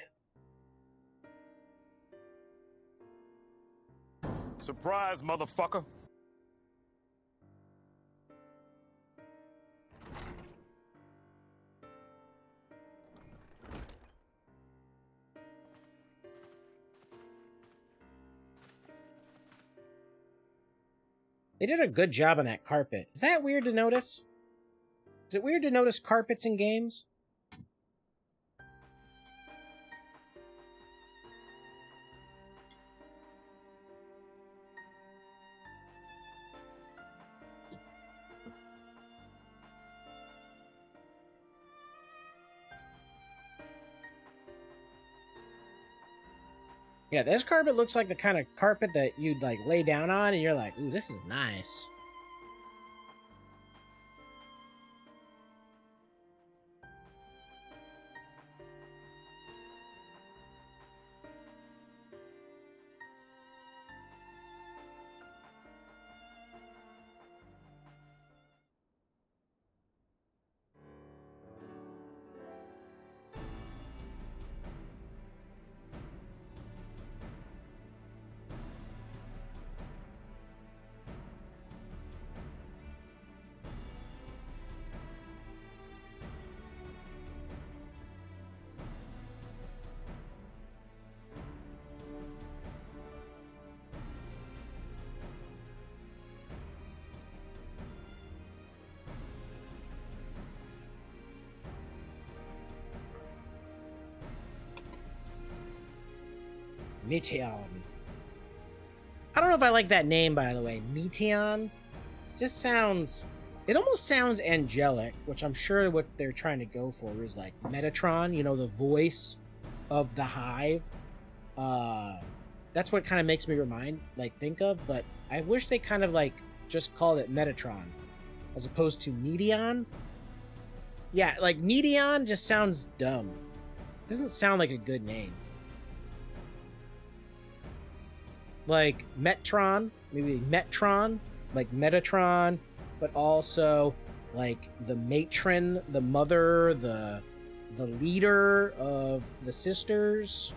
Surprise, motherfucker. They did a good job on that carpet. Is that weird to notice? Is it weird to notice carpets in games? Yeah, this carpet looks like the kind of carpet that you'd like lay down on and you're like, ooh, this is nice. Meteon. I don't know if I like that name, by the way. Meteon just sounds... It almost sounds angelic, which I'm sure what they're trying to go for is like Metatron, you know, the voice of the Hive. That's what kind of makes me think of, but I wish they kind of like just called it Metatron as opposed to Meteon. Yeah, like Meteon just sounds dumb. Doesn't sound like a good name. Like Metron, maybe Metron, like Metatron, but also like the matron, the mother, the leader of the sisters.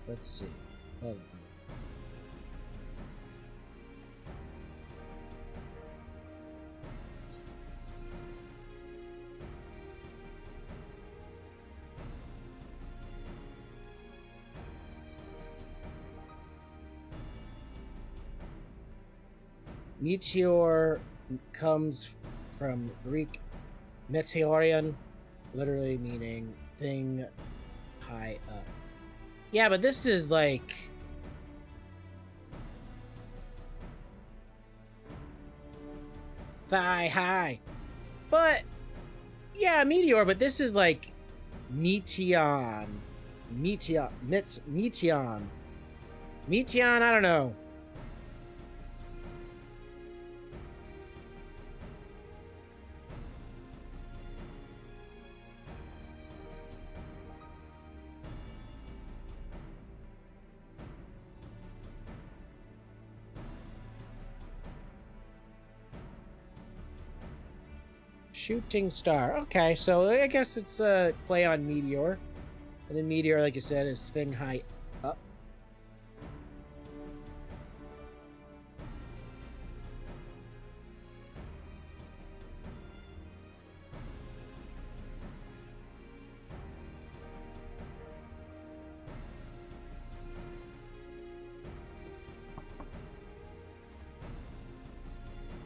Let's see. Hold on. Meteor comes from Greek meteorion, literally meaning thing high up. Yeah, but this is like... thigh high. But, yeah, meteor, but this is like Meteon. Meteon, I don't know. Shooting star. Okay, so I guess it's a play on meteor. And then meteor, like you said, is thing high up.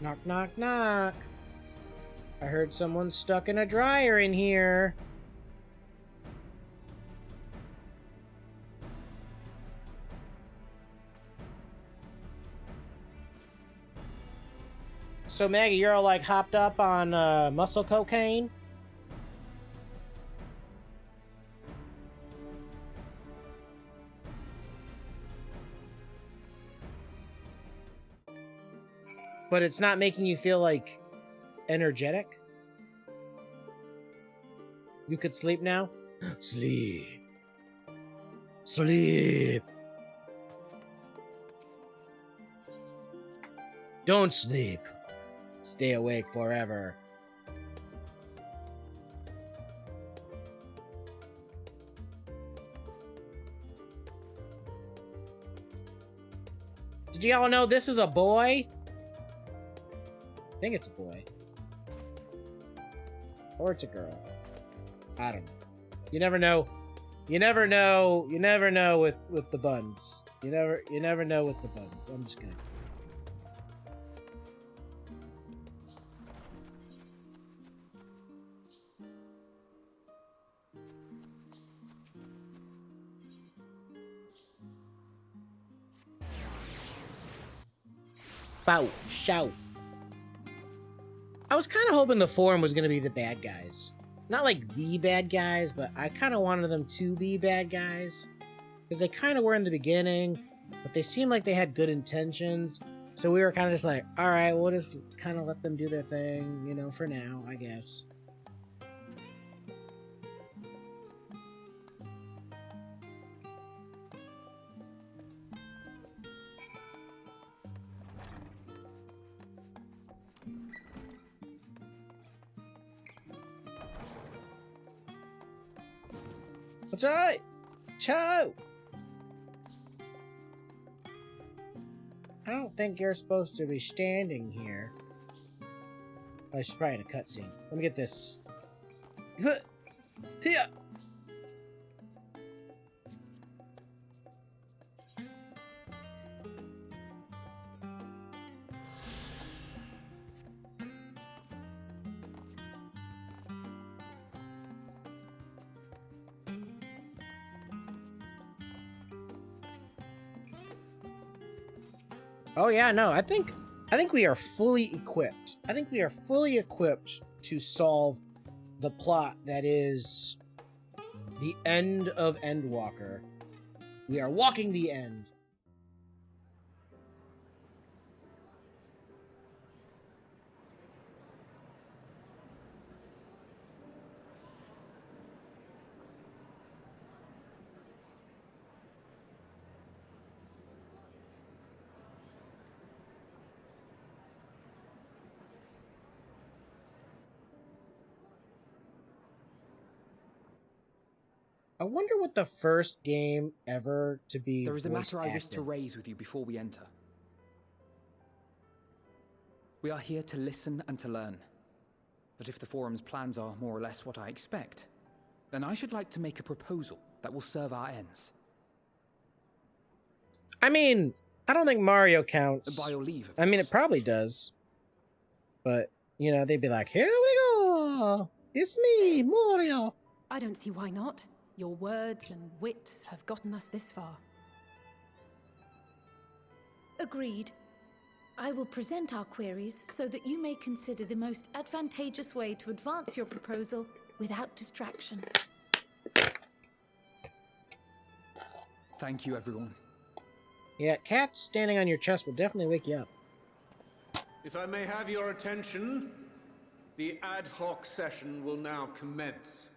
Knock, knock, knock. I heard someone stuck in a dryer in here. So Maggie, you're all like hopped up on muscle cocaine? But it's not making you feel like energetic? You could sleep now? Sleep. Sleep. Don't sleep. Stay awake forever. Did y'all know this is a boy? I think it's a boy. Or it's a girl. I don't know. You never know. You never know. You never know with the buns. You never know with the buns. I'm just kidding. Bow, shout. I was kind of hoping the Forum was going to be the bad guys. Not like the bad guys, but I kind of wanted them to be bad guys. Because they kind of were in the beginning, but they seemed like they had good intentions. So we were kind of just like, alright, we'll just kind of let them do their thing, you know, for now, I guess. What's right? Cho! I don't think you're supposed to be standing here. Oh, she's probably in a cutscene. Let me get this. Here! Oh yeah, no, I think we are fully equipped. I think we are fully equipped to solve the plot that is the end of Endwalker. We are walking the end. I wonder what the first game ever to be There is a matter I wish acted. to raise with you before we enter. We are here to listen and to learn. But if the Forum's plans are more or less what I expect, then I should like to make a proposal that will serve our ends. I mean, I don't think Mario counts. By your leave, of I mean, course. it probably does. But, you know, they'd be like, here we go! It's me, Mario! I don't see why not. Your words and wits have gotten us this far. Agreed. I will present our queries so that you may consider the most advantageous way to advance your proposal without distraction. Thank you, everyone. Yeah, cats standing on your chest will definitely wake you up. If I may have your attention, the ad hoc session will now commence.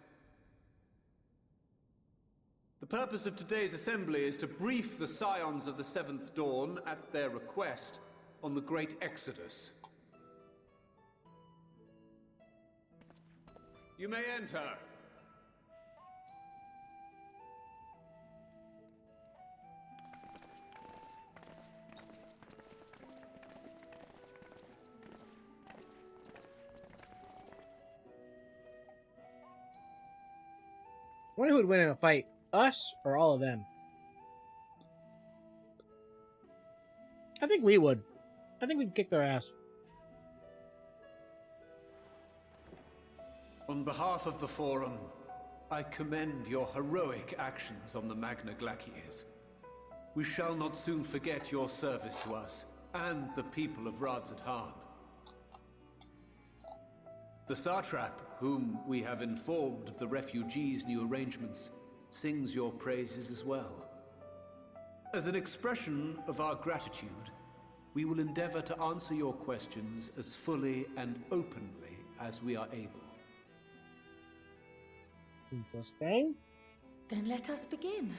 The purpose of today's assembly is to brief the Scions of the Seventh Dawn, at their request, on the Great Exodus. You may enter. I wonder who would win in a fight, us or all of them? I think we would. I think we'd kick their ass. On behalf of the Forum, I commend your heroic actions on the Magna Glaciers. We shall not soon forget your service to us and the people of Radzadhan. The Satrap, whom we have informed of the refugees' new arrangements, sings your praises as well. As an expression of our gratitude, we will endeavor to answer your questions as fully and openly as we are able. Interesting. Then let us begin.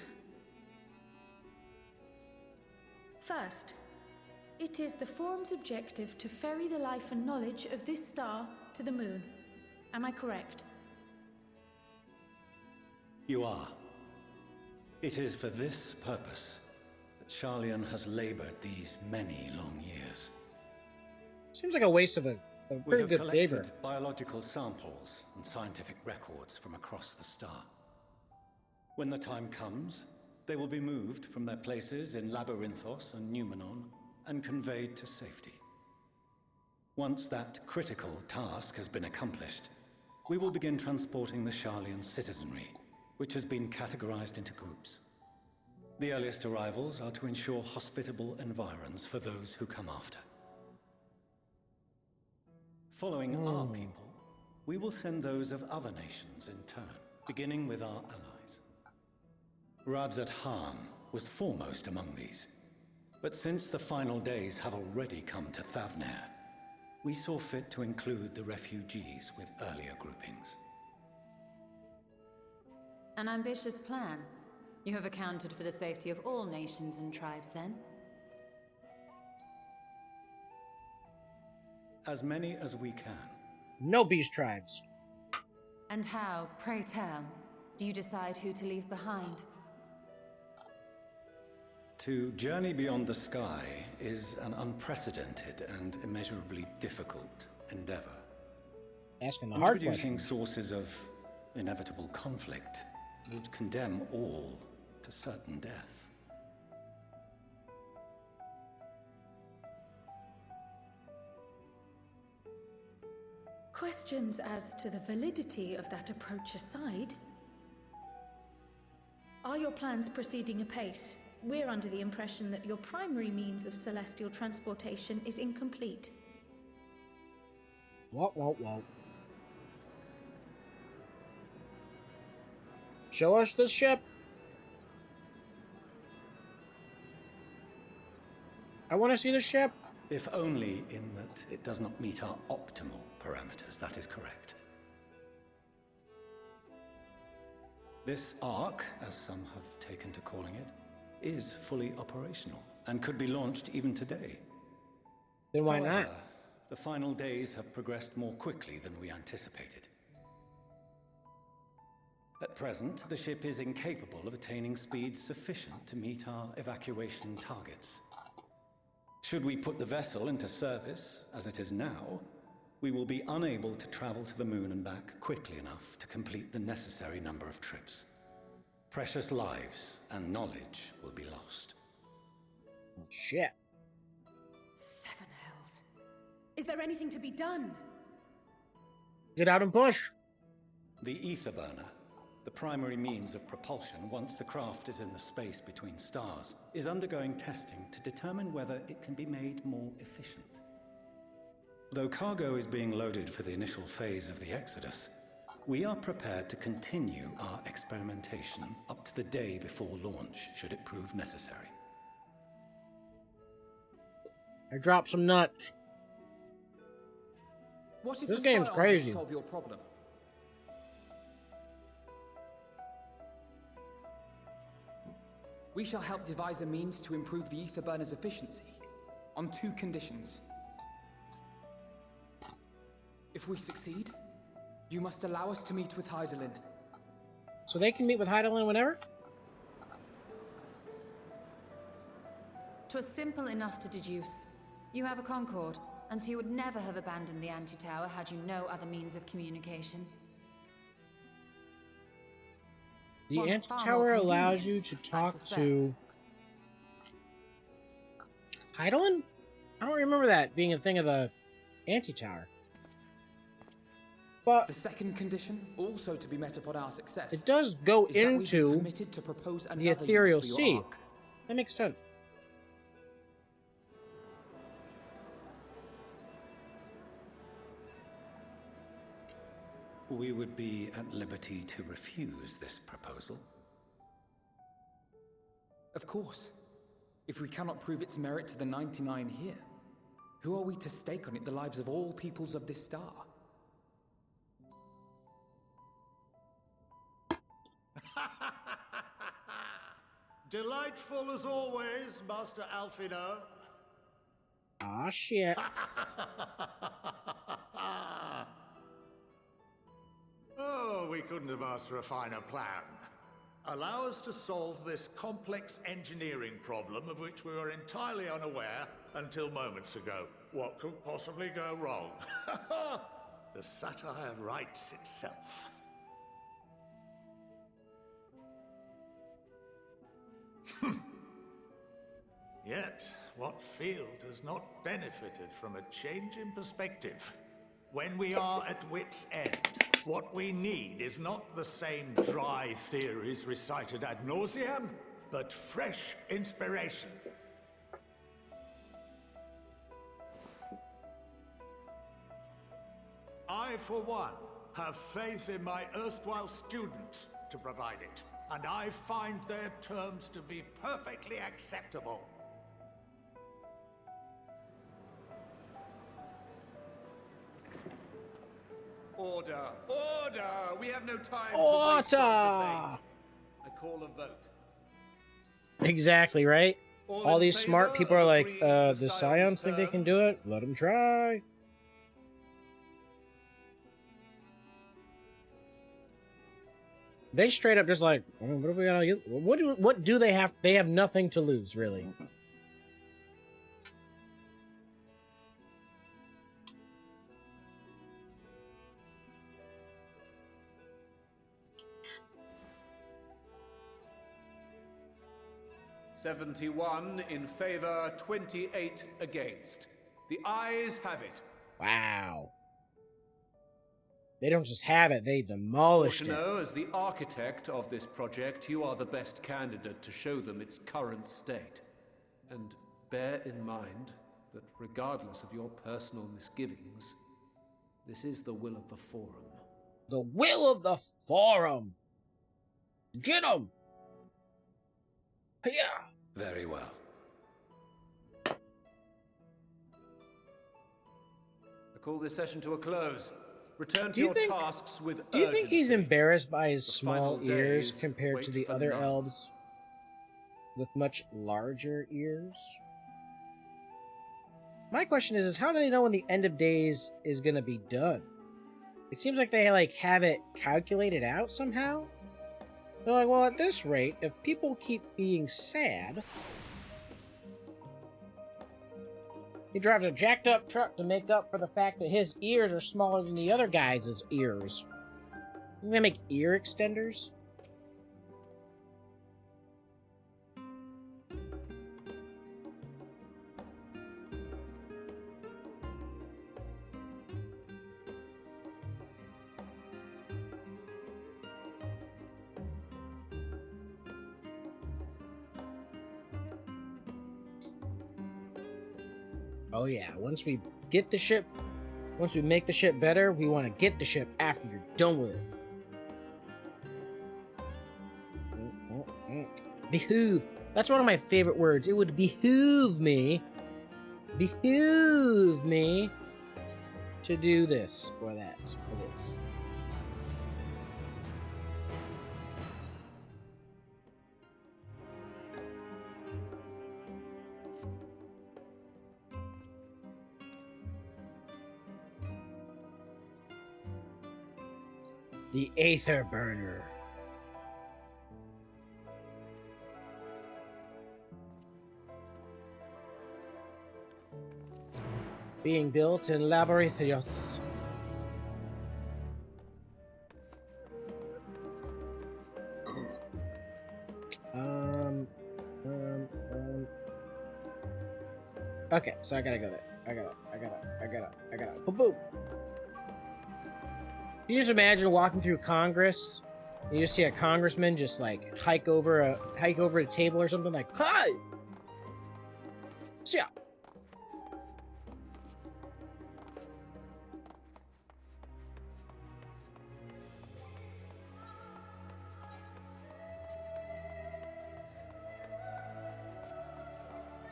First, it is the Forum's objective to ferry the life and knowledge of this star to the moon. Am I correct? You are. It is for this purpose that Charlian has labored these many long years. Seems like a waste of a pretty good favor. We have collected biological samples and scientific records from across the star. When the time comes, they will be moved from their places in Labyrinthos and Numenon and conveyed to safety. Once that critical task has been accomplished, we will begin transporting the Charlian citizenry, which has been categorized into groups. The earliest arrivals are to ensure hospitable environs for those who come after. Following our people, we will send those of other nations in turn, beginning with our allies. Radzadhan was foremost among these, but since the final days have already come to Thavnair, we saw fit to include the refugees with earlier groupings. An ambitious plan. You have accounted for the safety of all nations and tribes, then? As many as we can. No beast tribes. And how, pray tell, do you decide who to leave behind? To journey beyond the sky is an unprecedented and immeasurably difficult endeavor. Asking the hard Introducing questions. sources of inevitable conflict would condemn all to certain death. Questions as to the validity of that approach aside, are your plans proceeding apace? We're under the impression that your primary means of celestial transportation is incomplete. What? Show us the ship. I want to see the ship. If only in that it does not meet our optimal parameters, that is correct. This Ark, as some have taken to calling it, is fully operational and could be launched even today. Then why However, not? the final days have progressed more quickly than we anticipated. At present, the ship is incapable of attaining speeds sufficient to meet our evacuation targets. Should we put the vessel into service, as it is now, we will be unable to travel to the moon and back quickly enough to complete the necessary number of trips. Precious lives and knowledge will be lost. Shit. 7 hells. Is there anything to be done? Get out and push. The ether burner, the primary means of propulsion once the craft is in the space between stars, is undergoing testing to determine whether it can be made more efficient. Though cargo is being loaded for the initial phase of the Exodus, we are prepared to continue our experimentation up to the day before launch, should it prove necessary. I dropped some nuts. What if This the game's Scions crazy. will solve your problem? We shall help devise a means to improve the ether burner's efficiency, on 2 conditions. If we succeed, you must allow us to meet with Hydaelyn. So they can meet with Hydaelyn whenever? 'Twas simple enough to deduce. You have a Concord, and so you would never have abandoned the Anti-Tower had you no other means of communication. The One far Anti-Tower more allows you convenient, to I talk suspect. to Hydaelyn? I don't remember that being a thing of the Anti-Tower. But the second condition, also to be met upon our success, it does go is that we be into permitted to propose the another ethereal use for your sea. ark. That makes sense. We would be at liberty to refuse this proposal. Of course. If we cannot prove its merit to the 99 here, who are we to stake on it the lives of all peoples of this star? Delightful as always, Master Alfino. Ah, shit. Oh, we couldn't have asked for a finer plan. Allow us to solve this complex engineering problem of which we were entirely unaware until moments ago. What could possibly go wrong? The satire writes itself. Yet, what field has not benefited from a change in perspective? When we are at wit's end, what we need is not the same dry theories recited ad nauseam, but fresh inspiration. I, for one, have faith in my erstwhile students to provide it, and I find their terms to be perfectly acceptable. Order! Order! We have no time Order! to waste on debate. I call a vote. Exactly, right? All in these smart favor people of are like, agreeing to the Scions think they can do it? Let them try. They straight up just like, what are we gonna use? What do they have? They have nothing to lose, really. "71 in favor, 28 against. The ayes have it." Wow. They don't just have it, they demolished it. Fortuno, as the architect of this project, you are the best candidate to show them its current state. And bear in mind that regardless of your personal misgivings, this is the will of the Forum. The will of the Forum! Get 'em! Yeah. Very well. I call this session to a close. Return to your tasks with urgency. Do you think he's embarrassed by his The small final ears days compared wait to the for other none. elves with much larger ears? My question is how do they know when the end of days is gonna be done? It seems like they like have it calculated out somehow. They're like, well, at this rate, if people keep being sad, he drives a jacked up truck to make up for the fact that his ears are smaller than the other guys' ears. Think they make ear extenders? Oh yeah, once we make the ship better, we want to get the ship after you're done with it. Behoove. That's one of my favorite words. It would behoove me to do this or that or this. The Aether Burner. Being built in Labyrinthos. Okay, so I gotta go there. I gotta. Boom, boom. You just imagine walking through Congress, and you just see a congressman just like hike over a table or something like, "Hi, yeah."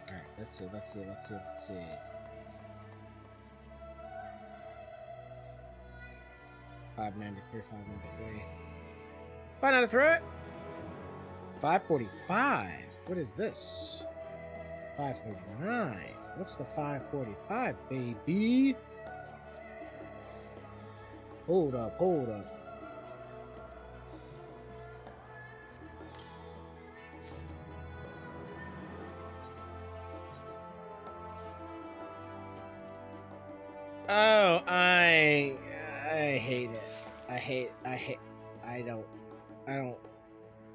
All right, let's see. 593, 593. 593. 545. What is this? 539. What's the 545, baby? Hold up. Oh, I hate it. I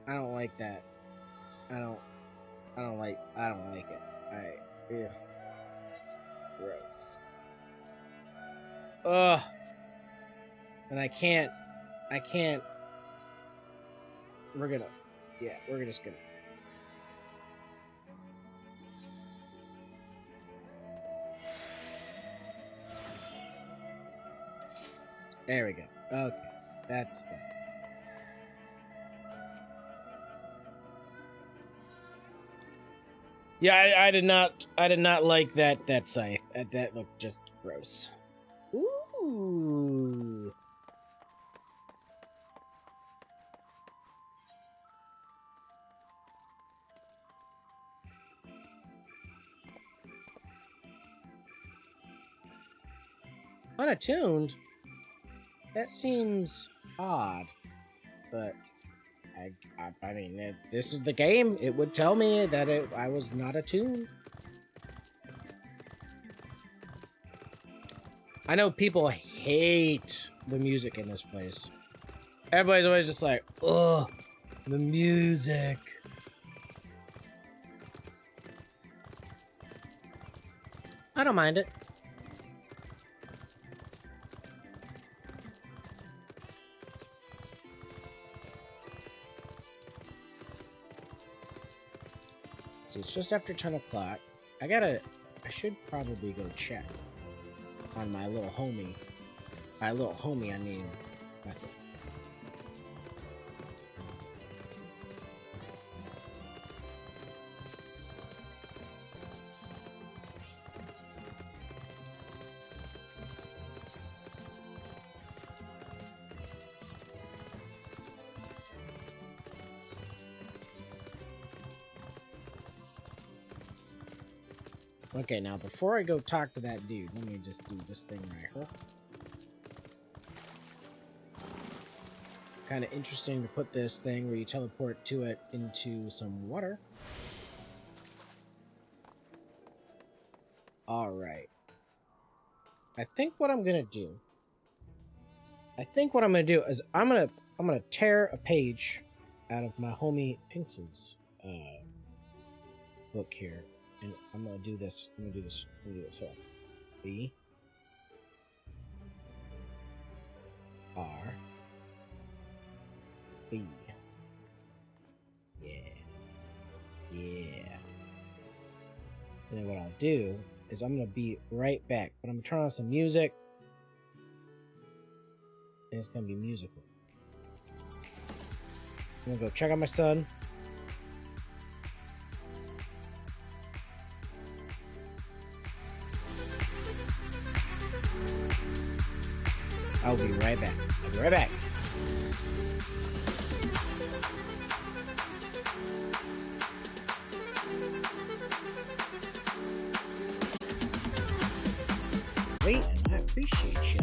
don't like that. I don't like it. Ew. Gross. Ugh. And I can't. We're just gonna. There we go. Okay. That's better. Yeah, I did not like that scythe. That looked just gross. Ooh. Unattuned? That seems odd, but I mean, this is the game. It would tell me that I was not attuned. I know people hate the music in this place. Everybody's always just like, ugh, the music. I don't mind it. See, it's just after 10 o'clock. I should probably go check on my little homie. I mean myself. Okay, now before I go talk to that dude, let me just do this thing right here. Kind of interesting to put this thing where you teleport to it into some water. Alright. I think what I'm gonna do is I'm gonna tear a page out of my homie Pinksel's book here. And I'm gonna do this. Hold on. B R B. Yeah. And then what I'll do is I'm gonna be right back, but I'm gonna turn on some music, and it's gonna be musical. I'm gonna go check on my son. I'll be right back. Wait, I appreciate you.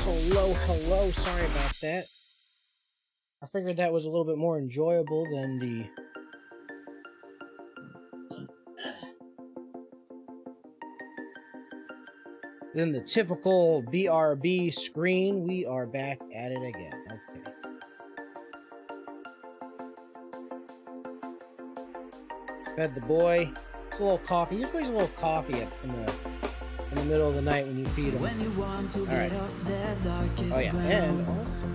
Hello. Sorry about that. I figured that was a little bit more enjoyable than the typical BRB screen. We are back at it again. Okay. Fed the boy. It's a little coffee. He always a little coffee in the middle of the night when you feed him. When you want to Alright. get off that darkest Oh yeah, ground, and also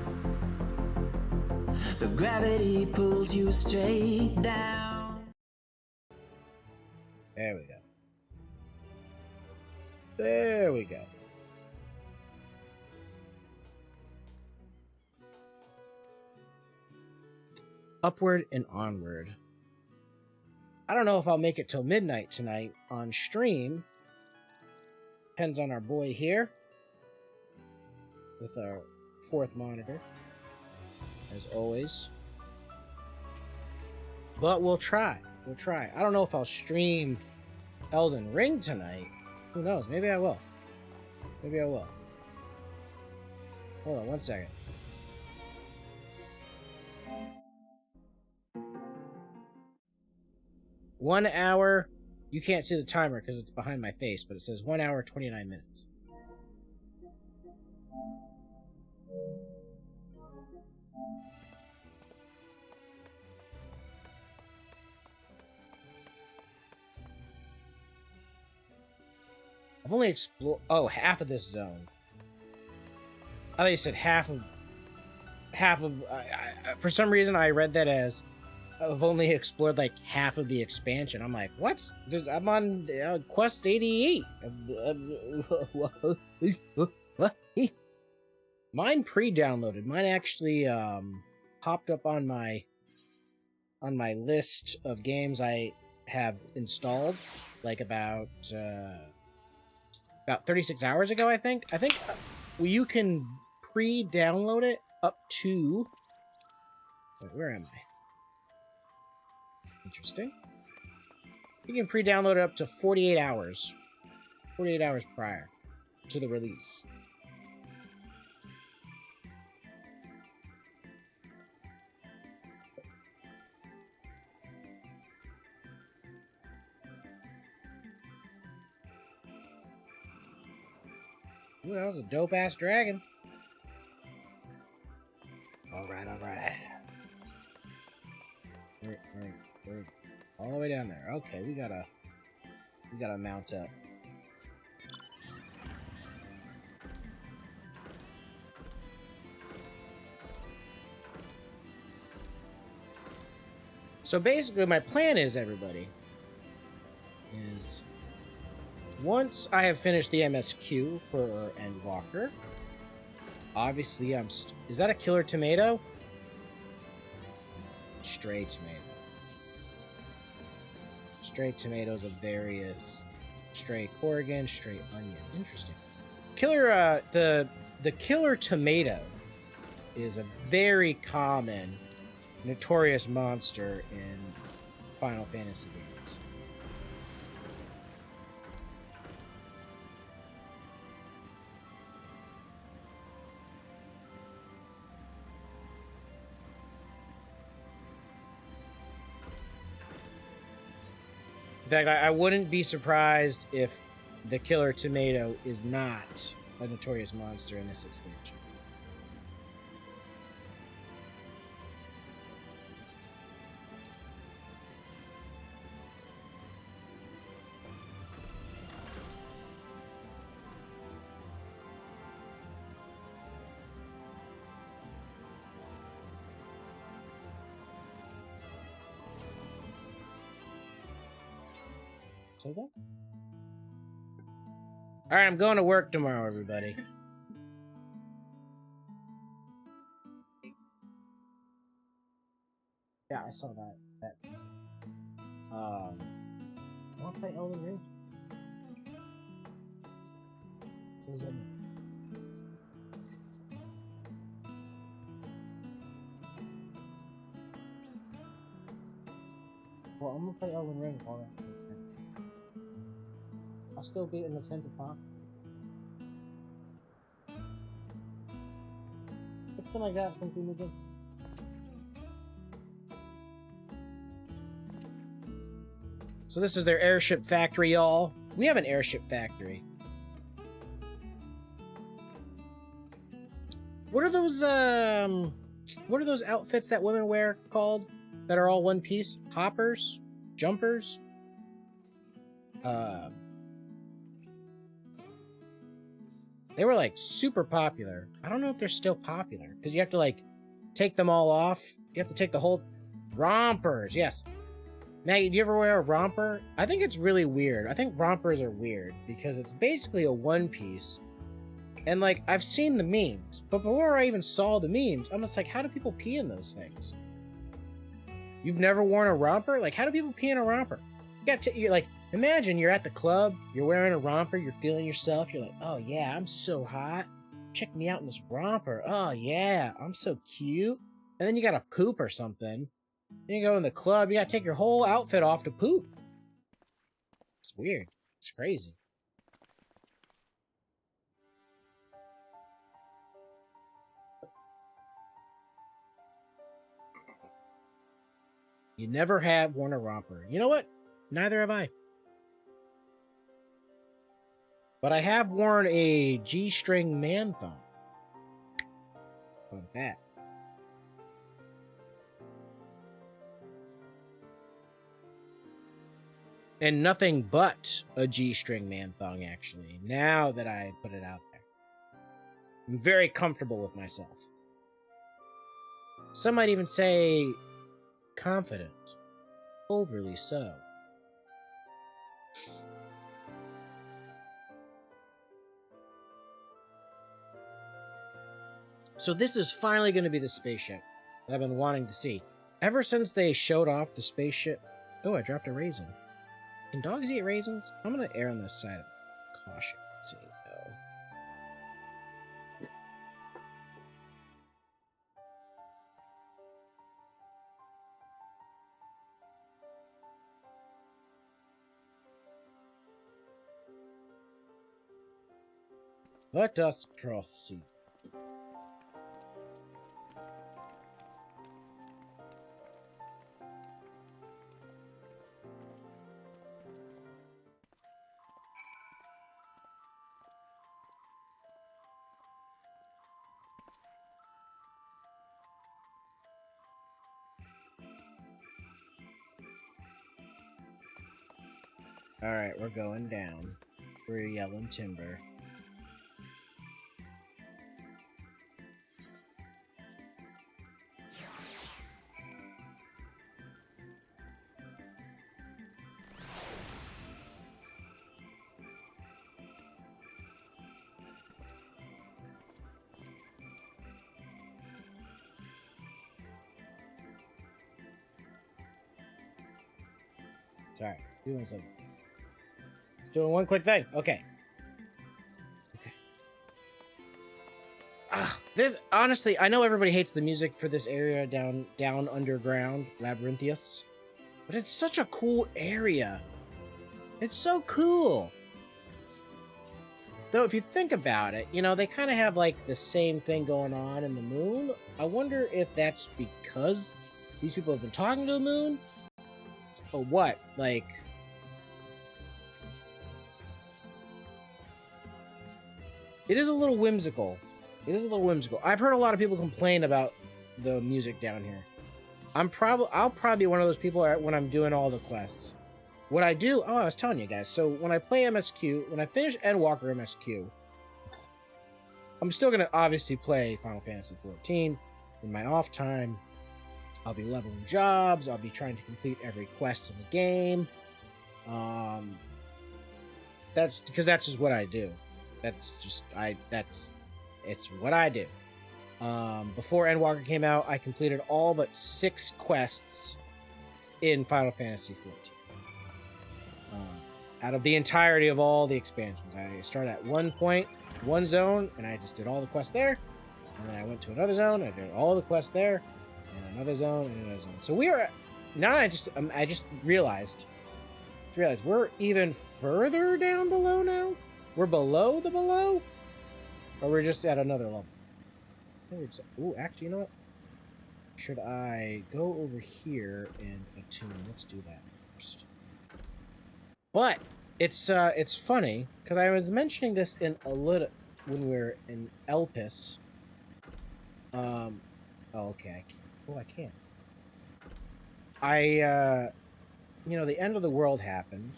the gravity pulls you straight down. there we go. There we go. Upward and onward. I don't know if I'll make it till midnight tonight on stream. Depends on our boy here. With our 4th monitor. As always. But we'll try. We'll try. I don't know if I'll stream Elden Ring tonight. Who knows? Maybe I will. Maybe I will. Hold on 1 second. One hour. You can't see the timer because it's behind my face, but it says 1 hour, 29 minutes. I've only explored... Oh, half of this zone. I thought you said half of... for some reason, I read that as... I've only explored, like, half of the expansion. I'm like, what? I'm on Quest 88. What? Mine pre-downloaded. Mine actually popped up on my list of games I have installed, like, about 36 hours ago, I think. Well, you can pre-download it up to... Wait, where am I? Interesting. You can pre-download it up to 48 hours. 48 hours prior to the release. Ooh, that was a dope-ass dragon. Alright, alright. We're all the way down there. Okay, we gotta mount up. So basically my plan is, everybody, is once I have finished the MSQ for ENDWALKER, obviously is that a killer tomato? Stray tomato. Stray tomatoes of various... Stray Corrigan, stray onion. Interesting. Killer, the killer tomato is a very common, notorious monster in Final Fantasy games. In fact, I wouldn't be surprised if the killer tomato is not a notorious monster in this expansion. All right, I'm going to work tomorrow, everybody. Yeah, I saw that. I'll play Elden Ring. What does that mean? Well, I'm gonna play Elden Ring all that. I'll still be in the 10 o'clock. It's been like that since we moved in. So this is their airship factory, y'all. We have an airship factory. What are those outfits that women wear called? That are all one piece? Hoppers? jumpers. They were like super popular. I don't know if they're still popular because you have to like take them all off. You have to take the whole rompers. Yes. Maggie, do you ever wear a romper? I think it's really weird. I think rompers are weird because it's basically a one piece. And like I've seen the memes, but before I even saw the memes, I'm just like, how do people pee in those things? You've never worn a romper? Like, how do people pee in a romper? You're like, imagine you're at the club, you're wearing a romper, you're feeling yourself, you're like, oh yeah, I'm so hot. Check me out in this romper. Oh yeah, I'm so cute. And then you gotta poop or something. Then you go in the club, you gotta take your whole outfit off to poop. It's weird. It's crazy. You never have worn a romper. You know what? Neither have I. But I have worn a G-string man thong. What about that? And nothing but a G-string man thong, actually, now that I put it out there. I'm very comfortable with myself. Some might even say confident. Overly so. So this is finally going to be the spaceship that I've been wanting to see. Ever since they showed off the spaceship... Oh, I dropped a raisin. Can dogs eat raisins? I'm going to err on this side of caution. Say no. Let us proceed. Alright, we're going down. We're yelling timber. Sorry, doing something. Just doing one quick thing. Okay. This honestly, I know everybody hates the music for this area down underground, Labyrinthius, but it's such a cool area. It's so cool. Though, if you think about it, you know, they kind of have like the same thing going on in the moon. I wonder if that's because these people have been talking to the moon, or what? Like, it is a little whimsical. It is a little whimsical. I've heard a lot of people complain about the music down here. I'll probably be one of those people when I'm doing all the quests. What I do, I was telling you guys, so when I play MSQ, when I finish ENDWALKER MSQ, I'm still going to obviously play Final Fantasy XIV in my off time. I'll be leveling jobs, I'll be trying to complete every quest in the game. That's because that's just what I do. It's what I do. Before ENDWALKER came out, I completed all but 6 quests in Final Fantasy XIV. Out of the entirety of all the expansions. I started at one point, one zone, and I just did all the quests there. And then I went to another zone, and I did all the quests there, and another zone, and another zone. So we are now. I just realized we're even further down below now. We're below the below, or we're just at another level. Ooh, actually, you know what? Should I go over here and attune? Let's do that first. But it's funny because I was mentioning this in a little when we were in Elpis. Oh, okay. I can. you know, the end of the world happened.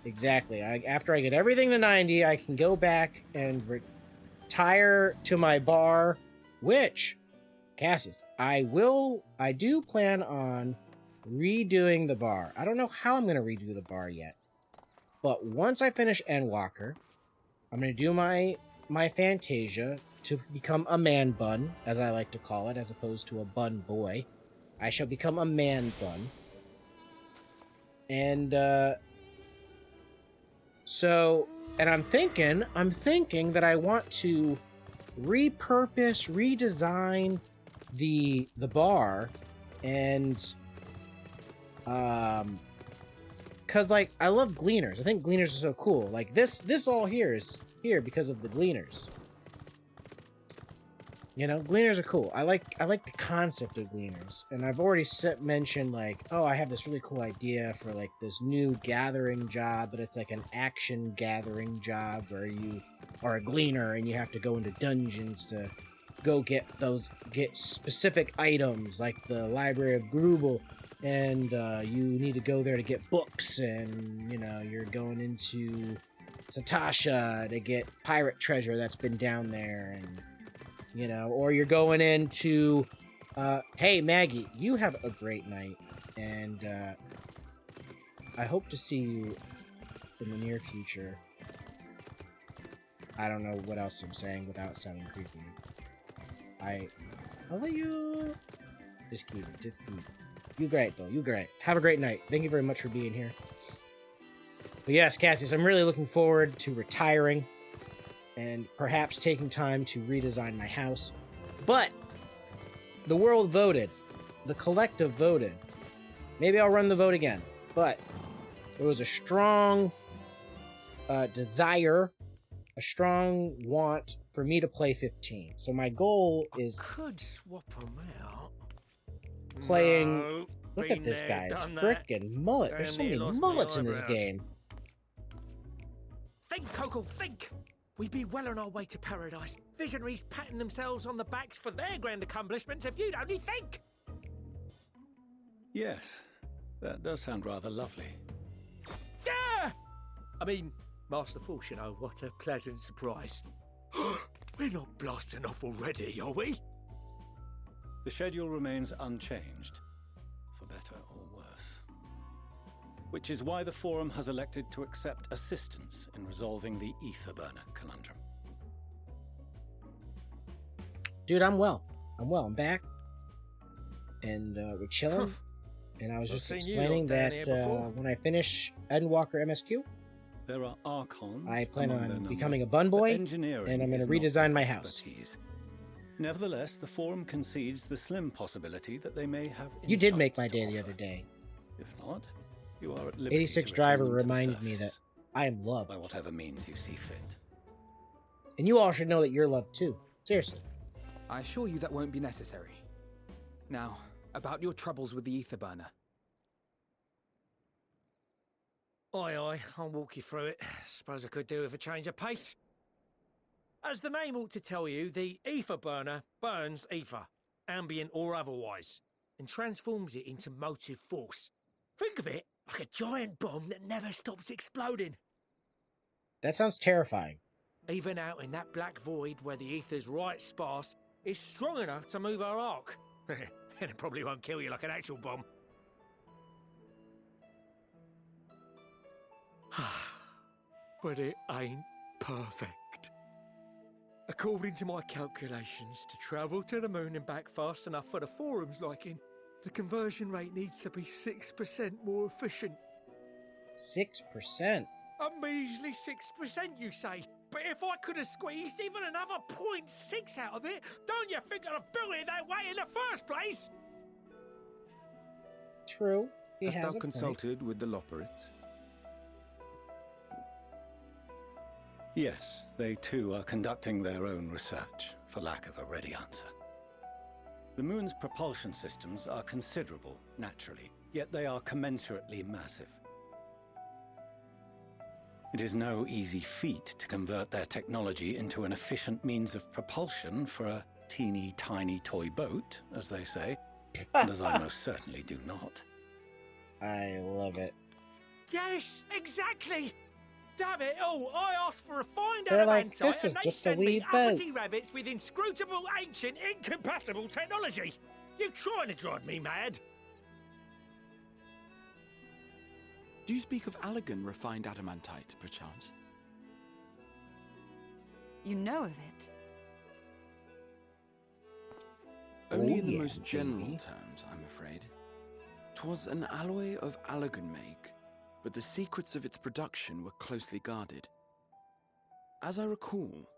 Exactly. After I get everything to 90, I can go back and retire to my bar, which, Cassius, I do plan on redoing the bar. I don't know how I'm going to redo the bar yet. But once I finish ENDWALKER, I'm going to do my Fantasia to become a man bun, as I like to call it, as opposed to a bun boy. I shall become a man bun. And, and I'm thinking that I want to repurpose, redesign the bar, and, cause like, I love gleaners. I think gleaners are so cool. Like this all here is here because of the gleaners. You know, gleaners are cool. I like the concept of gleaners, and I've already mentioned like, oh, I have this really cool idea for like this new gathering job, but it's like an action gathering job where you are a gleaner and you have to go into dungeons to go get specific items, like the Library of Grubel, and you need to go there to get books, and you know you're going into Satasha to get pirate treasure that's been down there, and you know, or you're going into, hey, Maggie, you have a great night, and I hope to see you in the near future. I don't know what else I'm saying without sounding creepy. I'll let you... Just keep it. You great, though. You great. Have a great night. Thank you very much for being here. But yes, Cassius, I'm really looking forward to retiring and perhaps taking time to redesign my house. But the world voted. The collective voted. Maybe I'll run the vote again. But there was a strong desire, a strong want for me to play 15. So my goal is... I could swap them out. Playing... No, look at this guy's frickin' mullet. There's so many mullets in this game. Think, Coco, think! We'd be well on our way to paradise. Visionaries patting themselves on the backs for their grand accomplishments if you'd only think! Yes, that does sound rather lovely. Yeah! I mean, Master Force, you know, what a pleasant surprise. We're not blasting off already, are we? The schedule remains unchanged, for better or worse. Which is why the Forum has elected to accept assistance in resolving the Etherburner conundrum. Dude, I'm well. I'm back. And we're chilling. And I was just explaining that when I finish ENDWALKER MSQ, there are Archons. I plan on becoming a bun boy, and I'm going to redesign my house. Nevertheless, the Forum concedes the slim possibility that they may have. You did make my day the other day. If not, you are at liberty 86 to Driver return to the reminded me that I am loved. By whatever means you see fit. And you all should know that you're loved too. Seriously. I assure you that won't be necessary. Now, about your troubles with the Etherburner. Aye, I'll walk you through it. Suppose I could do with a change of pace. As the name ought to tell you, the Etherburner burns ether, ambient or otherwise, and transforms it into motive force. Think of it like a giant bomb that never stops exploding. That sounds terrifying. Even out in that black void where the ether's right sparse, it's strong enough to move our arc. And it probably won't kill you like an actual bomb. But it ain't perfect. According to my calculations, to travel to the moon and back fast enough for the Forum's liking, the conversion rate needs to be 6% more efficient. 6%? A measly 6%, you say? But if I could have squeezed even another 0.6 out of it, don't you think I'd have built it that way in the first place? True. Hast thou consulted with the Loperites? Yes, they too are conducting their own research, for lack of a ready answer. The moon's propulsion systems are considerable, naturally, yet they are commensurately massive. It is no easy feat to convert their technology into an efficient means of propulsion for a teeny tiny toy boat, as they say, and as I most certainly do not. I love it. Yes, exactly! Damn it all, I asked for a refined They're like, adamantite this is and they just a send wee me boat. uppity rabbits with inscrutable, ancient, incompatible technology! You're trying to drive me mad! Do you speak of Allegan refined adamantite, perchance? You know of it? Only in the most general terms, I'm afraid. 'Twas an alloy of Allegan make, but the secrets of its production were closely guarded. As I recall,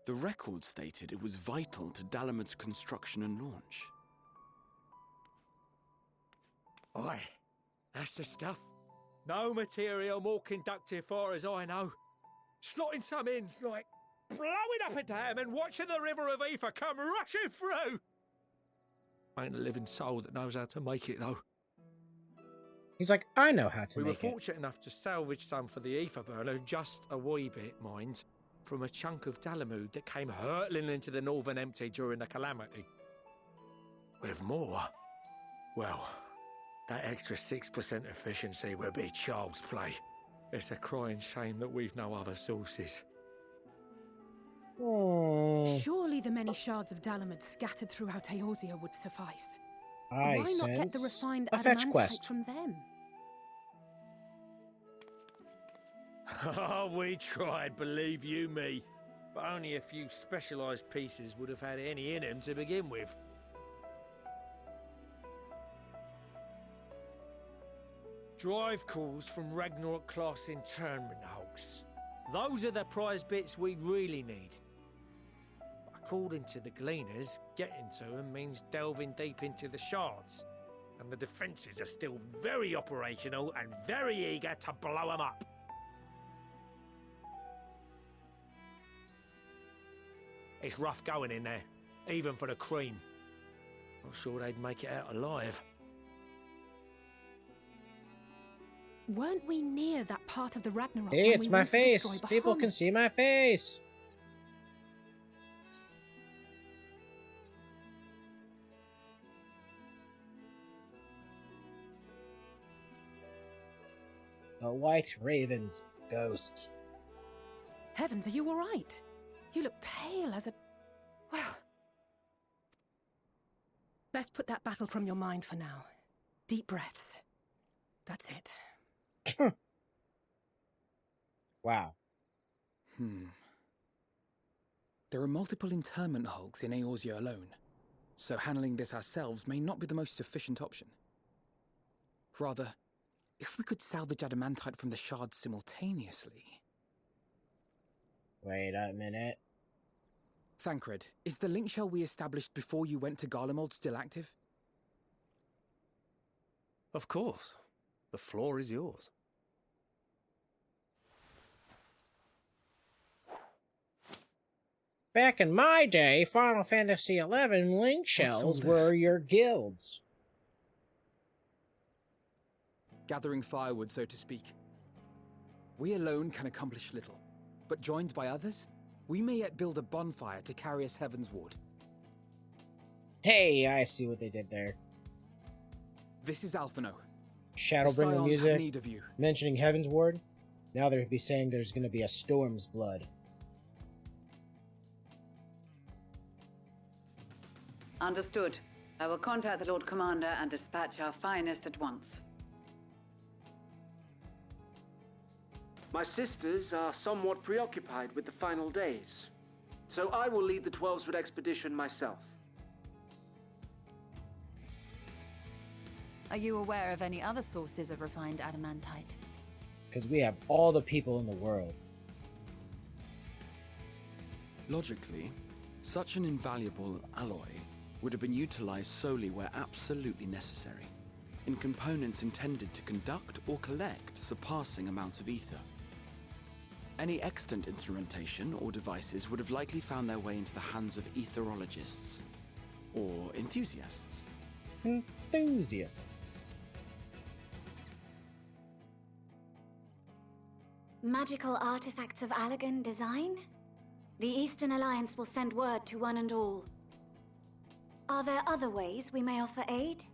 the record stated it was vital to Dalamud's construction and launch. Aye, that's the stuff. No material more conductive far as I know. Slotting some ends like blowing up a dam and watching the river of ether come rushing through. Ain't a living soul that knows how to make it, though. He's like, I know how to We make were fortunate enough to salvage some for the ether burner, just a wee bit, mind, from a chunk of Dalamud that came hurtling into the Northern Empty during the calamity. With more, well, that extra 6% efficiency would be child's play. It's a crying shame that we've no other sources. Surely the many shards of Dalamud scattered throughout Eorzea would suffice. I Why not get the sense refined a fetch adamantite quest. from them? Oh, we tried, believe you me. But only a few specialised pieces would have had any in them to begin with. Drive calls from Ragnarok-class internment hulks. Those are the prize bits we really need. According to the Gleaners, getting to them means delving deep into the shards. And the defences are still very operational and very eager to blow them up. It's rough going in there, even for the cream. Not sure they'd make it out alive. Weren't we near that part of the Ragnarok? Hey, when it's we my went to destroy face. People can Bahamut? see my face. The White Raven's ghost. Heavens, are you all right? You look pale as a... Well... Best put that battle from your mind for now. Deep breaths. That's it. Wow. There are multiple internment hulks in Eorzea alone, so handling this ourselves may not be the most efficient option. Rather, if we could salvage adamantite from the shards simultaneously... Wait a minute. Thancred, is the link shell we established before you went to Garlemald still active? Of course. The floor is yours. Back in my day, Final Fantasy XI link shells were your guilds. Gathering firewood, so to speak. We alone can accomplish little, but joined by others, we may yet build a bonfire to carry us heavensward. Hey, I see what they did there. This is Alphino. Shadowbringer Scions have need music, of you. mentioning Heavensward. Now they'd be saying there's going to be a Storm's Blood. Understood. I will contact the Lord Commander and dispatch our finest at once. My sisters are somewhat preoccupied with the final days, so I will lead the 12-foot expedition myself. Are you aware of any other sources of refined adamantite? Because we have all the people in the world. Logically, such an invaluable alloy would have been utilized solely where absolutely necessary, in components intended to conduct or collect surpassing amounts of ether. Any extant instrumentation or devices would have likely found their way into the hands of etherologists, or enthusiasts. Enthusiasts. Magical artifacts of Allegan design? The Eastern Alliance will send word to one and all. Are there other ways we may offer aid?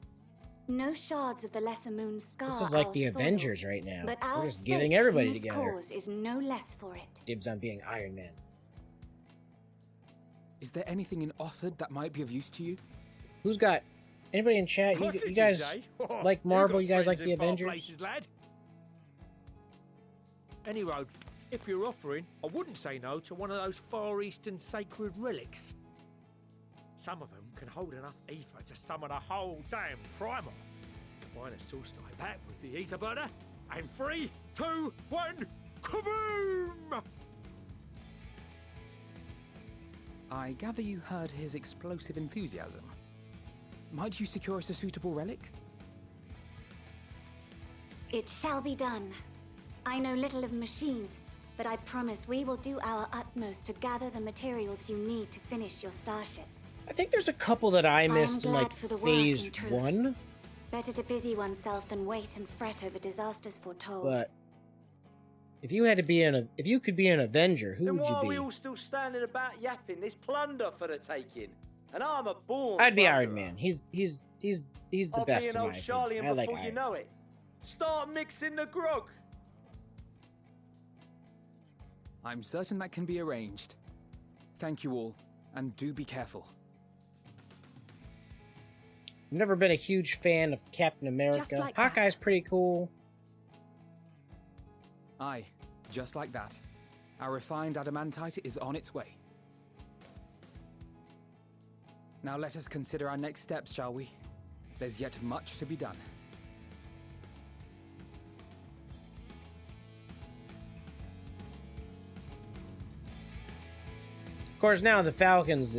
No shards of the Lesser Moon's scar. This is like our the soil, Avengers right now. But We're our just getting stake everybody in this together. cause is no less for it. Dibs on being Iron Man. Is there anything in Othard that might be of use to you? Who's got... Anybody in chat? You guys like Marvel? You guys like the Avengers? Places, lad. Anyway, if you're offering, I wouldn't say no to one of those Far Eastern sacred relics. Some of them can hold enough ether to summon a whole damn primal. Combine a source like that with the ether burner, and 3, 2, 1, kaboom! I gather you heard his explosive enthusiasm. Might you secure us a suitable relic? It shall be done. I know little of machines, but I promise we will do our utmost to gather the materials you need to finish your starship. I think there's a couple that I missed in like phase 1. Better to busy oneself than wait and fret over disasters foretold. But if you had to be if you could be an Avenger, who then would you why be? are we all still standing about yapping? There's plunder for the taking, and I'm a born. I'd be plunderer. Iron Man. He's the I'll best be an in my old Charlie, opinion. and I like before you Iron. know it, start mixing the grog. I'm certain that can be arranged. Thank you all, and do be careful. I've never been a huge fan of Captain America. like Hawkeye's pretty cool. Aye, just like that. Our refined adamantite is on its way. Now let us consider our next steps, shall we? There's yet much to be done. Of course, now the Falcon's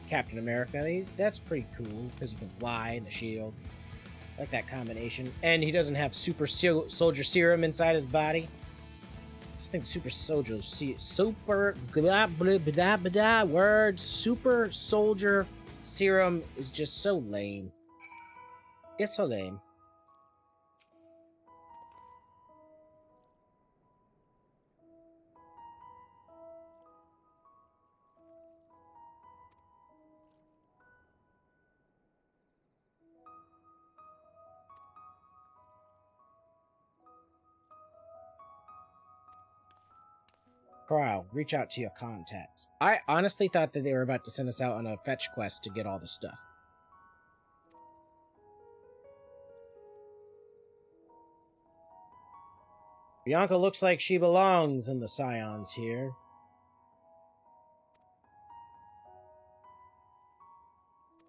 Captain America. That's pretty cool because he can fly and the shield. I like that combination. And he doesn't have super soldier serum inside his body. I just think super soldier super serum is just so lame. It's so lame. Crowd, reach out to your contacts. I honestly thought that they were about to send us out on a fetch quest to get all the stuff. Bianca looks like she belongs in the Scions here.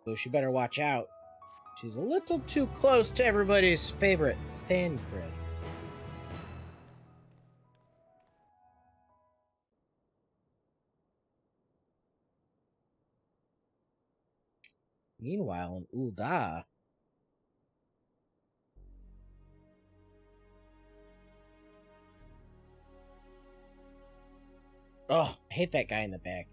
So she better watch out. She's a little too close to everybody's favorite Thancred. Meanwhile, in Ul'dah, oh, I hate that guy in the back.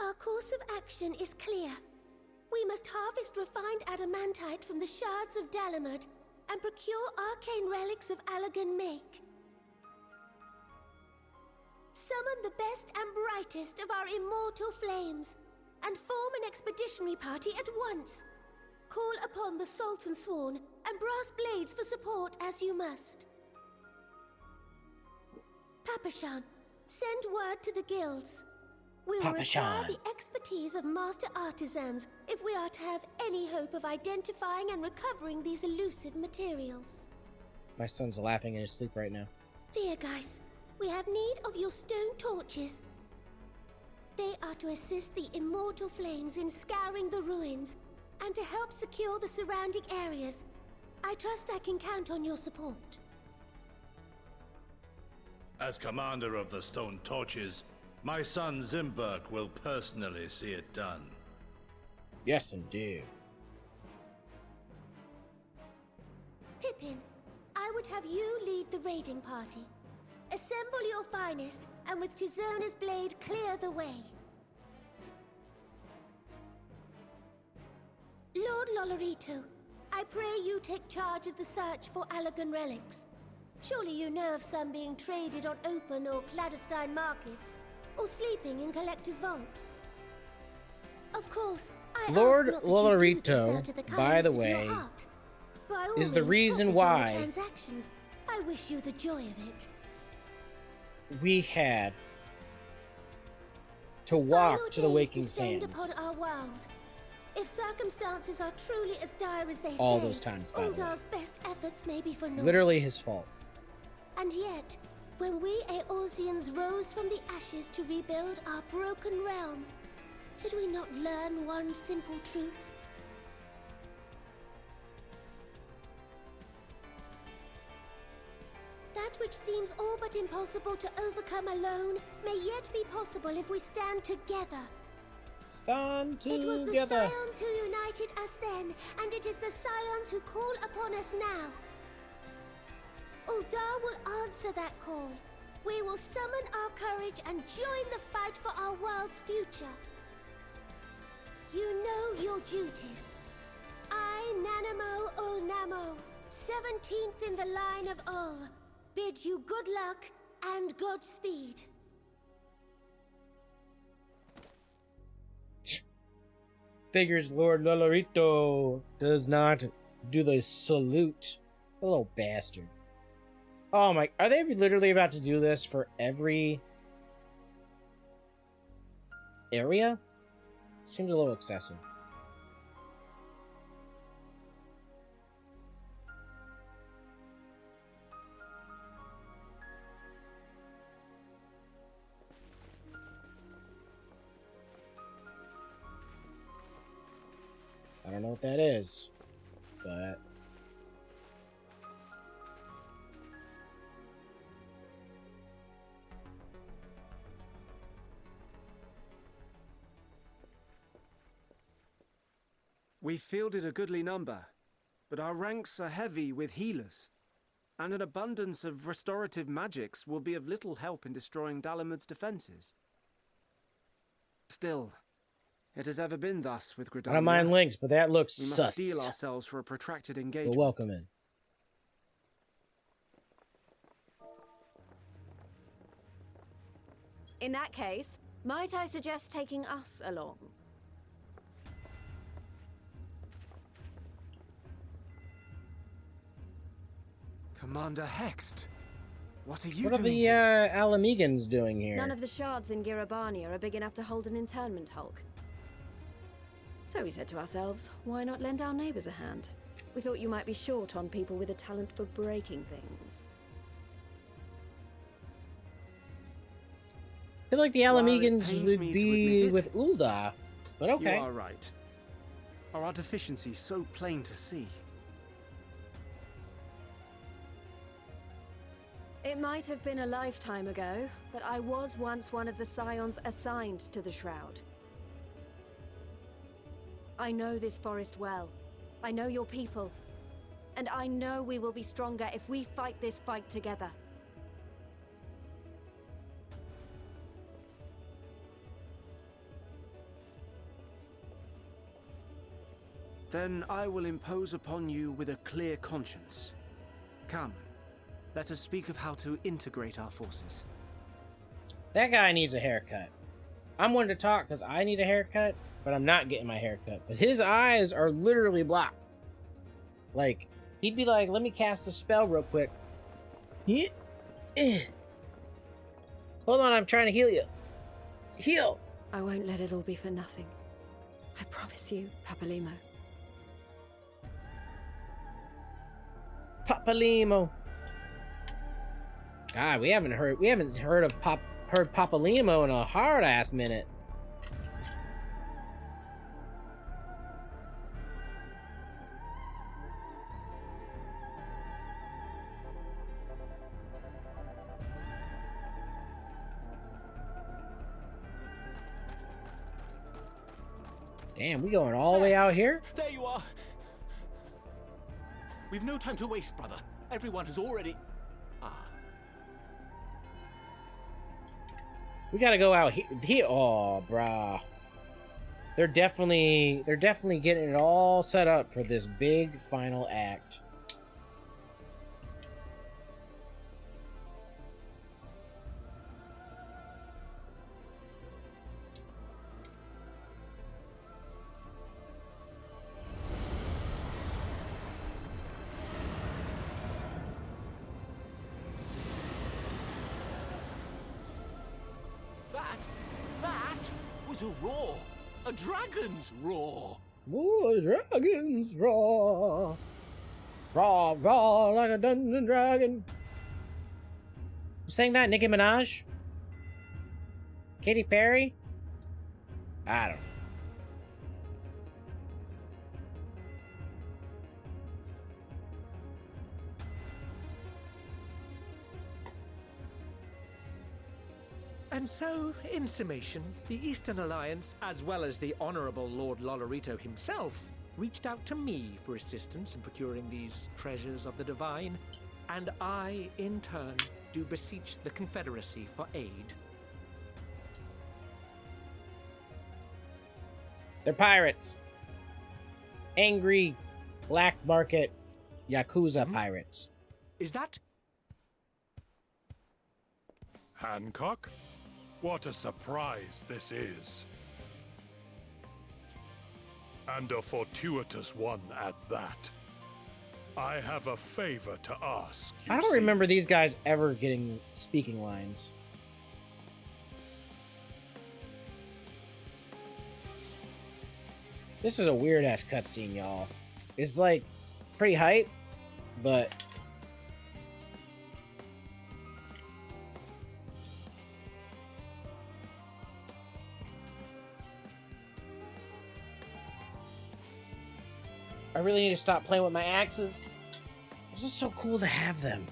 Our course of action is clear. We must harvest refined adamantite from the shards of Dalamud and procure arcane relics of Allagan make. Summon the best and brightest of our immortal flames, and form an expeditionary party at once. Call upon the Sultan Sworn and Brass Blades for support as you must. Papashan, send word to the guilds. We will require the expertise of master artisans if we are to have any hope of identifying and recovering these elusive materials. My son's laughing in his sleep right now. Thiergeist, we have need of your stone torches. They are to assist the immortal flames in scouring the ruins and to help secure the surrounding areas. I trust I can count on your support. As commander of the Stone Torches, my son Zimberk will personally see it done. Yes, indeed. Pippin, I would have you lead the raiding party. Assemble your finest, and with Tizona's blade, clear the way. Lord Lolorito, I pray you take charge of the search for Allagan relics. Surely you know of some being traded on open or clandestine markets, or sleeping in collectors' vaults. Of course, I Lord ask not that you do this Lolorito, out of the by the kindness of your way, heart. By all is the means, reason profit on the why transactions. I wish you the joy of it. we had to walk to the Waking Sands Upon our world. If circumstances are truly as dire as they all say, those times, by the way. Uldar's best efforts may be for naught. Literally his fault. And yet, when we Eorzeans rose from the ashes to rebuild our broken realm, did we not learn one simple truth? That which seems all but impossible to overcome alone may yet be possible if we stand together. Stand together. It was the Scions who united us then, and it is the Scions who call upon us now. Uldar will answer that call. We will summon our courage and join the fight for our world's future. You know your duties. I, Nanamo Ulnamo, 17th in the line of Ul, bid you good luck and Godspeed. Figures Lord Lolorito does not do the salute. The little bastard. Oh my, are they literally about to do this for every area? Seems a little excessive. I don't know what that is, but we fielded a goodly number, but our ranks are heavy with healers, and an abundance of restorative magics will be of little help in destroying Dalamud's defenses. Still, it has ever been thus with Gridania. I don't mind links, but that looks we sus. must steel ourselves for a protracted engagement. You're welcome in. In that case, might I suggest taking us along? Commander Hext, what are you What are doing the here? Alamegans doing here? None of the shards in Girabania are big enough to hold an internment hulk. So we said to ourselves, why not lend our neighbors a hand? We thought you might be short on people with a talent for breaking things. I feel like the Alamegans would be with Uldar, but okay. You are right. Are our deficiencies so plain to see? It might have been a lifetime ago, but I was once one of the Scions assigned to the Shroud. I know this forest well. I know your people. And I know we will be stronger if we fight this fight together. Then I will impose upon you with a clear conscience. Come, let us speak of how to integrate our forces. That guy needs a haircut. I'm one to talk because I need a haircut, but I'm not getting my haircut. But his eyes are literally blocked. Like, he'd be like, let me cast a spell real quick. Hold on, I'm trying to heal you. Heal! I won't let it all be for nothing. I promise you, Papalimo. Papalimo. God, we haven't heard of Papalimo in a hard ass minute. Damn, we going all the way out here? There you are. We've no time to waste, brother. Everyone has already... We gotta go out here. Oh, brah. They're definitely getting it all set up for this big final act. was a roar. A dragon's roar. Ooh, dragons roar. Raw, raw like a dungeon dragon. Who sang that? Nicki Minaj? Katy Perry? I don't know. And so, in summation, the Eastern Alliance, as well as the Honourable Lord Lolorito himself, reached out to me for assistance in procuring these treasures of the divine, and I, in turn, do beseech the Confederacy for aid. They're pirates. Angry, black market, Yakuza pirates. Is that... Hancock? What a surprise this is. And a fortuitous one at that. I have a favor to ask. I don't remember these guys ever getting speaking lines. This is a weird ass cutscene, y'all. It's like pretty hype, but I really need to stop playing with my axes. It's just so cool to have them.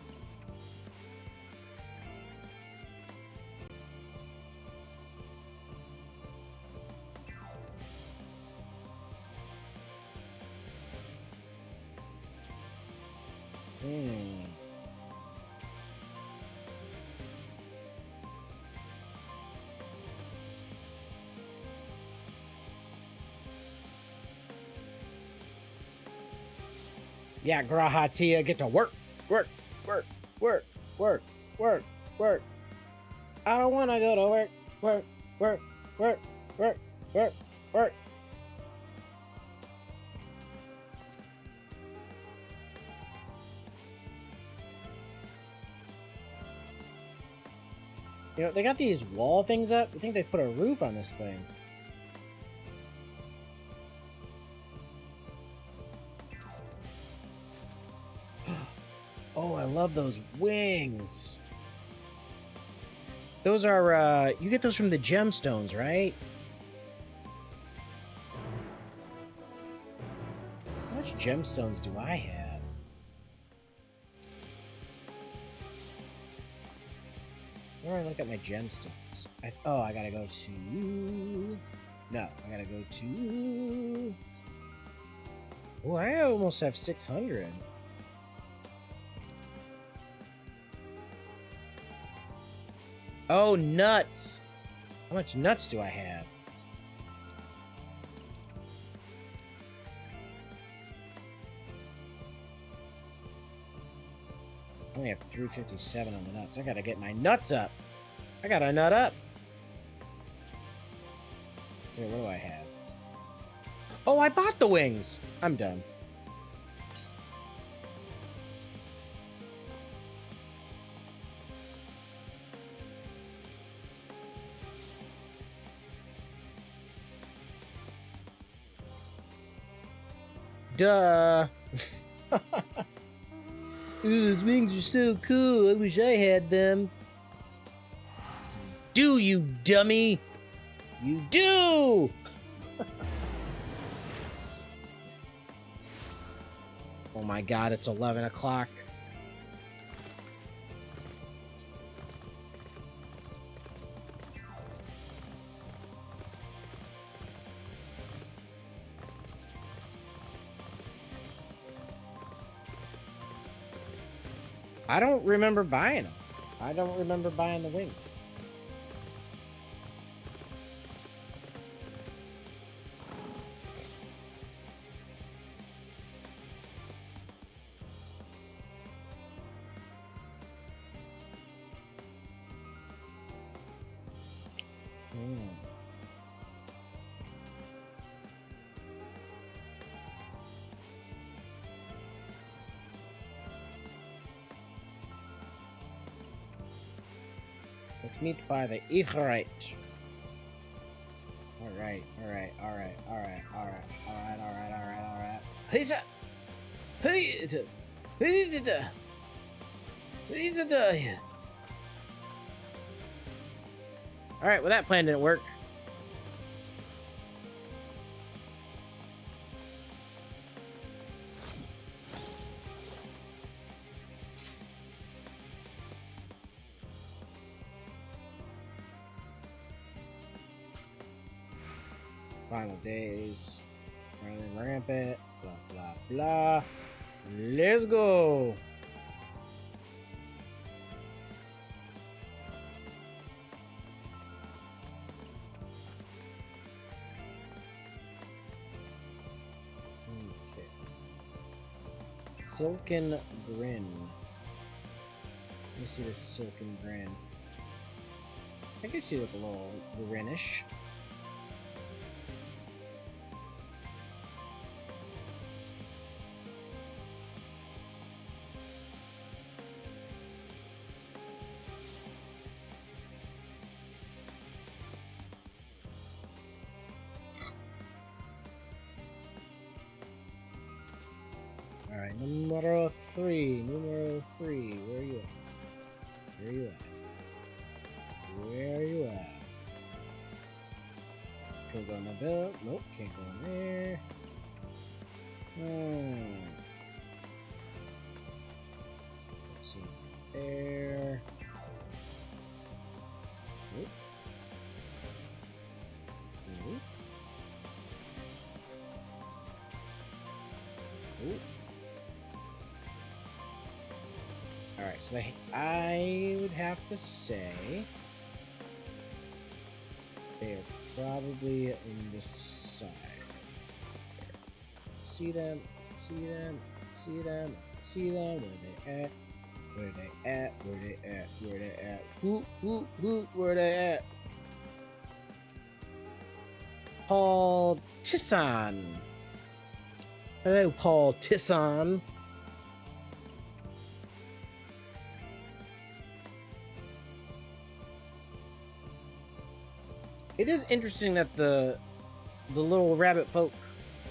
Yeah, Grahatia, get to work, work, work, work, work, work, work. I don't want to go to work, work, work, work, work, work, work. You know, they got these wall things up. I think they put a roof on this thing. Oh, I love those wings. Those are, you get those from the gemstones, right? How much gemstones do I have? Where do I look at my gemstones? Oh, I gotta go to... No, I gotta go to... Oh, I almost have 600. Oh, nuts! How much nuts do I have? I only have 357 on the nuts. I gotta get my nuts up. I got a nut up. So what do I have? Oh, I bought the wings. I'm done. Duh. Those wings are so cool. I wish I had them. Do you, dummy? You do! Oh my god, it's 11 o'clock. I don't remember buying them. I don't remember buying the wings. Let's meet by the etherite. right. He's a. Alright, well that plan didn't work. Final days. Running rampant. Blah, blah, blah. Let's go. Okay. Silken Grin. Let me see this Silken Grin. I guess you look a little grinish. Alright, numero three. Where are you at? Where are you at? Can go in the bill? Nope, can't go in there. Let's see. There. Nope. Nope. Nope. Alright, so I would have to say they are probably in this side. See them, see them, see them, see them. Where they at? Where they at? Where they at? Where they at? Who, where they at? Paul Tisson. Hello, Paul Tisson. It is interesting that the little rabbit folk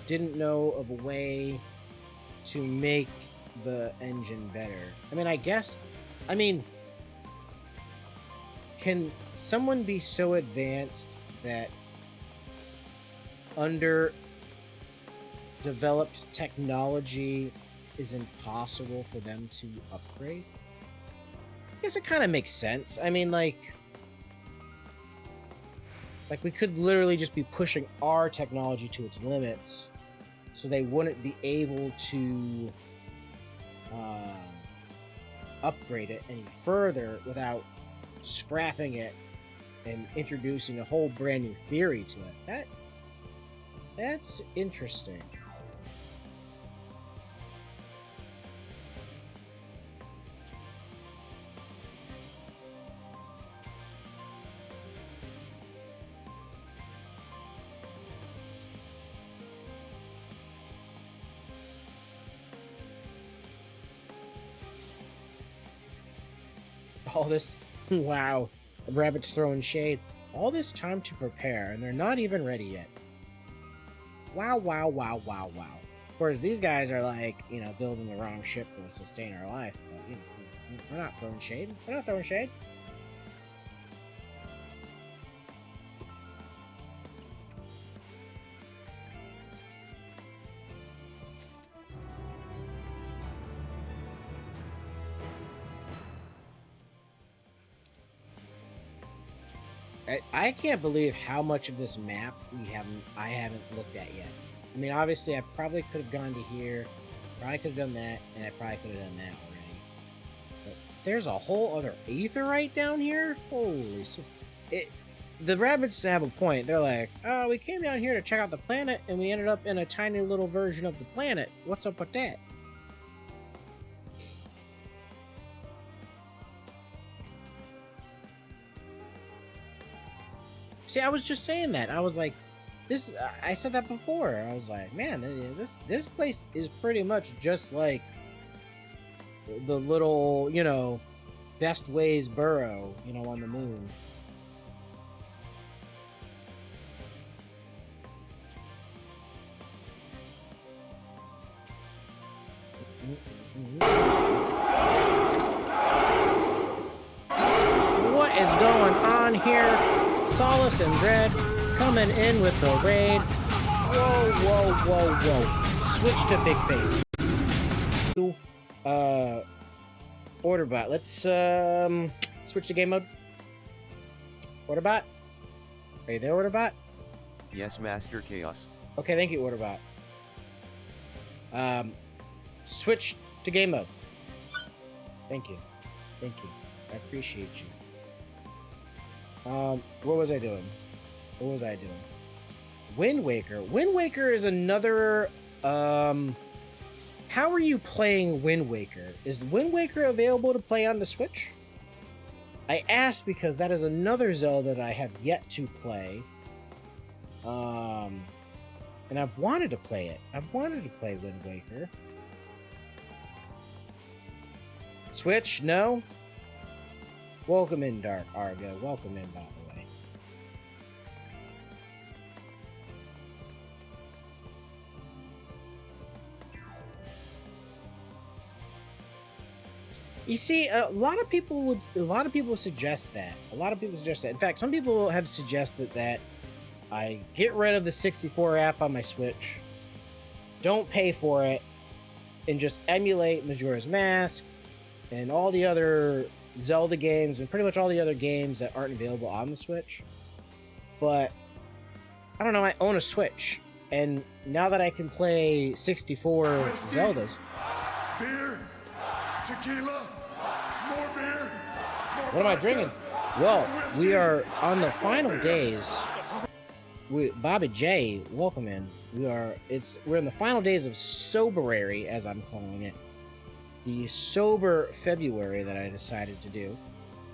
didn't know of a way to make the engine better. I mean, can someone be so advanced that underdeveloped technology is impossible for them to upgrade? I guess it kind of makes sense. I mean, like we could literally just be pushing our technology to its limits so they wouldn't be able to upgrade it any further without scrapping it and introducing a whole brand new theory to it. That's interesting. All this, wow, rabbits throwing shade. All this time to prepare, and they're not even ready yet. Wow, wow, wow, wow, wow. Of course, these guys are like, you know, building the wrong ship to sustain our life. But, you know, we're not throwing shade. We're not throwing shade. I can't believe how much of this map I haven't looked at yet. I mean, obviously, I probably could have gone to here, probably could have done that, and I probably could have done that already. But there's a whole other aetherite down here? Holy... The rabbits have a point. They're like, oh, we came down here to check out the planet, and we ended up in a tiny little version of the planet. What's up with that? See, I was just saying that. I was like, this. I said that before. I was like, man, this place is pretty much just like the little, you know, Best Ways burrow, you know, on the moon. Malice and Dread coming in with the raid. Whoa, whoa, whoa, whoa. Switch to Big Face. Orderbot. Let's switch to game mode. Orderbot? Are you there, Orderbot? Yes, Master Chaos. Okay, thank you, Orderbot. Switch to game mode. Thank you. Thank you. I appreciate you. What was I doing? What was I doing? Wind Waker. Wind Waker is another, how are you playing Wind Waker? Is Wind Waker available to play on the Switch? I asked because that is another Zelda that I have yet to play. And I've wanted to play it. I've wanted to play Wind Waker. Switch? No? Welcome in, Dark Argo. Welcome in, by the way. You see, a lot of people suggest that. In fact, some people have suggested that I get rid of the 64 app on my Switch, don't pay for it, and just emulate Majora's Mask and all the other Zelda games and pretty much all the other games that aren't available on the Switch. But I don't know, I own a Switch, and now that I can play 64 Zeldas. Beer, tequila, more beer. What am I drinking? Well, we are on the final days. Bobby J, welcome in. We're in the final days of Soberary, as I'm calling it. The sober February that I decided to do.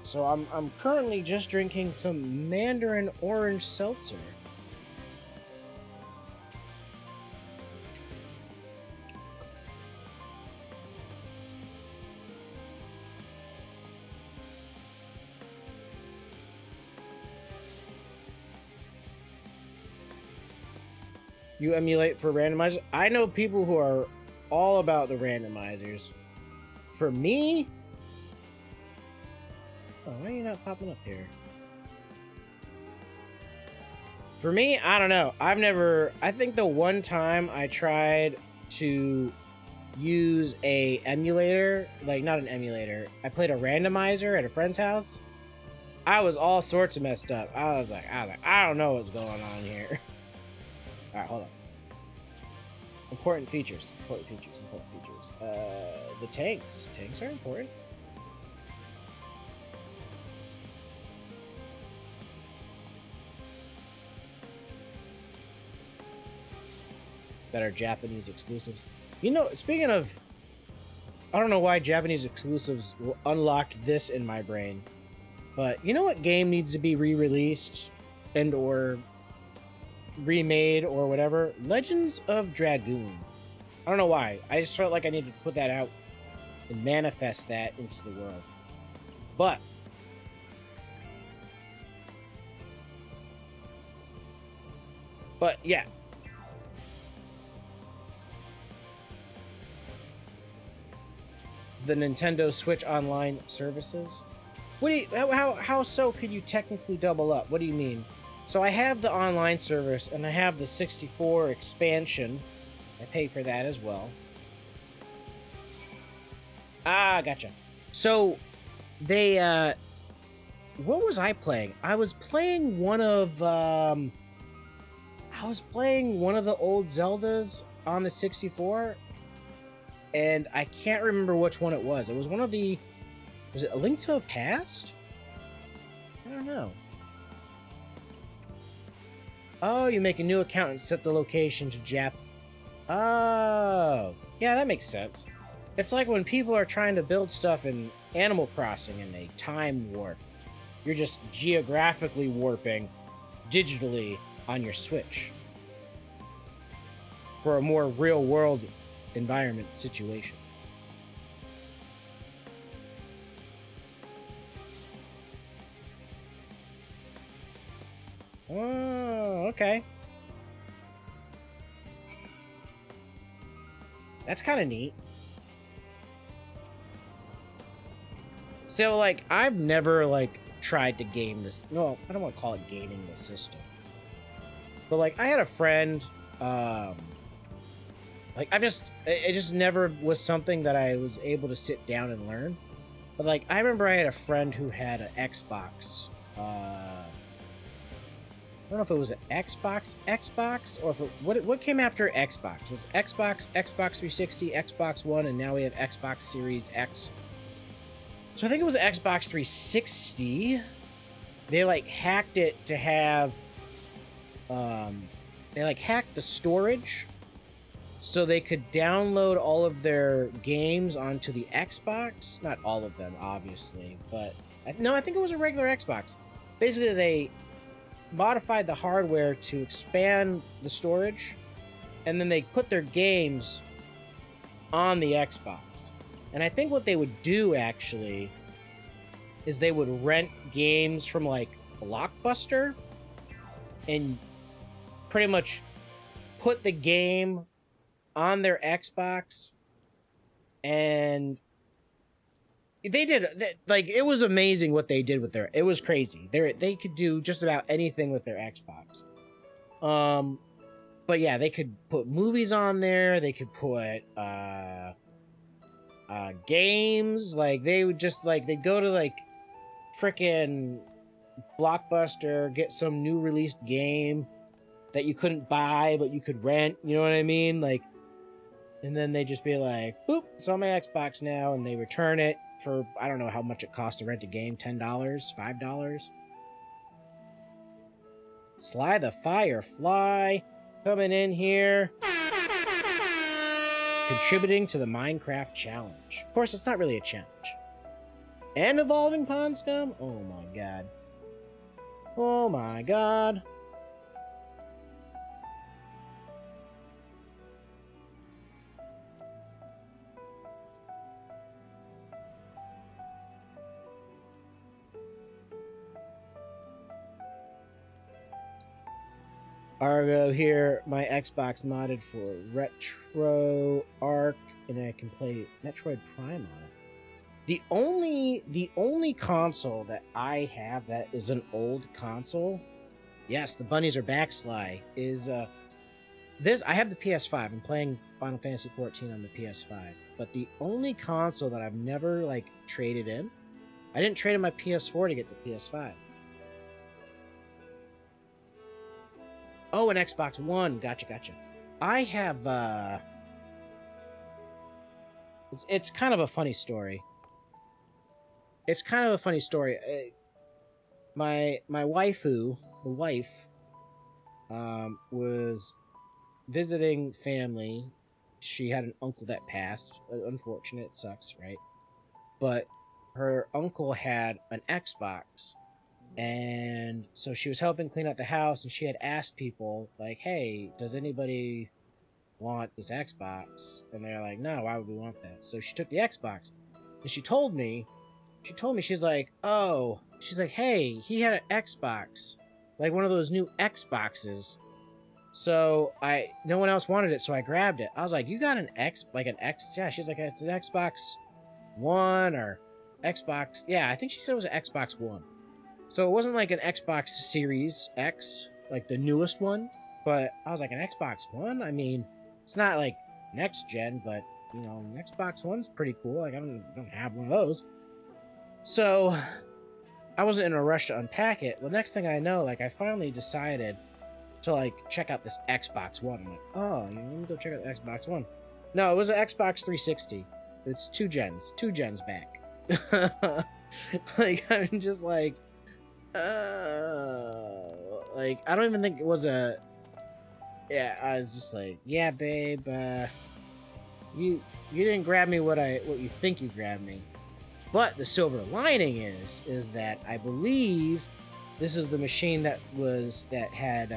So I'm currently just drinking some Mandarin Orange Seltzer. You emulate for randomizers? I know people who are all about the randomizers. For me... Oh, why are you not popping up here? For me, I don't know. I think the one time I tried to use a emulator, like not an emulator, I played a randomizer at a friend's house. I was all sorts of messed up. I was like, I don't know what's going on here. All right, hold on. Important features. The tanks. Tanks are important. That are Japanese exclusives. You know, speaking of, I don't know why Japanese exclusives will unlock this in my brain, but you know what game needs to be re-released and or remade or whatever? Legends of Dragoon. I don't know why. I just felt like I needed to put that out and manifest that into the world. But yeah. The Nintendo Switch Online services. What do you, how so could you technically double up? What do you mean? So I have the online service and I have the 64 expansion. I pay for that as well. Ah, gotcha. So they what was I playing? I was playing one of the old Zeldas on the 64, and I can't remember which one it was. It was one of the, was it A Link to the Past? I don't know. Oh, you make a new account and set the location to Jap. Oh, yeah, that makes sense. It's like when people are trying to build stuff in Animal Crossing and they time warp. You're just geographically warping digitally on your Switch for a more real-world environment situation. Oh, okay. That's kind of neat. So, like, I've never, like, tried to game this. No, I don't want to call it gaming the system. But like, I had a friend, like it just never was something that I was able to sit down and learn. But like, I remember I had a friend who had an Xbox. I don't know if it was an Xbox, or if what came after Xbox? It was Xbox, Xbox 360, Xbox One, and now we have Xbox Series X. So I think it was Xbox 360. They like hacked it to have, they like hacked the storage so they could download all of their games onto the Xbox. Not all of them, obviously, but no, I think it was a regular Xbox. Basically, they modified the hardware to expand the storage, and then they put their games on the Xbox. And I think what they would do, actually, is they would rent games from, like, Blockbuster and pretty much put the game on their Xbox, and like, it was amazing what they did with their, it was crazy. They could do just about anything with their Xbox. But yeah, they could put movies on there, they could put games, like, they would just, like, they'd go to, like, frickin' Blockbuster, get some new released game that you couldn't buy but you could rent, you know what I mean? Like, and then they just be like, boop, it's on my Xbox now, and they return it for, I don't know how much it costs to rent a game, $10, $5? Sly the Firefly coming in here, contributing to the Minecraft challenge. Of course, it's not really a challenge. And evolving pond scum? Oh my god. Oh my god. Argo here, my Xbox modded for Retro Arc, and I can play Metroid Prime on it. The only console that I have that is an old console, yes, the bunnies are back, Sly, is this. I have the PS5. I'm playing Final Fantasy XIV on the PS5, but the only console that I've never, like, traded in, I didn't trade in my PS4 to get the PS5. Oh, an Xbox One. Gotcha. I have, it's kind of a funny story. It's kind of a funny story. My waifu, the wife, was visiting family. She had an uncle that passed. Unfortunate, it sucks, right? But her uncle had an Xbox. And so she was helping clean out the house, and she had asked people, like, hey, does anybody want this Xbox? And they're like, no, why would we want that? So she took the Xbox, and she told me, she's like, oh, she's like, hey, he had an Xbox, like one of those new Xboxes. So no one else wanted it, so I grabbed it. I was like, you got an X? Yeah, she's like, it's an Xbox One or Xbox. Yeah, I think she said it was an Xbox One. So it wasn't like an Xbox Series X, like the newest one, but I was like, an Xbox One? I mean, it's not like next gen, but, you know, an Xbox One's pretty cool. Like, I don't have one of those. So I wasn't in a rush to unpack it. Well, next thing I know, like, I finally decided to, like, check out this Xbox One. I'm like, oh, let me go check out the Xbox One. No, it was an Xbox 360. It's two gens back. Like, I'm just like, like, I don't even think it was a, yeah, I was just like, yeah, babe, you didn't grab me what you think you grabbed me. But the silver lining is that I believe this is the machine that had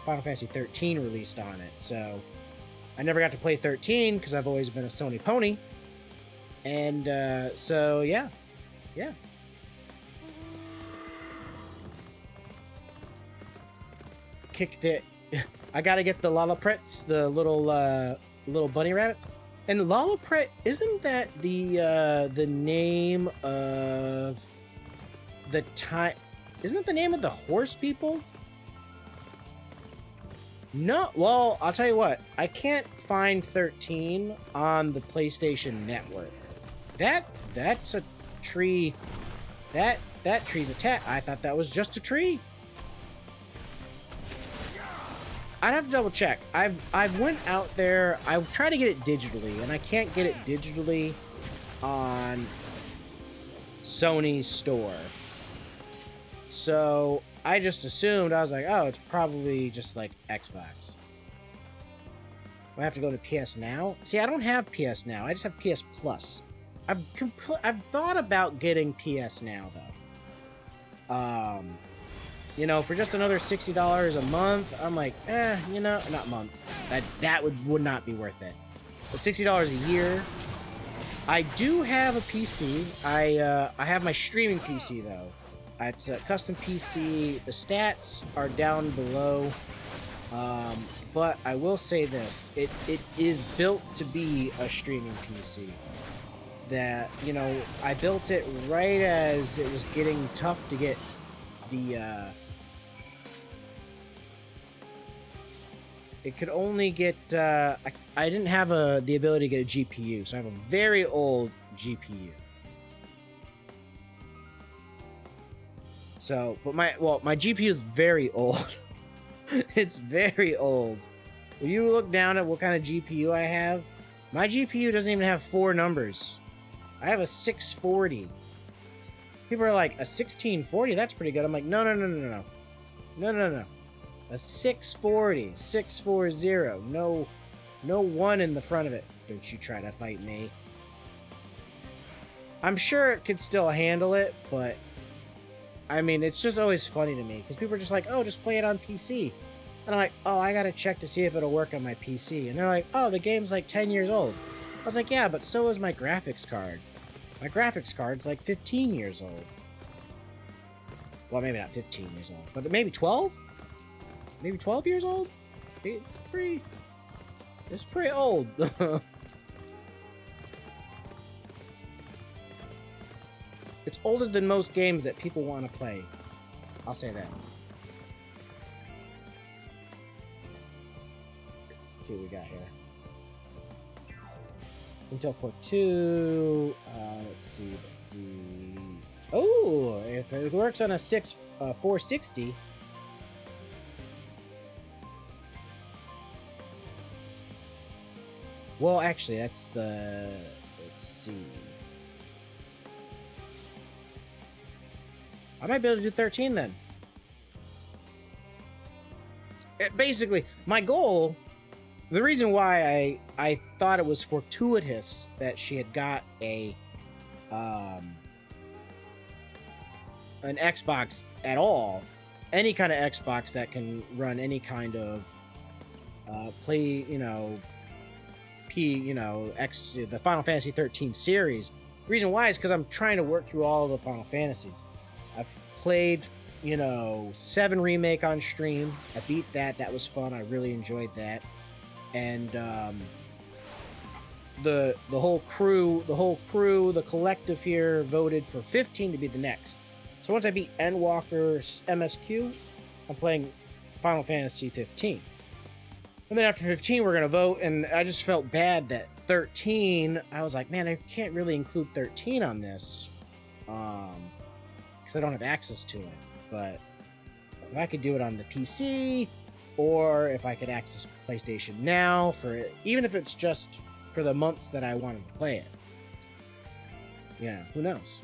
Final Fantasy 13 released on it. So I never got to play 13 because I've always been a Sony pony. And so yeah. I gotta get the Lolliprets, the little bunny rabbits. And Lollipret, isn't that the name of the time. Isn't it the name of the horse people? No, well, I'll tell you what. I can't find 13 on the PlayStation Network. That's a tree. That tree's a I thought that was just a tree. I'd have to double check. I've went out there. I tried to get it digitally, and I can't get it digitally on Sony's store. So I just assumed, I was like, oh, it's probably just like Xbox. I have to go to PS Now. See, I don't have PS Now. I just have PS Plus. I've thought about getting PS Now though. You know, for just another $60 a month, I'm like, you know, not month. That would not be worth it. But $60 a year. I do have a PC. I have my streaming PC though. It's a custom PC. The stats are down below. But I will say this. It is built to be a streaming PC. That, you know, I built it right as it was getting tough to get the, it could only get, I didn't have the ability to get a GPU, so I have a very old GPU. So, but my GPU is very old. It's very old. If you look down at what kind of GPU I have, my GPU doesn't even have 4 numbers. I have a 640. People are like, a 1640? That's pretty good. I'm like, no. A 640. 640. No 1 in the front of it. Don't you try to fight me. I'm sure it could still handle it, but I mean, it's just always funny to me because people are just like, oh, just play it on PC. And I'm like, oh, I gotta check to see if it'll work on my PC. And they're like, oh, the game's like 10 years old. I was like, yeah, but so is my graphics card. My graphics card's like 15 years old. Well, maybe not 15 years old, but maybe 12? Maybe 12 years old? It's pretty old. It's older than most games that people want to play. I'll say that. Let's see what we got here. Intel Core 2. Let's see. Oh, if it works on a 460. Well, actually, that's the. Let's see. I might be able to do 13 then. Basically, my goal, the reason why I thought it was fortuitous that she had got an Xbox at all, any kind of Xbox that can run any kind of play, the Final Fantasy 13 series. The reason why is because I'm trying to work through all of the Final Fantasies. I've played, 7 Remake on stream. I beat that. That was fun. I really enjoyed that. And the whole crew, the collective here voted for 15 to be the next. So once I beat ENDWALKER MSQ, I'm playing Final Fantasy 15. And then after 15, we're going to vote, and I just felt bad that 13, I was like, man, I can't really include 13 on this. Because I don't have access to it. But if I could do it on the PC, or if I could access PlayStation Now for it, even if it's just for the months that I wanted to play it. Yeah, who knows?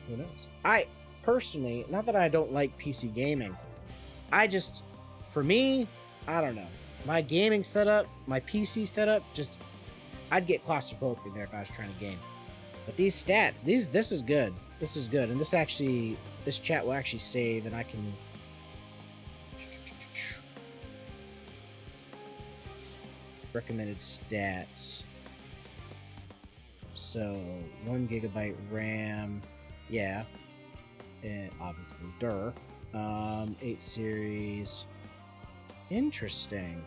Who knows? I personally, not that I don't like PC gaming, for me, I don't know. My gaming setup, my PC setup, I'd get claustrophobic in there if I was trying to game. But these stats, this is good. This is good. And this chat will actually save, and I can... Recommended stats. So, 1 GB RAM. Yeah. And obviously, 8 series. Interesting.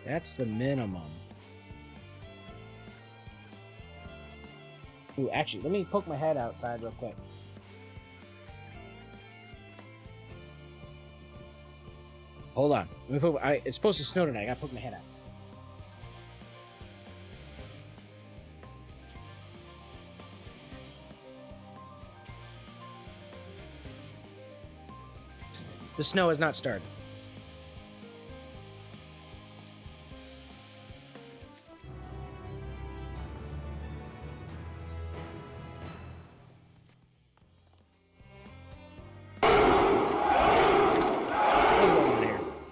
That's the minimum. Ooh, actually, let me poke my head outside real quick. Hold on. Let me put, it's supposed to snow tonight. I gotta put my head out. The snow has not started.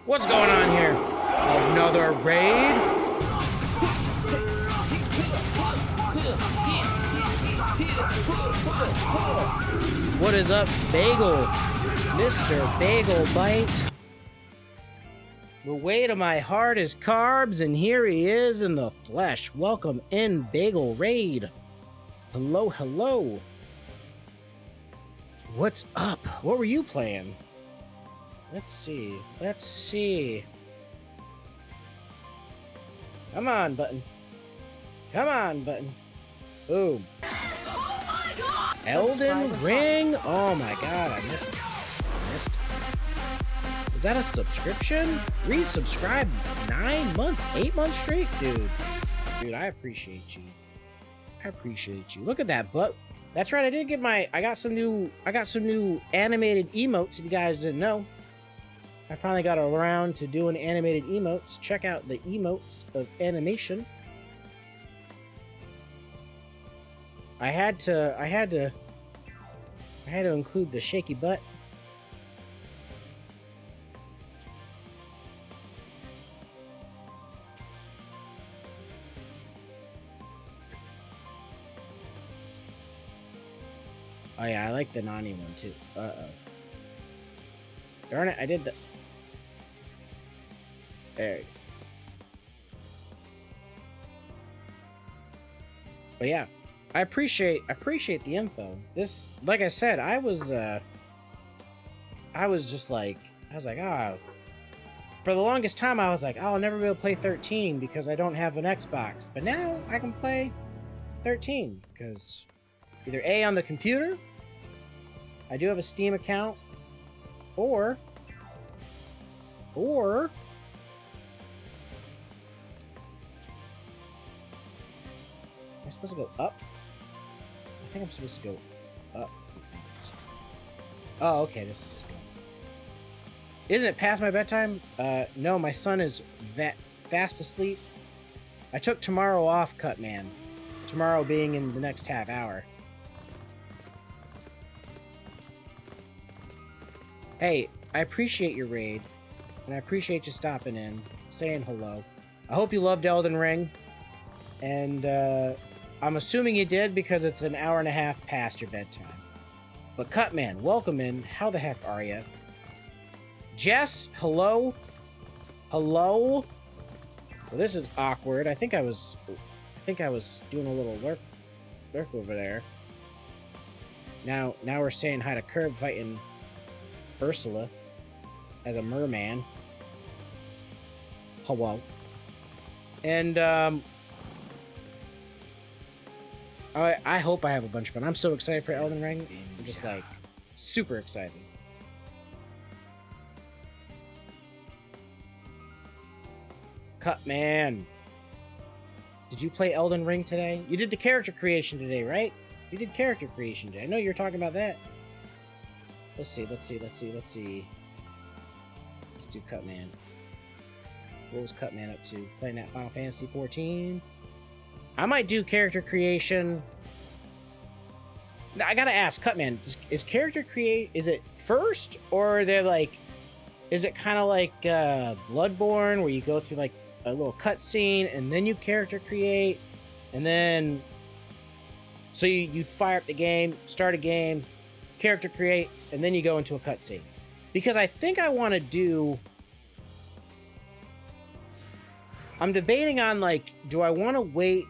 What's going on here? Another raid? What is up, Bagel? Mr. Bagel Bite. The weight of my heart is carbs, and here he is in the flesh. Welcome in, Bagel Raid. Hello, hello. What's up? What were you playing? Let's see. Let's see. Come on, button. Come on, button. Boom. Oh my God! Elden Ring? Oh my god, I missed it. Is that a subscription? Resubscribe 9 months, 8 months straight? Dude, I appreciate you. I appreciate you. Look at that butt. That's right, I did get I got some new animated emotes if you guys didn't know. I finally got around to doing animated emotes. Check out the emotes of animation. I had to include the shaky butt. Oh yeah, I like the Nani one too. Uh-oh. Darn it, I did the... There. But yeah, I appreciate the info. This, like I said, I was just like, for the longest time I was like, oh, I'll never be able to play 13 because I don't have an Xbox. But now I can play 13 because either A, on the computer, I do have a Steam account, or am I supposed to go up? I think I'm supposed to go up. Oh, okay, this is good. Isn't it past my bedtime? No, my son is fast asleep. I took tomorrow off, Cutman. Tomorrow being in the next half hour. Hey, I appreciate your raid, and I appreciate you stopping in, saying hello. I hope you loved Elden Ring, and I'm assuming you did because it's an hour and a half past your bedtime. But Cutman, welcome in. How the heck are you? Jess, hello? Hello? Well, this is awkward. I think I was doing a little lurk over there. Now we're saying hi to Curb fighting Ursula as a merman. Hello. And I hope I have a bunch of fun. I'm so excited for Elden Ring. I'm just like super excited. Cutman, did you play Elden Ring today? You did the character creation today, right? You did character creation today. I know you were talking about that. Let's see. Let's do Cutman. What was Cutman up to? Playing that Final Fantasy 14? I might do character creation. I gotta ask, Cutman, is character create, is it first? Or they're like, is it kind of like Bloodborne, where you go through like a little cutscene and then you character create? And then, so you fire up the game, start a game, character create, and then you go into a cutscene. Because I think I want to do... I'm debating on, like, do I want to wait?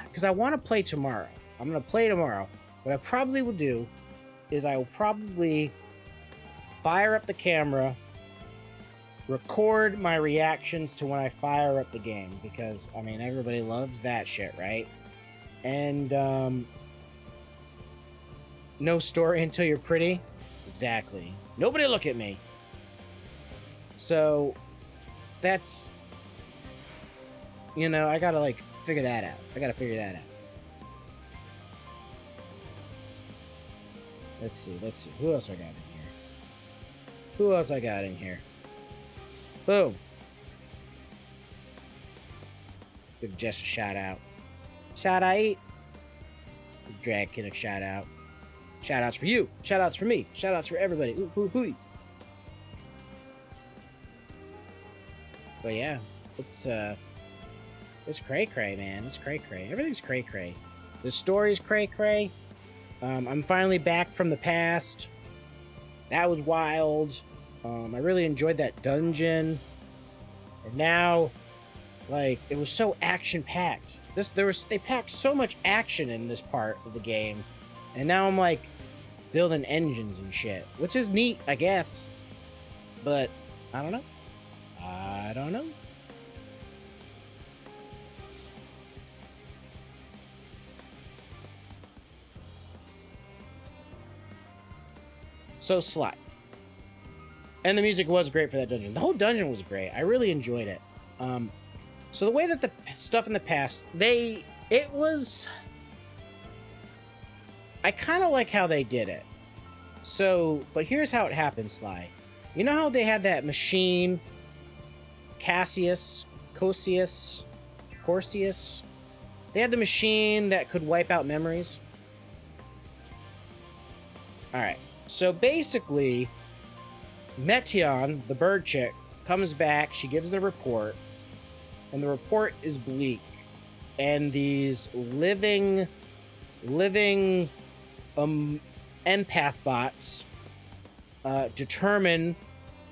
Because I want to play tomorrow. I'm going to play tomorrow. What I probably will do is I will probably fire up the camera, record my reactions to when I fire up the game. Because, I mean, everybody loves that shit, right? And, no story until you're pretty. Exactly. Nobody look at me. So that's, you know, I gotta like figure that out. I gotta figure that out. Let's see. Who else I got in here? Who else I got in here? Boom. Give Jess a shout out. Shout out. Give Drag Kid a shout out. Shout outs for you. Shout outs for me. Shout outs for everybody. Ooh, hoo, hoo. But yeah, it's cray cray, man. It's cray cray. Everything's cray cray. The story's cray cray. I'm finally back from the past. That was wild. I really enjoyed that dungeon. And now, like, it was so action-packed. They packed so much action in this part of the game. And now I'm, like, building engines and shit. Which is neat, I guess. But, I don't know. I don't know. So Sly. And the music was great for that dungeon. The whole dungeon was great. I really enjoyed it. So the way that the stuff in the past, I kind of like how they did it. So, but here's how it happened, Sly. You know how they had that machine, Cassius? They had the machine that could wipe out memories. Alright. So basically, Metion, the bird chick, comes back, she gives the report, and the report is bleak. And these living empath bots determine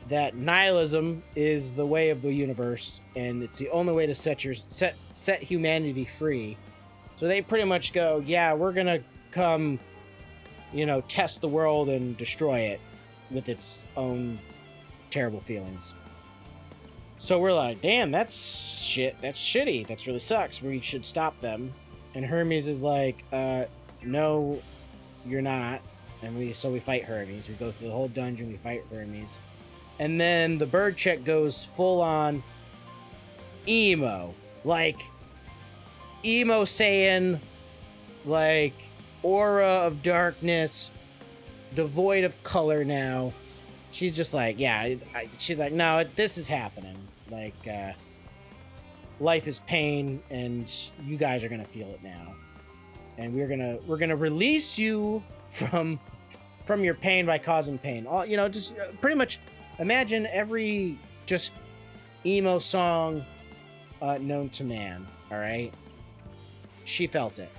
that nihilism is the way of the universe, and it's the only way to set humanity free. So they pretty much go, yeah, we're gonna come, you know, test the world and destroy it with its own terrible feelings. So we're like, damn, that's shit. That's shitty. That really sucks. We should stop them. And Hermes is like, no, you're not. And so we fight Hermes. We go through the whole dungeon. We fight Hermes. And then the bird chick goes full on emo. Like, emo saying, like, aura of darkness, devoid of color now. She's just like, yeah, she's like, no, this is happening. Like, life is pain, and you guys are gonna feel it now. And we're gonna release you from your pain by causing pain. All, you know, just pretty much imagine every just emo song known to man. All right, she felt it.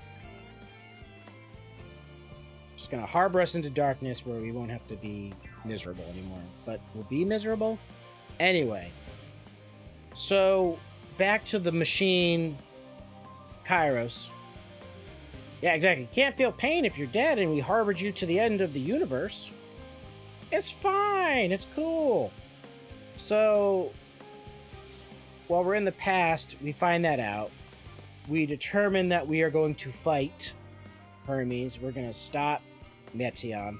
Just gonna harbor us into darkness where we won't have to be miserable anymore, but we'll be miserable anyway. So back to the machine, Kairos. Yeah, exactly. You can't feel pain if you're dead, and we harbored you to the end of the universe. It's fine. It's cool. So while we're in the past, we find that out. We determine that we are going to fight Hermes. We're going to stop Metion.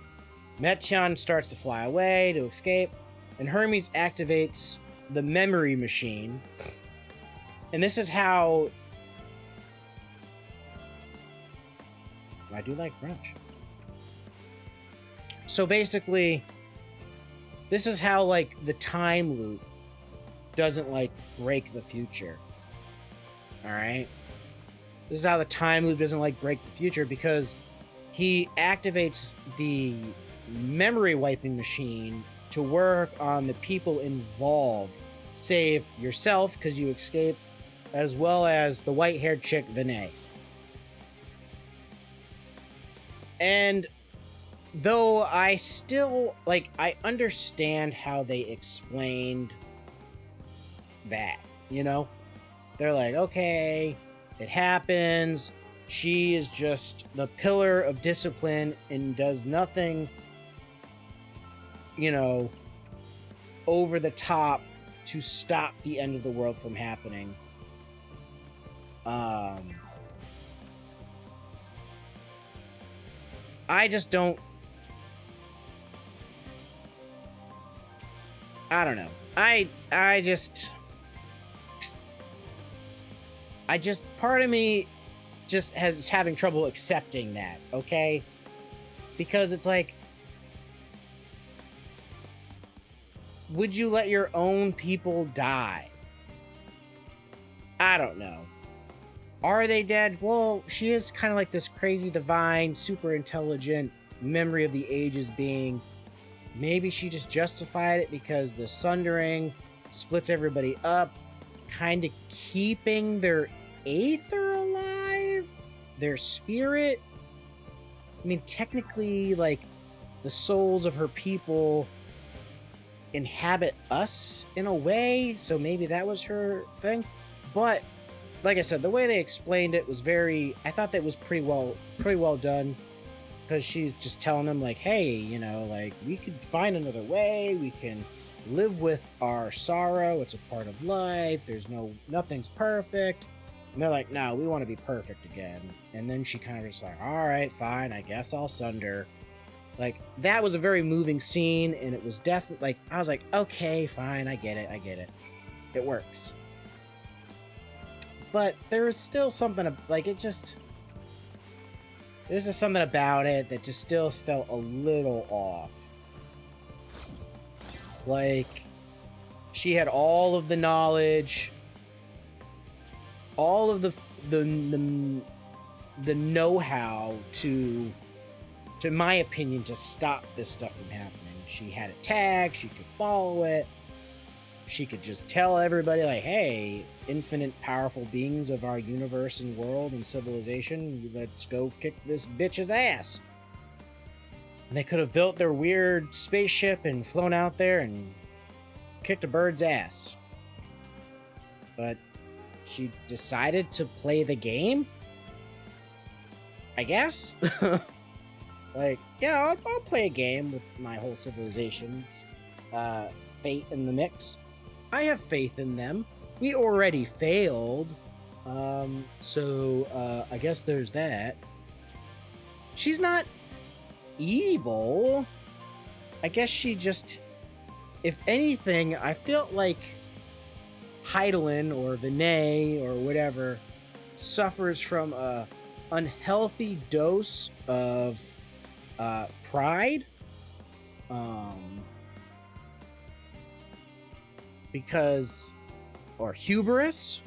Metion starts to fly away to escape, and Hermes activates the memory machine. And this is how I do like brunch. So basically, this is how, like, the time loop doesn't, like, break the future. Alright? This is how the time loop doesn't, like, break the future, because he activates the memory wiping machine to work on the people involved, save yourself, because you escape, as well as the white-haired chick, Vinay. And though I still, like, I understand how they explained that, you know? They're like, okay, it happens. She is just the pillar of discipline and does nothing, you know, over the top to stop the end of the world from happening. I just don't... I don't know. I just part of me just is having trouble accepting that, okay? Because it's like, would you let your own people die? I don't know. Are they dead? Well, she is kind of like this crazy, divine, super intelligent, memory of the ages being. Maybe she just justified it because the sundering splits everybody up, kind of keeping their aether alive, their spirit. I mean, technically, like, the souls of her people inhabit us in a way, so maybe that was her thing. But like I said, the way they explained it was I thought that was pretty well done, because she's just telling them like, hey, you know, like, we could find another way, we can live with our sorrow, it's a part of life, nothing's perfect. And they're like, no, we want to be perfect again. And then she kind of just like, all right, fine, I guess I'll sunder. Like, that was a very moving scene, and it was definitely like, I was like, okay, fine, I get it. It works. But there was still something, like, there's just something about it that just still felt a little off. Like, she had all of the knowledge, all of the know-how to my opinion, to stop this stuff from happening. She had it tagged, she could follow it, she could just tell everybody, like, hey, infinite powerful beings of our universe and world and civilization, let's go kick this bitch's ass. And they could have built their weird spaceship and flown out there and kicked a bird's ass. But she decided to play the game? I guess? Like, yeah, I'll play a game with my whole civilization's fate in the mix. I have faith in them. We already failed. So I guess there's that. She's not evil. I guess she just, if anything, I felt like Heidelin or Vinay or whatever suffers from a unhealthy dose of pride, or hubris.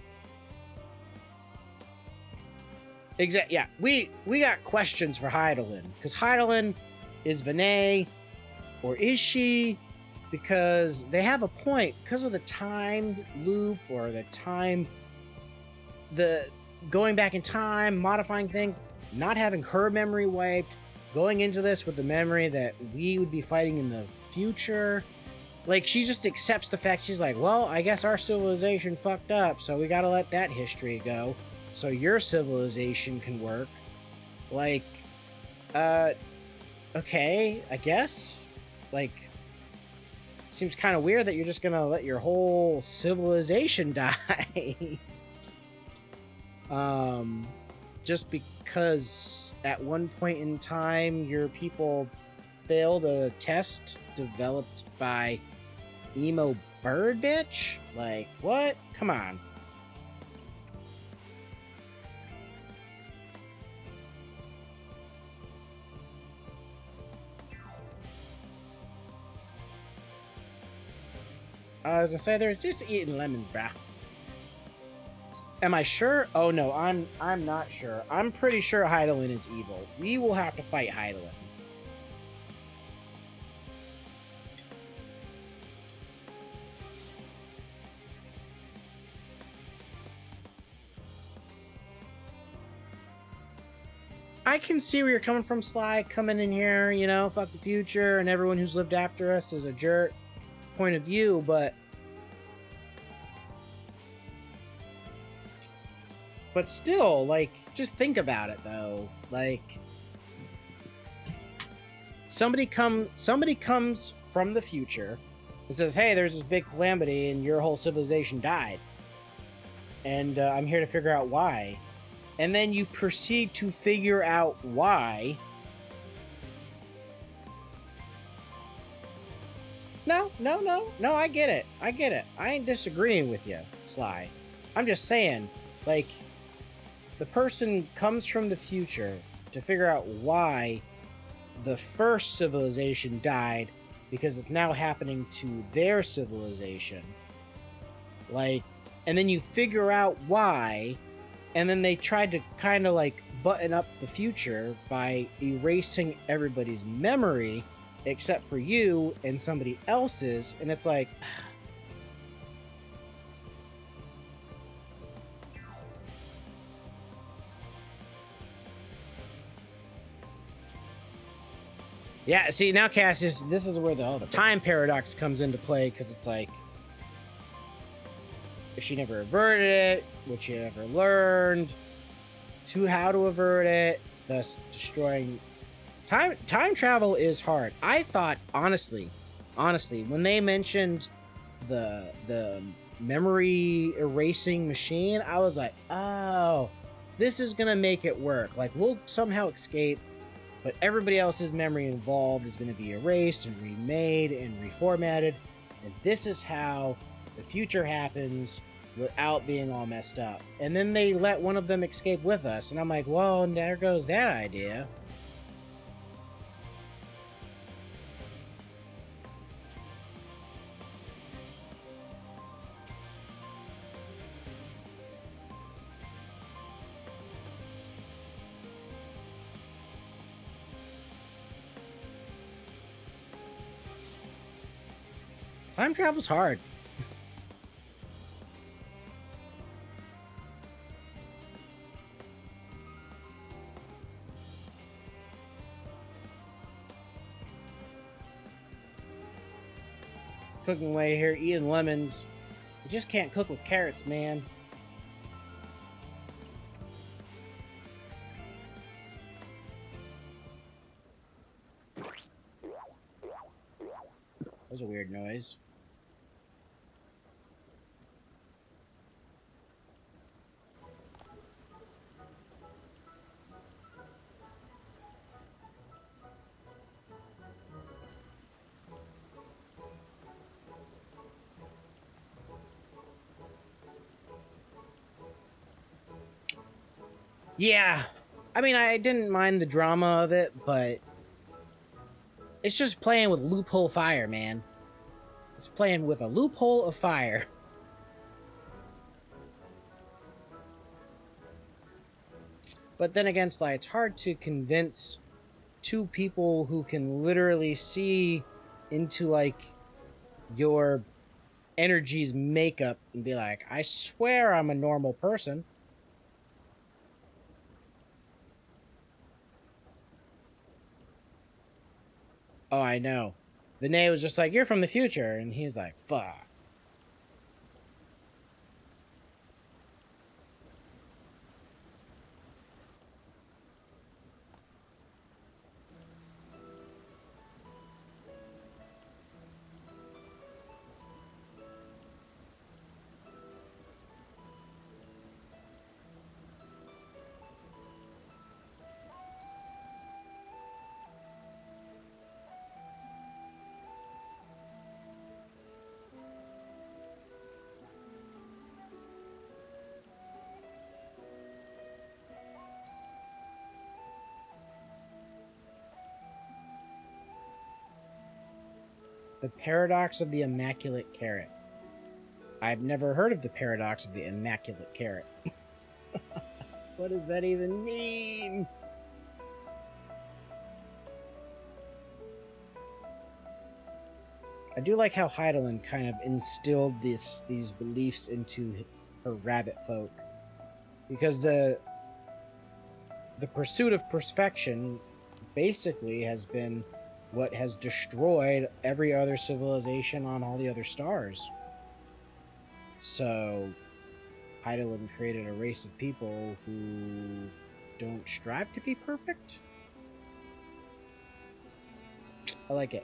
Yeah, we got questions for Heidelin, because Heidelin is Vinay, or is she? Because they have a point, because of the time loop, or the going back in time, modifying things, not having her memory wiped, going into this with the memory that we would be fighting in the future. Like, she just accepts the fact, she's like, well, I guess our civilization fucked up, so we gotta let that history go, so your civilization can work. Like, okay, I guess. Like, seems kind of weird that you're just gonna let your whole civilization die. Just because at one point in time your people failed a test developed by emo bird bitch? Like, what? Come on. I was gonna say, they're just eating lemons, brah. Am I sure? Oh no, I'm not sure. I'm pretty sure Heidelin is evil. We will have to fight Heidelin. I can see where you're coming from, Sly, coming in here, you know, fuck the future, and everyone who's lived after us is a jerk point of view, but still, like, just think about it, though. Like, somebody comes from the future and says, hey, there's this big calamity and your whole civilization died. And I'm here to figure out why. And then you proceed to figure out why. No, I get it. I ain't disagreeing with you, Sly. I'm just saying, like, the person comes from the future to figure out why the first civilization died, because it's now happening to their civilization. Like, and then you figure out why, and then they tried to kind of like button up the future by erasing everybody's memory except for you and somebody else's, and it's like, yeah, see, now Cassius, this is where the time paradox comes into play, because it's like, if she never averted it, would she ever learned to how to avert it, thus destroying time travel is hard. I thought, honestly, when they mentioned the memory erasing machine, I was like, oh, this is gonna make it work. Like, we'll somehow escape, but everybody else's memory involved is going to be erased and remade and reformatted. And this is how the future happens without being all messed up. And then they let one of them escape with us. And I'm like, well, there goes that idea. Time travel's hard. Cooking away here, eating lemons. You just can't cook with carrots, man. That was a weird noise. Yeah, I mean, I didn't mind the drama of it, but it's just playing with loophole fire, man. It's playing with a loophole of fire. But then again, Sly, it's hard to convince two people who can literally see into, like, your energy's makeup and be like, I swear I'm a normal person. Oh, I know. Vinay was just like, you're from the future. And he's like, fuck. The paradox of the immaculate carrot. I've never heard of the paradox of the immaculate carrot. What does that even mean? I do like how Heidelin kind of instilled these beliefs into her rabbit folk, because the pursuit of perfection basically has been what has destroyed every other civilization on all the other stars. So Heidelin created a race of people who don't strive to be perfect. I like it.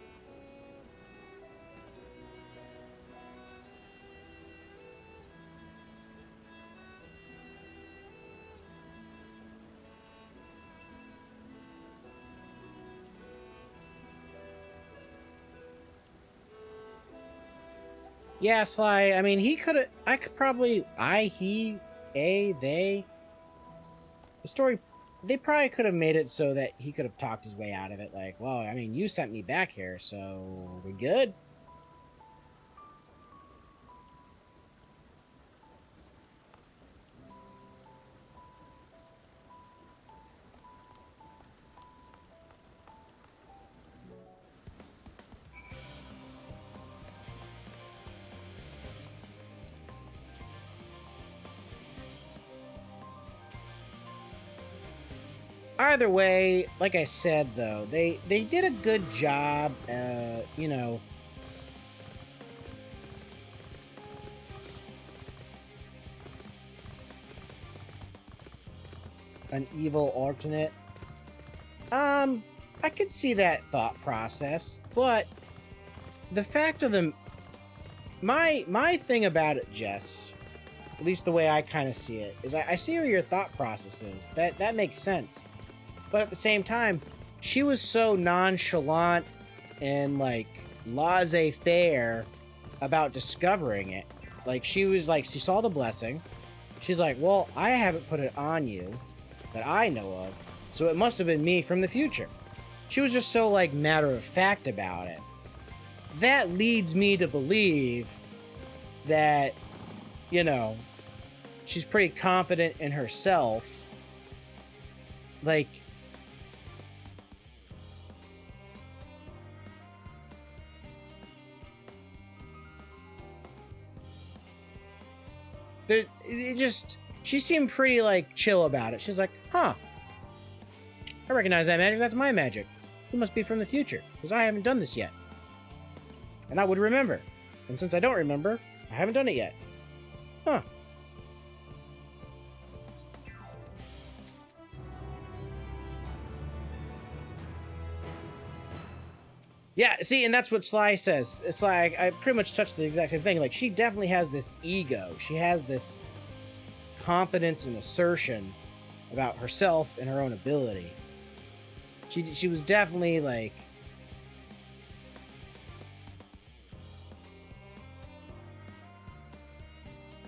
Yeah, Sly, I mean, he could have... I could probably... he, a, they... The story... They probably could have made it so that he could have talked his way out of it. Like, well, I mean, you sent me back here, so we're good? Either way, like I said, though, they did a good job, you know, an evil alternate. I could see that thought process, but the fact of the... My thing about it, Jess, at least the way I kind of see it, is I see where your thought process is. That makes sense. But at the same time, she was so nonchalant and, like, laissez-faire about discovering it. Like, she was like, she saw the blessing. She's like, well, I haven't put it on you that I know of, so it must have been me from the future. She was just so, like, matter-of-fact about it. That leads me to believe that, you know, she's pretty confident in herself. Like... she seemed pretty, like, chill about it. She's like, huh. I recognize that magic. That's my magic. You must be from the future, because I haven't done this yet. And I would remember. And since I don't remember, I haven't done it yet. Huh. Yeah, see, and that's what Sly says. It's like, I pretty much touched the exact same thing. Like, she definitely has this ego. She has this confidence and assertion about herself and her own ability. She was definitely, like...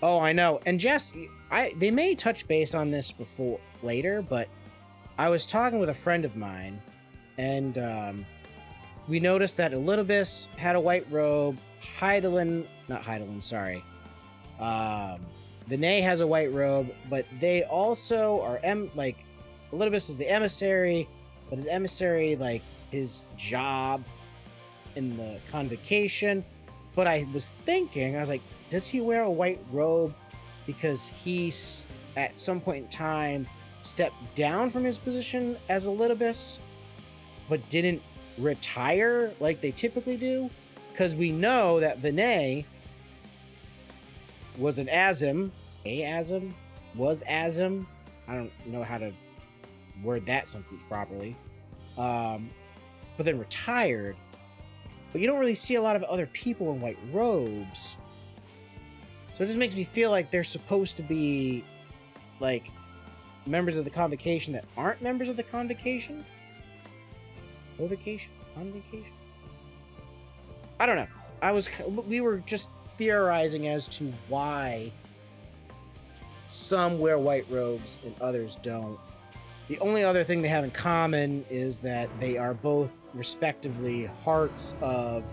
Oh, I know. And Jess, they may touch base on this before, later, but I was talking with a friend of mine, and, we noticed that Elidibus had a white robe. Hydaelyn, Vinay has a white robe, but they also are like, Elidibus is the emissary, but his emissary, like, his job in the convocation. But I was thinking, I was like, does he wear a white robe because he's at some point in time stepped down from his position as Elidibus, but didn't retire like they typically do? Because we know that Vinay was an Azim. Was Azim. I don't know how to word that sentence properly. But then retired. But you don't really see a lot of other people in white robes. So it just makes me feel like they're supposed to be, like, members of the convocation that aren't members of the convocation? Convocation? I don't know. We were just theorizing as to why some wear white robes and others don't. The only other thing they have in common is that they are both respectively hearts of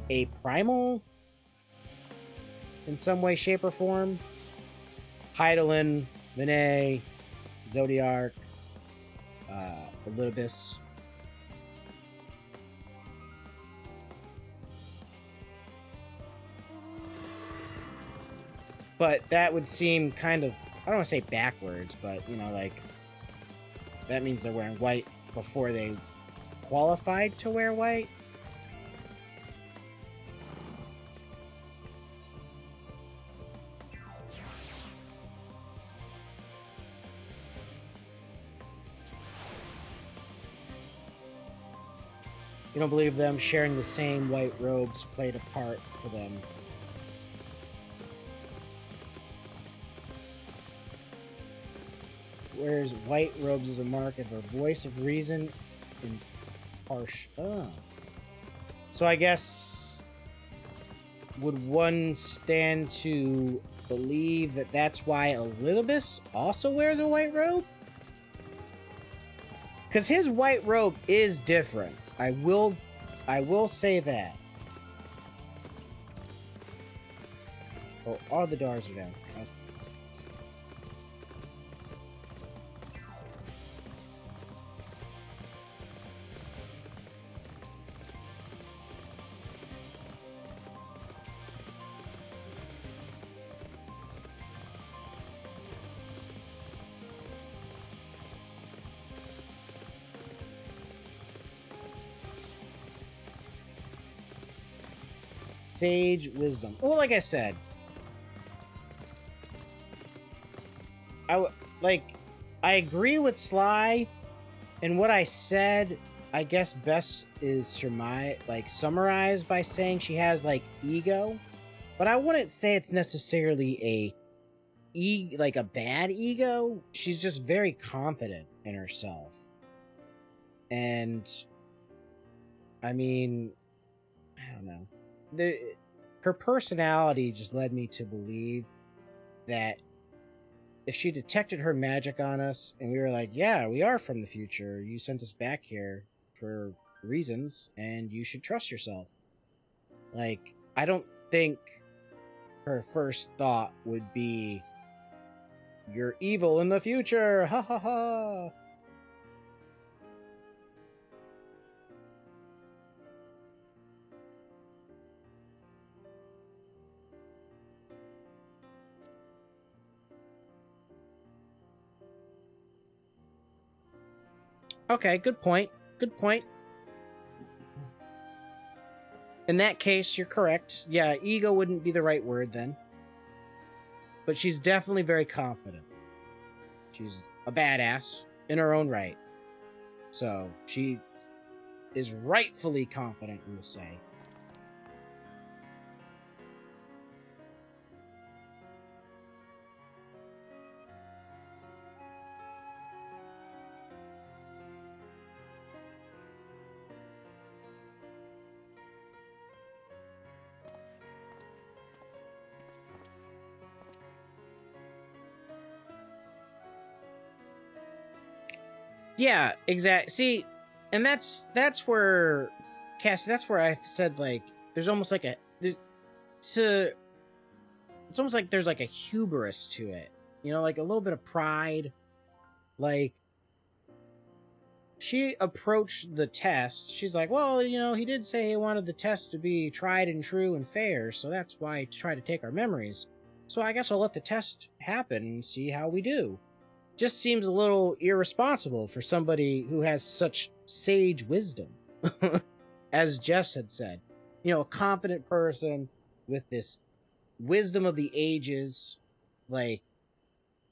a primal in some way, shape, or form. Hydaelyn, Vinay, Zodiark, Elidibus. But that would seem kind of, I don't want to say backwards, but, you know, like, that means they're wearing white before they qualified to wear white. You don't believe them sharing the same white robes played a part for them. Wears white robes as a mark of her voice of reason and harsh. Oh. So I guess would one stand to believe that that's why Elidibus also wears a white robe? Because his white robe is different. I will say that. Oh, all the doors are down. Okay. Sage wisdom. Well, like I said, I agree with Sly, and what I said, I guess best is summarized by saying she has like ego, but I wouldn't say it's necessarily a bad ego. She's just very confident in herself, and I mean, I don't know. Her personality just led me to believe that if she detected her magic on us and we were like, yeah, we are from the future, you sent us back here for reasons and you should trust yourself. Like, I don't think her first thought would be, you're evil in the future, ha ha ha. Okay, good point. Good point. In that case, you're correct. Yeah, ego wouldn't be the right word then. But she's definitely very confident. She's a badass in her own right. So, she is rightfully confident, we'll say. Yeah, exactly. See, and that's where, Cass, that's where I said, like, there's almost like it's almost like there's like a hubris to it. You know, like a little bit of pride. Like, she approached the test. She's like, well, you know, he did say he wanted the test to be tried and true and fair, so that's why I try to take our memories. So I guess I'll let the test happen and see how we do. Just seems a little irresponsible for somebody who has such sage wisdom, as Jess had said. You know, a confident person with this wisdom of the ages. Like,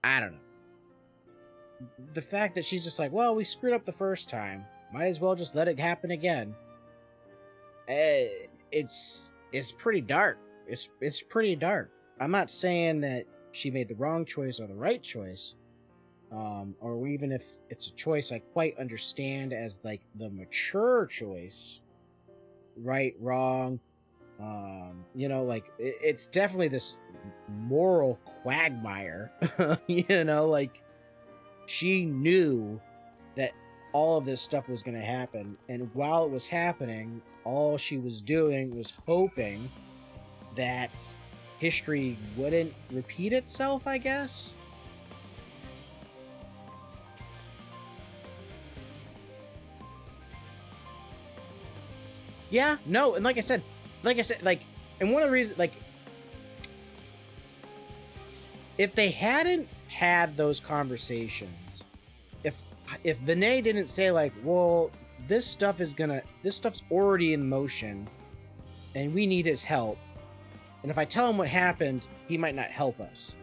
I don't know. The fact that she's just like, well, we screwed up the first time, might as well just let it happen again. It's pretty dark. It's pretty dark. I'm not saying that she made the wrong choice or the right choice. Or even if it's a choice I quite understand as like the mature choice, right, wrong, you know, like it's definitely this moral quagmire. You know, like she knew that all of this stuff was going to happen, and while it was happening, all she was doing was hoping that history wouldn't repeat itself, I guess. Yeah, no, and like I said, like, and one of the reasons, like, if they hadn't had those conversations, if Vinay didn't say like, well, this stuff's already in motion, and we need his help, and if I tell him what happened, he might not help us.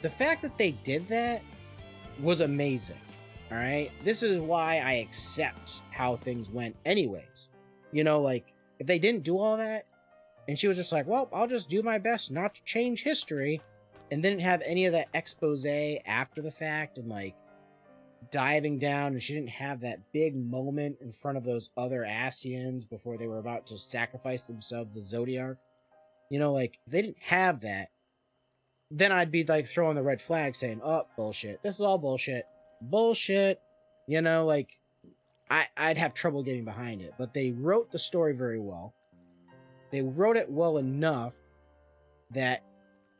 The fact that they did that was amazing, all right? This is why I accept how things went anyways. You know, like, if they didn't do all that, and she was just like, well, I'll just do my best not to change history, and didn't have any of that expose after the fact, and, like, diving down, and she didn't have that big moment in front of those other Asians before they were about to sacrifice themselves to Zodiac. You know, like, if they didn't have that, then I'd be, like, throwing the red flag saying, oh, bullshit. This is all bullshit. Bullshit. You know, like, I'd have trouble getting behind it. But they wrote the story very well. They wrote it well enough that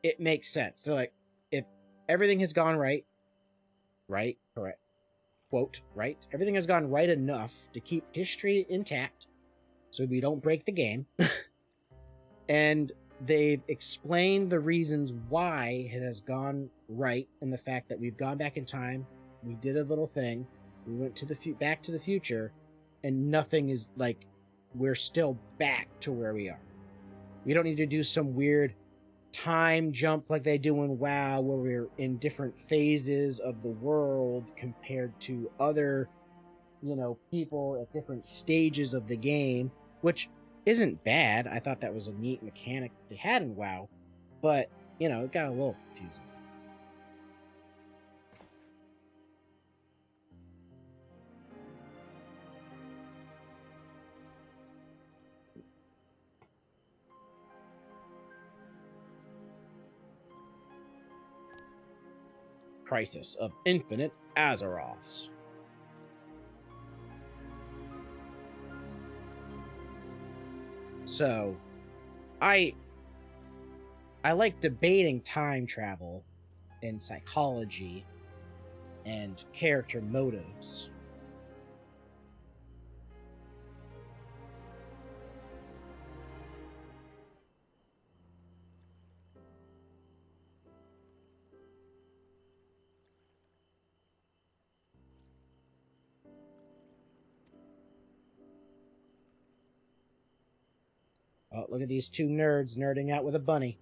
it makes sense. They're like, if everything has gone right, correct, quote, right, everything has gone right enough to keep history intact so we don't break the game. And they've explained the reasons why it has gone right, and the fact that we've gone back in time, we did a little thing, we went to the back to the future, and nothing is like, we're still back to where we are. We don't need to do some weird time jump like they do in WoW, where we're in different phases of the world compared to other, you know, people at different stages of the game, which isn't bad. I thought that was a neat mechanic they had in WoW, but, you know, it got a little confusing. Crisis of Infinite Azeroths. So, I like debating time travel and psychology and character motives. Oh, look at these two nerds nerding out with a bunny.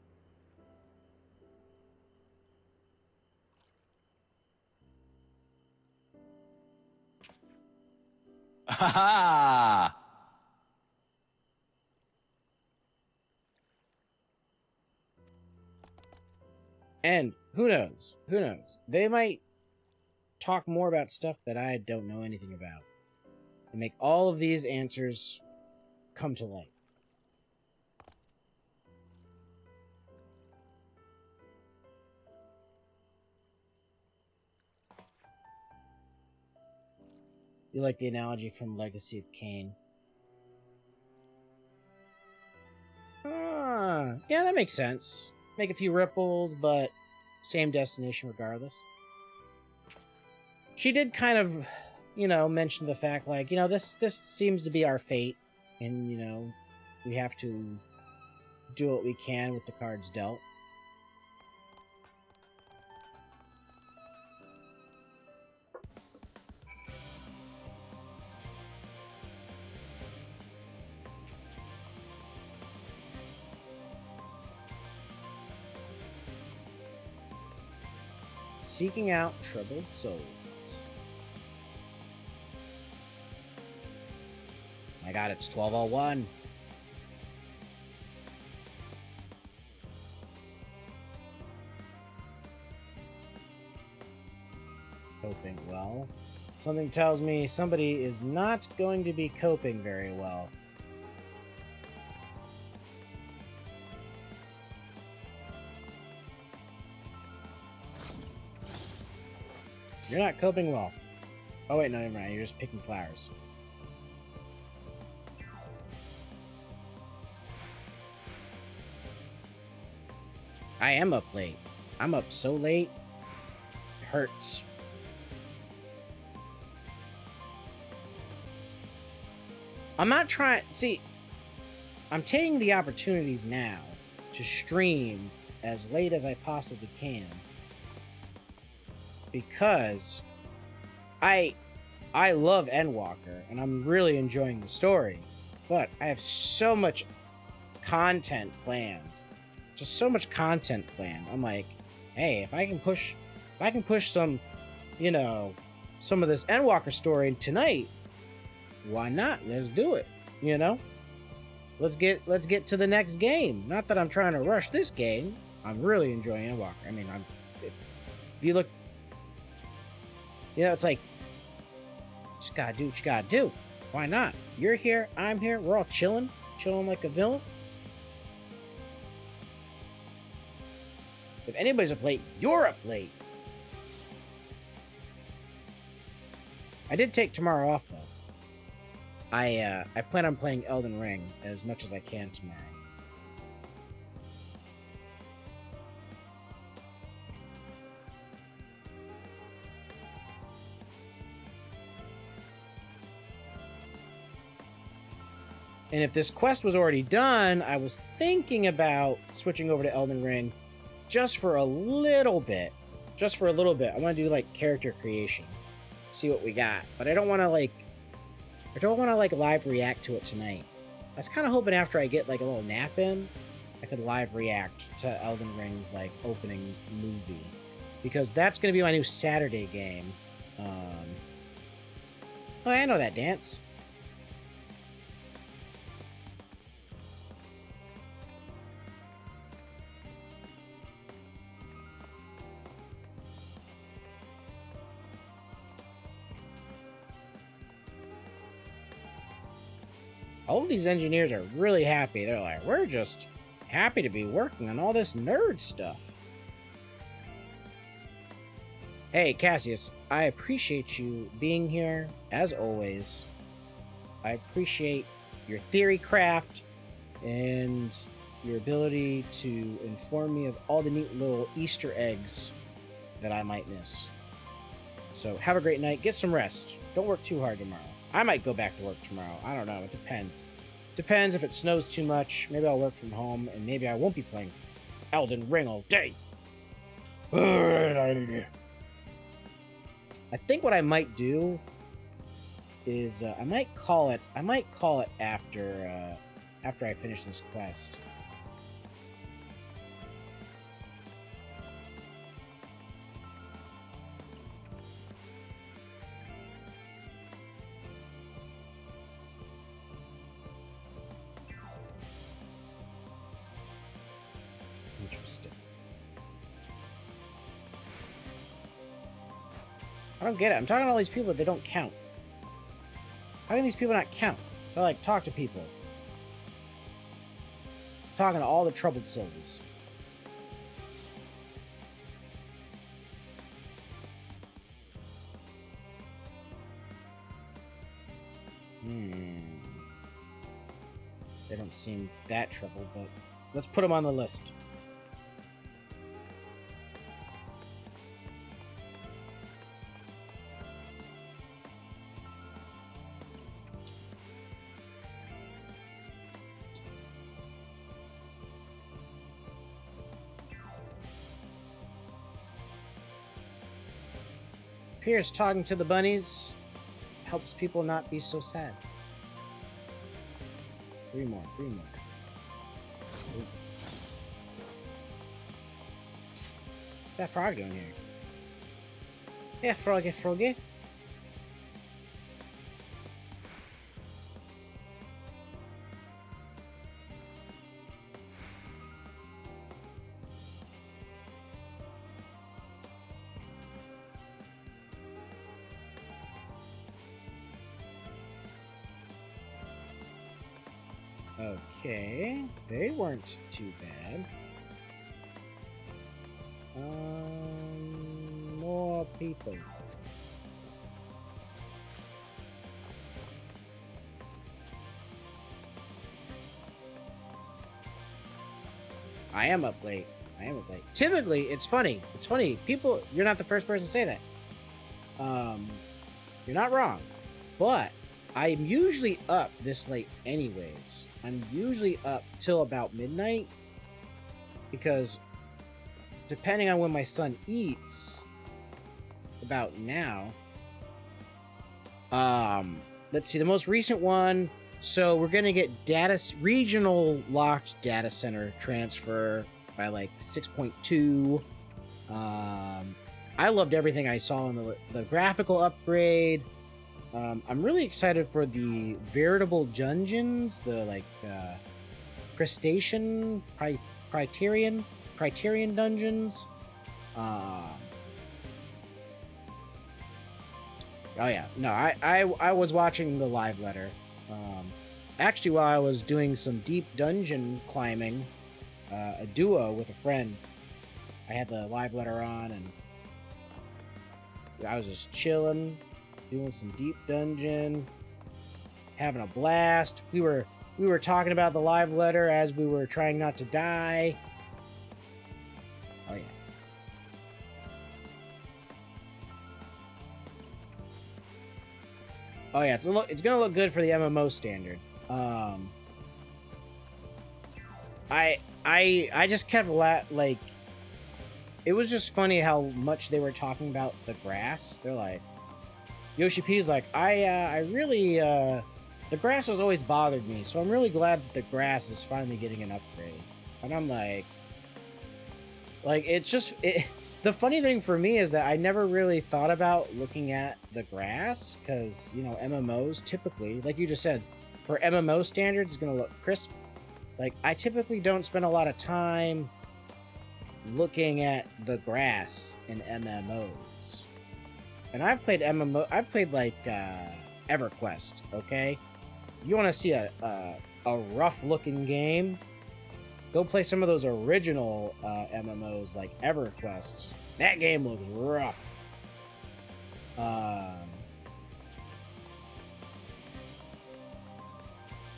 Ha ha! And who knows? Who knows? They might talk more about stuff that I don't know anything about and make all of these answers come to light. You like the analogy from Legacy of Kain? Yeah, that makes sense. Make a few ripples, but same destination regardless. She did kind of, you know, mention the fact, like, you know, this seems to be our fate, and, you know, we have to do what we can with the cards dealt. Seeking out troubled souls. My god, it's 12:01. Coping well. Something tells me somebody is not going to be coping very well. You're not coping well. Oh wait, no, never mind. You're just picking flowers. I am up late. I'm up so late. It hurts. I'm not trying... See, I'm taking the opportunities now to stream as late as I possibly can, because I love ENDWALKER and I'm really enjoying the story, but I have so much content planned. Just so much content planned. I'm like, hey, if I can push some, you know, some of this ENDWALKER story tonight, why not? Let's do it. You know? Let's get to the next game. Not that I'm trying to rush this game. I'm really enjoying ENDWALKER. I mean, if you look, you know, it's like, just gotta do what you gotta do. Why not? You're here, I'm here, we're all chilling like a villain. If anybody's up late, you're up late. I did take tomorrow off, though. I plan on playing Elden Ring as much as I can tomorrow. And if this quest was already done, I was thinking about switching over to Elden Ring just for a little bit. Just for a little bit. I want to do, like, character creation. See what we got. But I don't want to, like... I don't want to, like, live react to it tonight. I was kind of hoping after I get, like, a little nap in, I could live react to Elden Ring's, like, opening movie. Because that's going to be my new Saturday game. Oh, I know that dance. All of these engineers are really happy. They're like, we're just happy to be working on all this nerd stuff. Hey, Cassius, I appreciate you being here, as always. I appreciate your theory craft and your ability to inform me of all the neat little Easter eggs that I might miss. So have a great night. Get some rest. Don't work too hard tomorrow. I might go back to work tomorrow. I don't know. It depends. Depends if it snows too much. Maybe I'll work from home, and maybe I won't be playing Elden Ring all day. I think what I might do is I might call it after I finish this quest. Interesting. I don't get it. I'm talking to all these people, but they don't count. How can these people not count? So, like, talk to people. I'm talking to all the troubled souls. They don't seem that troubled, but let's put them on the list. Pierce talking to the bunnies helps people not be so sad. Three more. What's that frog doing here? Yeah, froggy. Okay, they weren't too bad. More people. I am up late. Typically, it's funny. People, you're not the first person to say that. You're not wrong. But I'm usually up this late anyways. I'm usually up till about midnight. Because depending on when my son eats, about now. Let's see, the most recent one. So we're gonna get regional locked data center transfer by like 6.2. I loved everything I saw in the graphical upgrade. I'm really excited for the veritable dungeons, the like crustacean criterion dungeons. Oh yeah, no, I was watching the live letter. Actually, while I was doing some deep dungeon climbing, a duo with a friend, I had the live letter on, and I was just chilling, doing some deep dungeon, having a blast. We were talking about the live letter as we were trying not to die. Oh yeah. Oh yeah, it's gonna look good for the MMO standard. I just kept like, it was just funny how much they were talking about the grass. They're like, Yoshi P's like, I really the grass has always bothered me, so I'm really glad that the grass is finally getting an upgrade. And I'm like it's just the funny thing for me is that I never really thought about looking at the grass, because, you know, MMOs typically, like you just said, for MMO standards, it's going to look crisp. Like, I typically don't spend a lot of time looking at the grass in MMOs. And I've played like EverQuest, okay? You want to see a rough-looking game? Go play some of those original MMOs like EverQuest. That game looks rough. But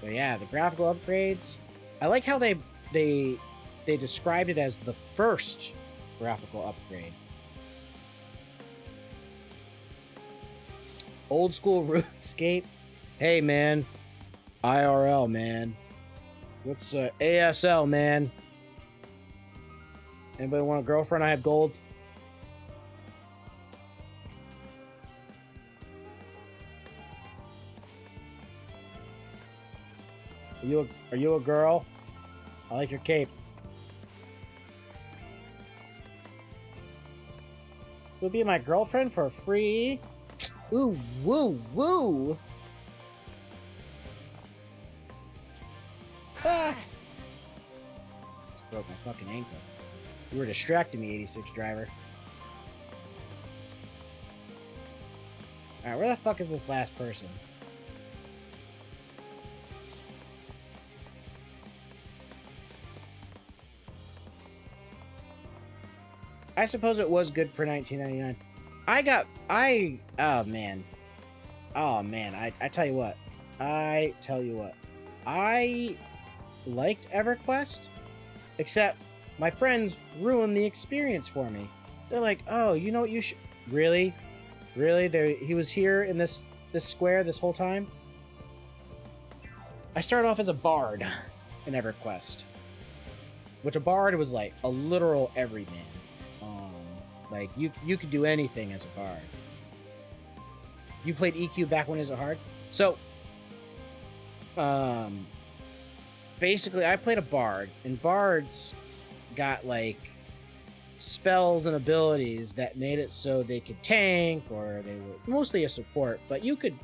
yeah, the graphical upgrades. I like how they described it as the first graphical upgrade. Old school RuneScape. Hey man, IRL man. What's ASL, man? Anybody want a girlfriend? I have gold. Are you a girl? I like your cape. You'll be my girlfriend for free? Ooh, woo, woo! Ah! Just broke my fucking ankle. You were distracting me, 86 driver. Alright, where the fuck is this last person? I suppose it was good for 1999. Oh man, I tell you what. I liked EverQuest, except my friends ruined the experience for me. They're like, oh, you know what you should... Really? He was here in this square this whole time? I started off as a bard in EverQuest, which a bard was like a literal everyman. Like, you could do anything as a bard. You played EQ back when it was hard? So, basically, I played a bard, and bards got, like, spells and abilities that made it so they could tank, or they were mostly a support, but you could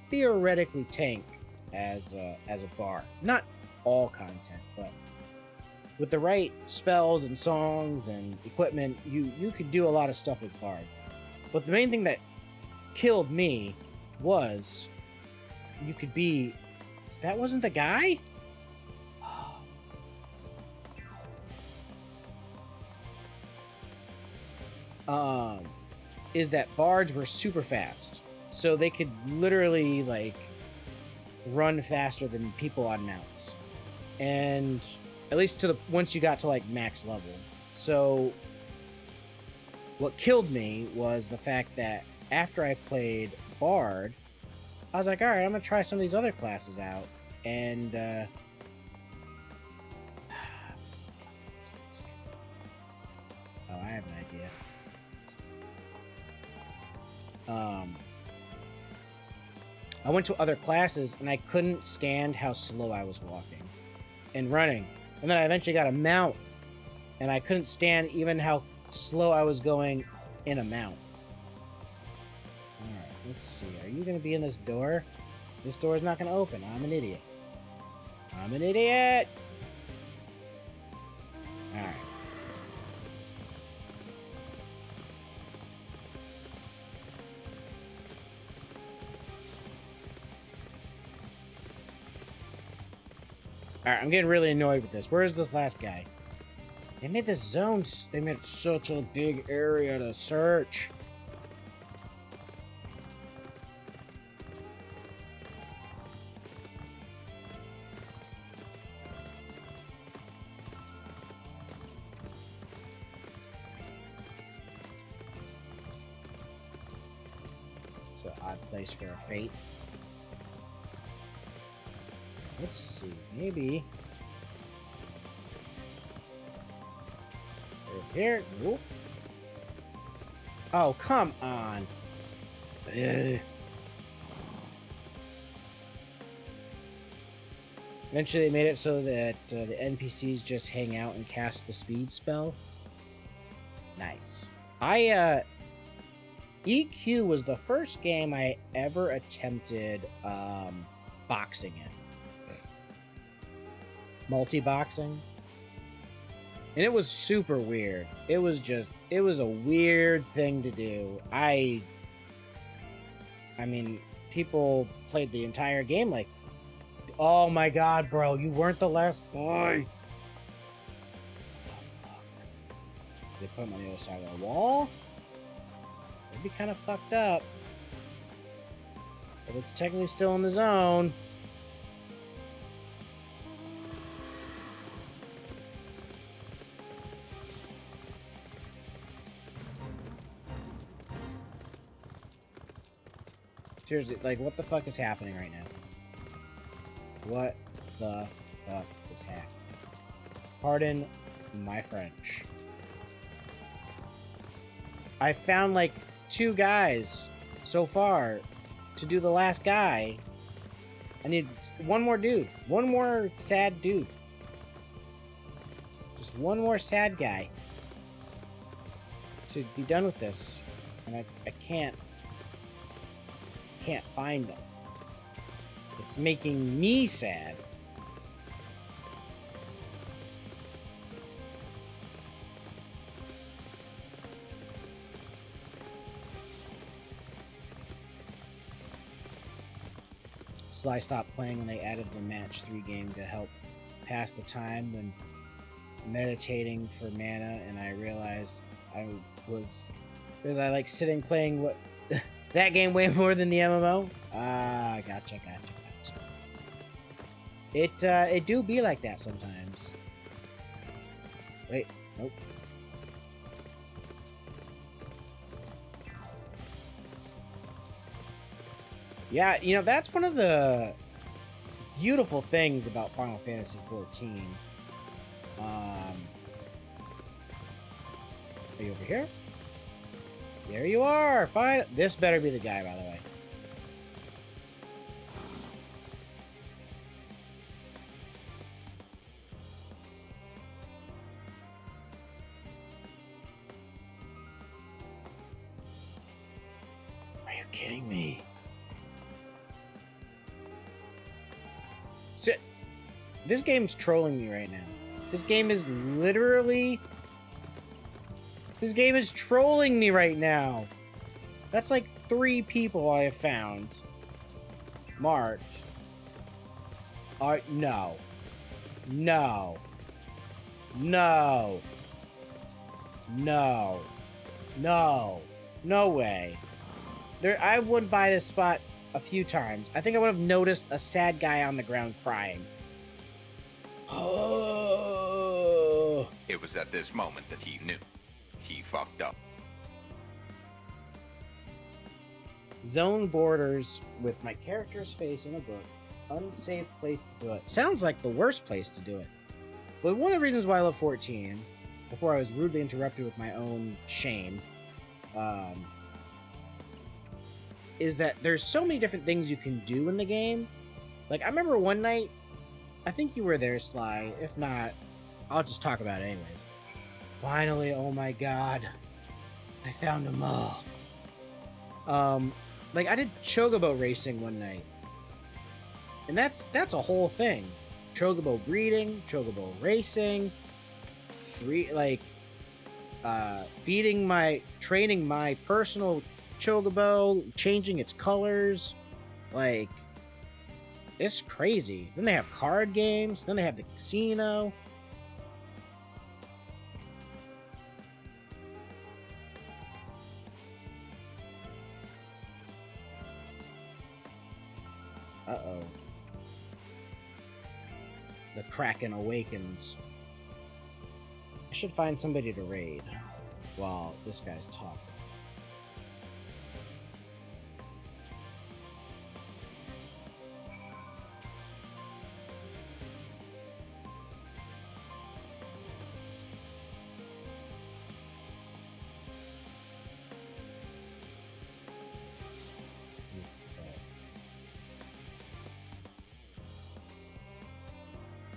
theoretically tank as a bard. Not all content, but with the right spells and songs and equipment, you could do a lot of stuff with bard. But the main thing that killed me was you could be... That wasn't the guy? Is that bards were super fast. So they could literally, like, run faster than people on mounts. And at least once you got to, like, max level. So what killed me was the fact that after I played bard, I was like, all right, I'm gonna try some of these other classes out. And oh, I have an idea. I went to other classes and I couldn't stand how slow I was walking and running. And then I eventually got a mount and I couldn't stand even how slow I was going in a mount. Alright, let's see. Are you going to be in this door? This door is not going to open. I'm an idiot. I'm an idiot! Alright. Alright, I'm getting really annoyed with this. Where's this last guy? They made this zone, they made such a big area to search. It's an odd place for a fate. Let's see, maybe... Here, nope. Oh, come on. Ugh. Eventually, they made it so that the NPCs just hang out and cast the speed spell. Nice. EQ was the first game I ever attempted boxing in. Multi-boxing. And it was super weird. It was a weird thing to do. I mean, people played the entire game like, oh my god, bro, you weren't the last guy. What the fuck? They put him on the other side of the wall? That'd be kind of fucked up. But it's technically still in the zone. Seriously, like, what the fuck is happening right now? What the fuck is happening? Pardon my French. I found, like, 2 guys so far to do the last guy. I need one more dude. One more sad dude. Just one more sad guy to be done with this. And I can't find them. It's making me sad. Sly stopped playing when they added the match 3 game to help pass the time when meditating for mana, and I realized because I like sitting playing what that game way more than the MMO. Ah, gotcha. It do be like that sometimes. Wait, nope. Yeah, you know, that's one of the beautiful things about Final Fantasy XIV. Are you over here? There you are! Fine. This better be the guy, by the way. Are you kidding me? So, this game's trolling me right now. This game is literally... This game is trolling me right now. That's like 3 people I have found. Marked. No. No. No. No. No. No way. I would buy this spot a few times. I think I would have noticed a sad guy on the ground crying. Oh. It was at this moment that he knew. He fucked up. Zone borders with my character's face in a book. Unsafe place to do it. Sounds like the worst place to do it. But one of the reasons why I love 14, before I was rudely interrupted with my own shame, is that there's so many different things you can do in the game. Like, I remember one night, I think you were there, Sly. If not, I'll just talk about it anyways. Finally, oh my god. I found them all. Like, I did chocobo racing one night. And that's a whole thing. Chocobo breeding, chocobo racing, training my personal chocobo, changing its colors. Like, it's crazy. Then they have card games, then they have the casino. the Kraken awakens. I should find somebody to raid while this guy's talking.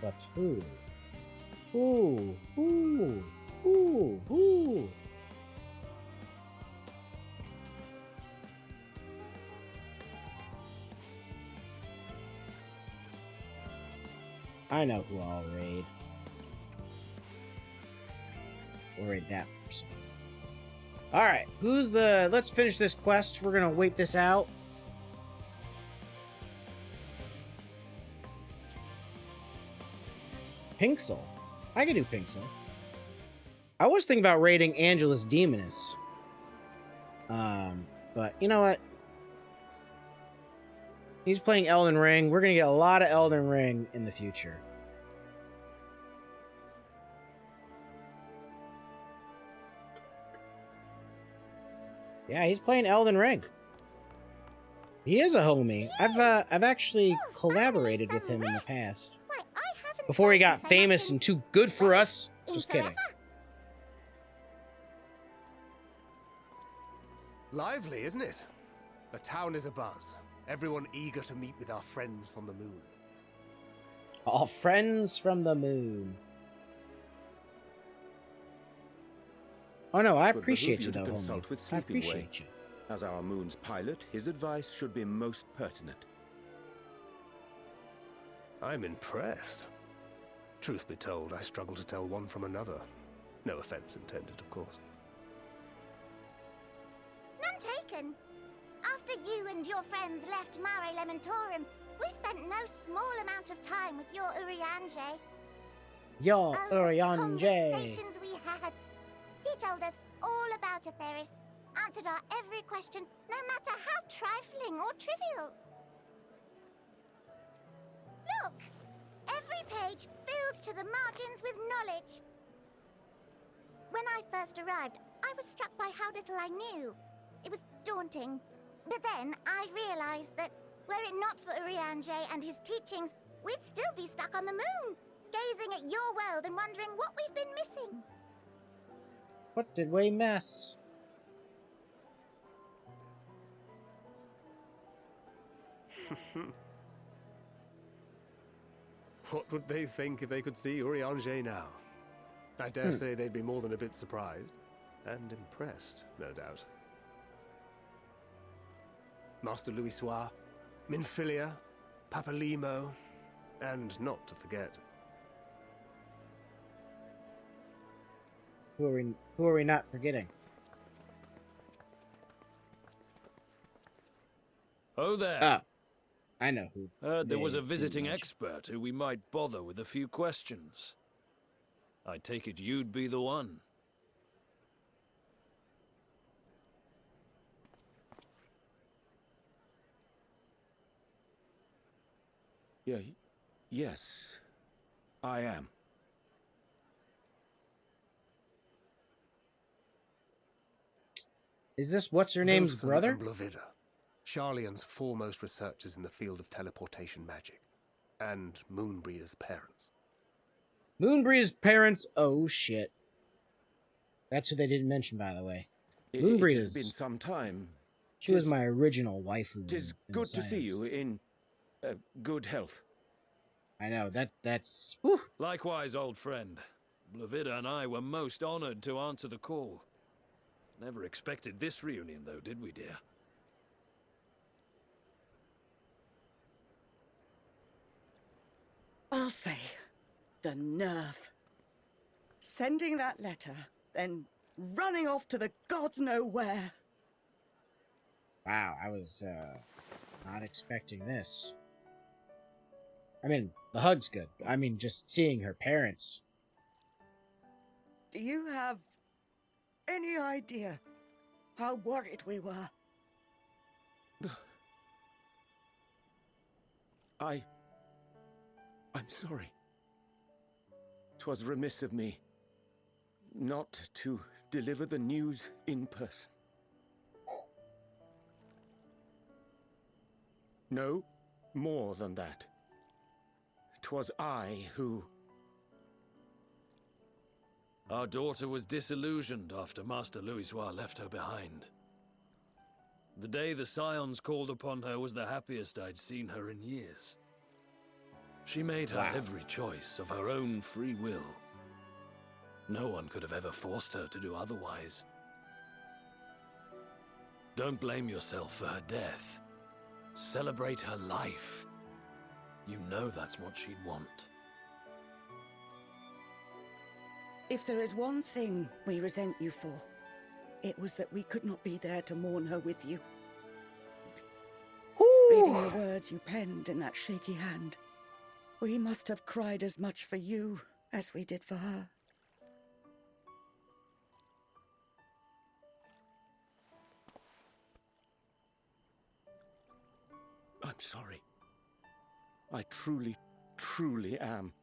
But who? Ooh. I know who I'll raid. We'll raid that person. Alright, who's the... Let's finish this quest. We're gonna wait this out. Pinxel. I can do Pinxel. I was thinking about raiding Angelus Demoness. But you know what? He's playing Elden Ring. We're gonna get a lot of Elden Ring in the future. Yeah, he's playing Elden Ring. He is a homie. I've actually collaborated with him in the past. Before he got famous and too good for us. Just kidding. Lively, isn't it? The town is abuzz. Everyone eager to meet with our friends from the moon. All friends from the moon. Oh no, I appreciate you though, homie. I appreciate you. As our moon's pilot, his advice should be most pertinent. I'm impressed. Truth be told, I struggle to tell one from another. No offense intended, of course. None taken. After you and your friends left Mare Elementorum, we spent no small amount of time with your Urianger. Your Urianger. Conversations we had. He told us all about Atheris, answered our every question, no matter how trifling or trivial. Look! Every page filled to the margins with knowledge. When I first arrived, I was struck by how little I knew. It was daunting. But then I realized that, were it not for Urianger and his teachings, we'd still be stuck on the moon, gazing at your world and wondering what we've been missing. What did we miss? What would they think if they could see Urianger now? I dare say they'd be more than a bit surprised. And impressed, no doubt. Master Louisoix, Minfilia, Papalimo, and not to forget... Who are we not forgetting? Oh there. Ah, I know who. There was a visiting expert who we might bother with a few questions. I take it you'd be the one. Yes, I am. Is this what's-her-name's brother? And Blovida, Sharlayan's foremost researchers in the field of teleportation magic, and Moonbreeder's parents. Moonbreeder's parents? Oh, shit. That's who they didn't mention, by the way. Moonbreeder's... It has been some time. She was my original waifu. 'Tis good to see you in good health. I know, that's... Whew. Likewise, old friend. Blovida and I were most honored to answer the call. Never expected this reunion, though, did we, dear? Arthur, the nerve. Sending that letter, then running off to the gods know where. Wow, I was, not expecting this. I mean, the hug's good. I mean, just seeing her parents. Do you have any idea how worried we were? I'm sorry. 'Twas remiss of me not to deliver the news in person. No, more than that. 'Twas I who... Our daughter was disillusioned after Master Louisoix left her behind. The day the Scions called upon her was the happiest I'd seen her in years. She made her every choice of her own free will. No one could have ever forced her to do otherwise. Don't blame yourself for her death. Celebrate her life. You know that's what she'd want. If there is one thing we resent you for, it was that we could not be there to mourn her with you. Reading the words you penned in that shaky hand, we must have cried as much for you as we did for her. I'm sorry. I truly, truly am.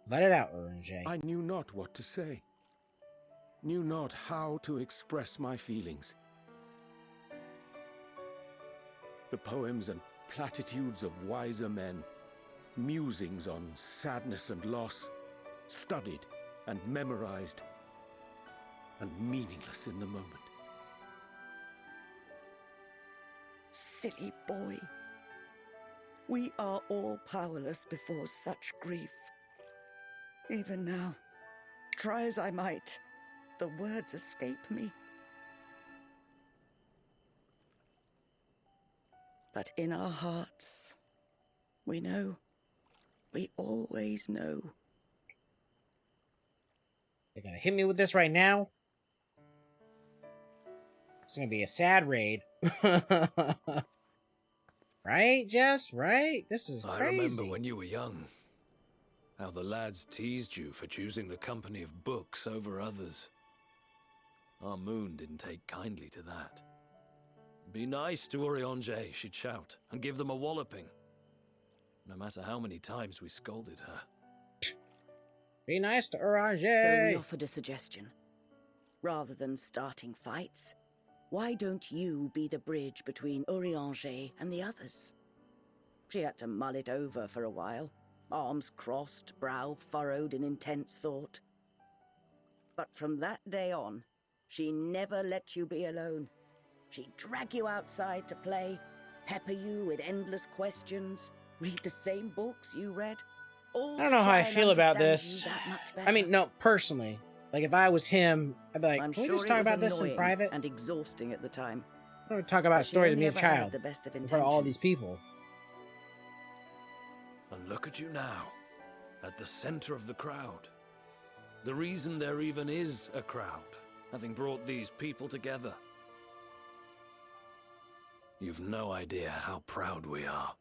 Let it out, Orange. I knew not what to say. Knew not how to express my feelings. The poems and platitudes of wiser men, musings on sadness and loss, studied and memorized, and meaningless in the moment. Silly boy. We are all powerless before such grief. Even now, try as I might, the words escape me. But in our hearts, we know. We always know. They're gonna hit me with this right now. It's gonna be a sad raid. Right, Jess? Right? This is crazy. I remember when you were young, how the lads teased you for choosing the company of books over others. Our moon didn't take kindly to that. Be nice to Oriange, she'd shout, and give them a walloping. No matter how many times we scolded her. Be nice to Orange. So we offered a suggestion. Rather than starting fights, why don't you be the bridge between Oriange and the others? She had to mull it over for a while, arms crossed, brow furrowed in intense thought. But from that day on, she never let you be alone. She'd drag you outside to play, pepper you with endless questions, read the same books you read. I don't know how I feel about this. I mean, no, personally. Like, if I was him, I'd be like, I'm can we sure just it talk was about this in annoying private? and exhausting at the time. I don't want to talk about But she stories of only me as a ever had child the best of in front of all these intentions. people. And look at you now, at the center of the crowd. The reason there even is a crowd, having brought these people together. You've no idea how proud we are.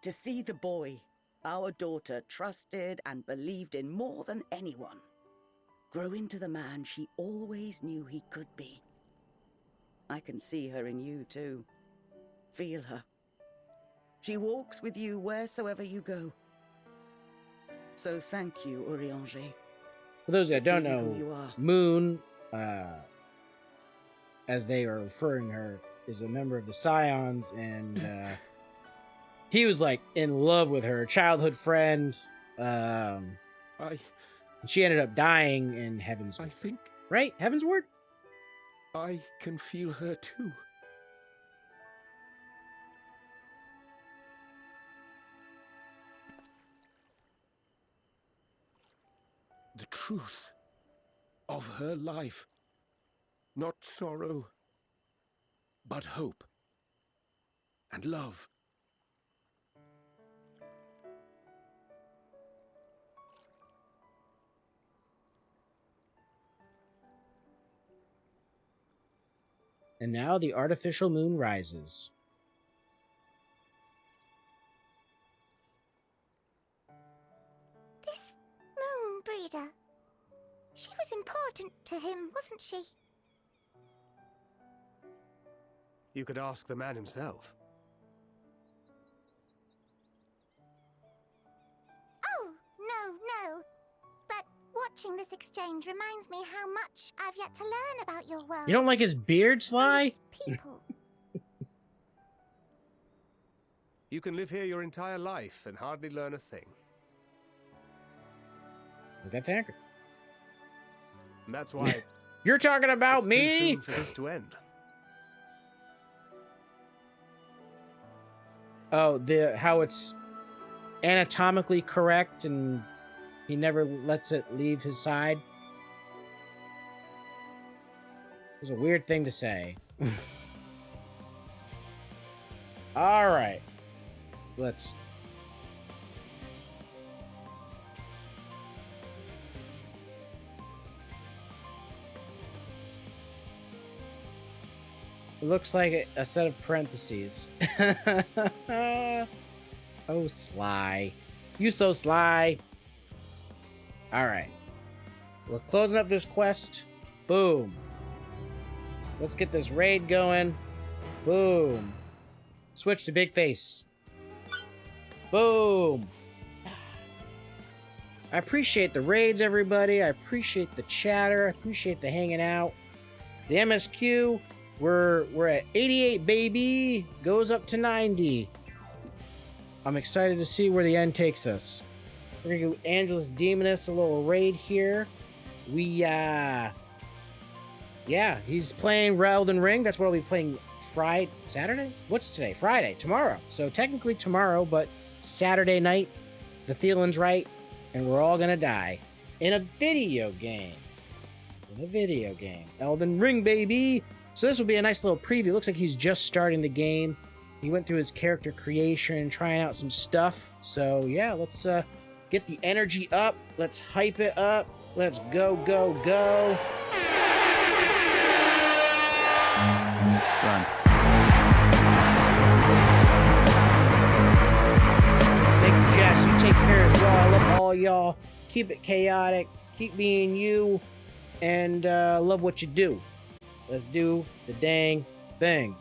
To see the boy, our daughter, trusted and believed in more than anyone, grow into the man she always knew he could be. I can see her in you too. Feel her. She walks with you wheresoever you go. So thank you, Oriange. For those that don't being who know, you are. Moon, as they are referring her, is a member of the Scions, and he was like in love with her, childhood friend. She ended up dying in Heaven's Ward. I think... Right? Heaven's Ward? I can feel her too. The truth of her life. Not sorrow, but hope and love. And now the artificial moon rises. This moon breeder. She was important to him, wasn't she? You could ask the man himself. no. But watching this exchange reminds me how much I've yet to learn about your world. You don't like his beard, Sly? People. You can live here your entire life and hardly learn a thing. Okay, thank you. And that's why you're talking about it's me. Too soon for this to end. Oh, how it's anatomically correct and he never lets it leave his side. It was a weird thing to say. All right. Let's... It looks like a set of parentheses. Oh, Sly. You so Sly. All right. We're closing up this quest. Boom. Let's get this raid going. Boom. Switch to Big Face. Boom. I appreciate the raids, everybody. I appreciate the chatter. I appreciate the hanging out. The MSQ, we're at 88, baby. Goes up to 90. I'm excited to see where the end takes us. We're gonna go Angelus Demoness, a little raid here. Yeah, he's playing Elden Ring. That's what I'll be playing Saturday? What's today? Friday, tomorrow. So technically tomorrow, but Saturday night, the feeling's right, and we're all gonna die. In a video game. Elden Ring, baby! So this will be a nice little preview. Looks like he's just starting the game. He went through his character creation and trying out some stuff. So yeah, let's get the energy up. Let's hype it up. Let's go, go, go. Run. Big Jess, you take care as well. I love all y'all. Keep it chaotic. Keep being you. And love what you do. Let's do the dang thing.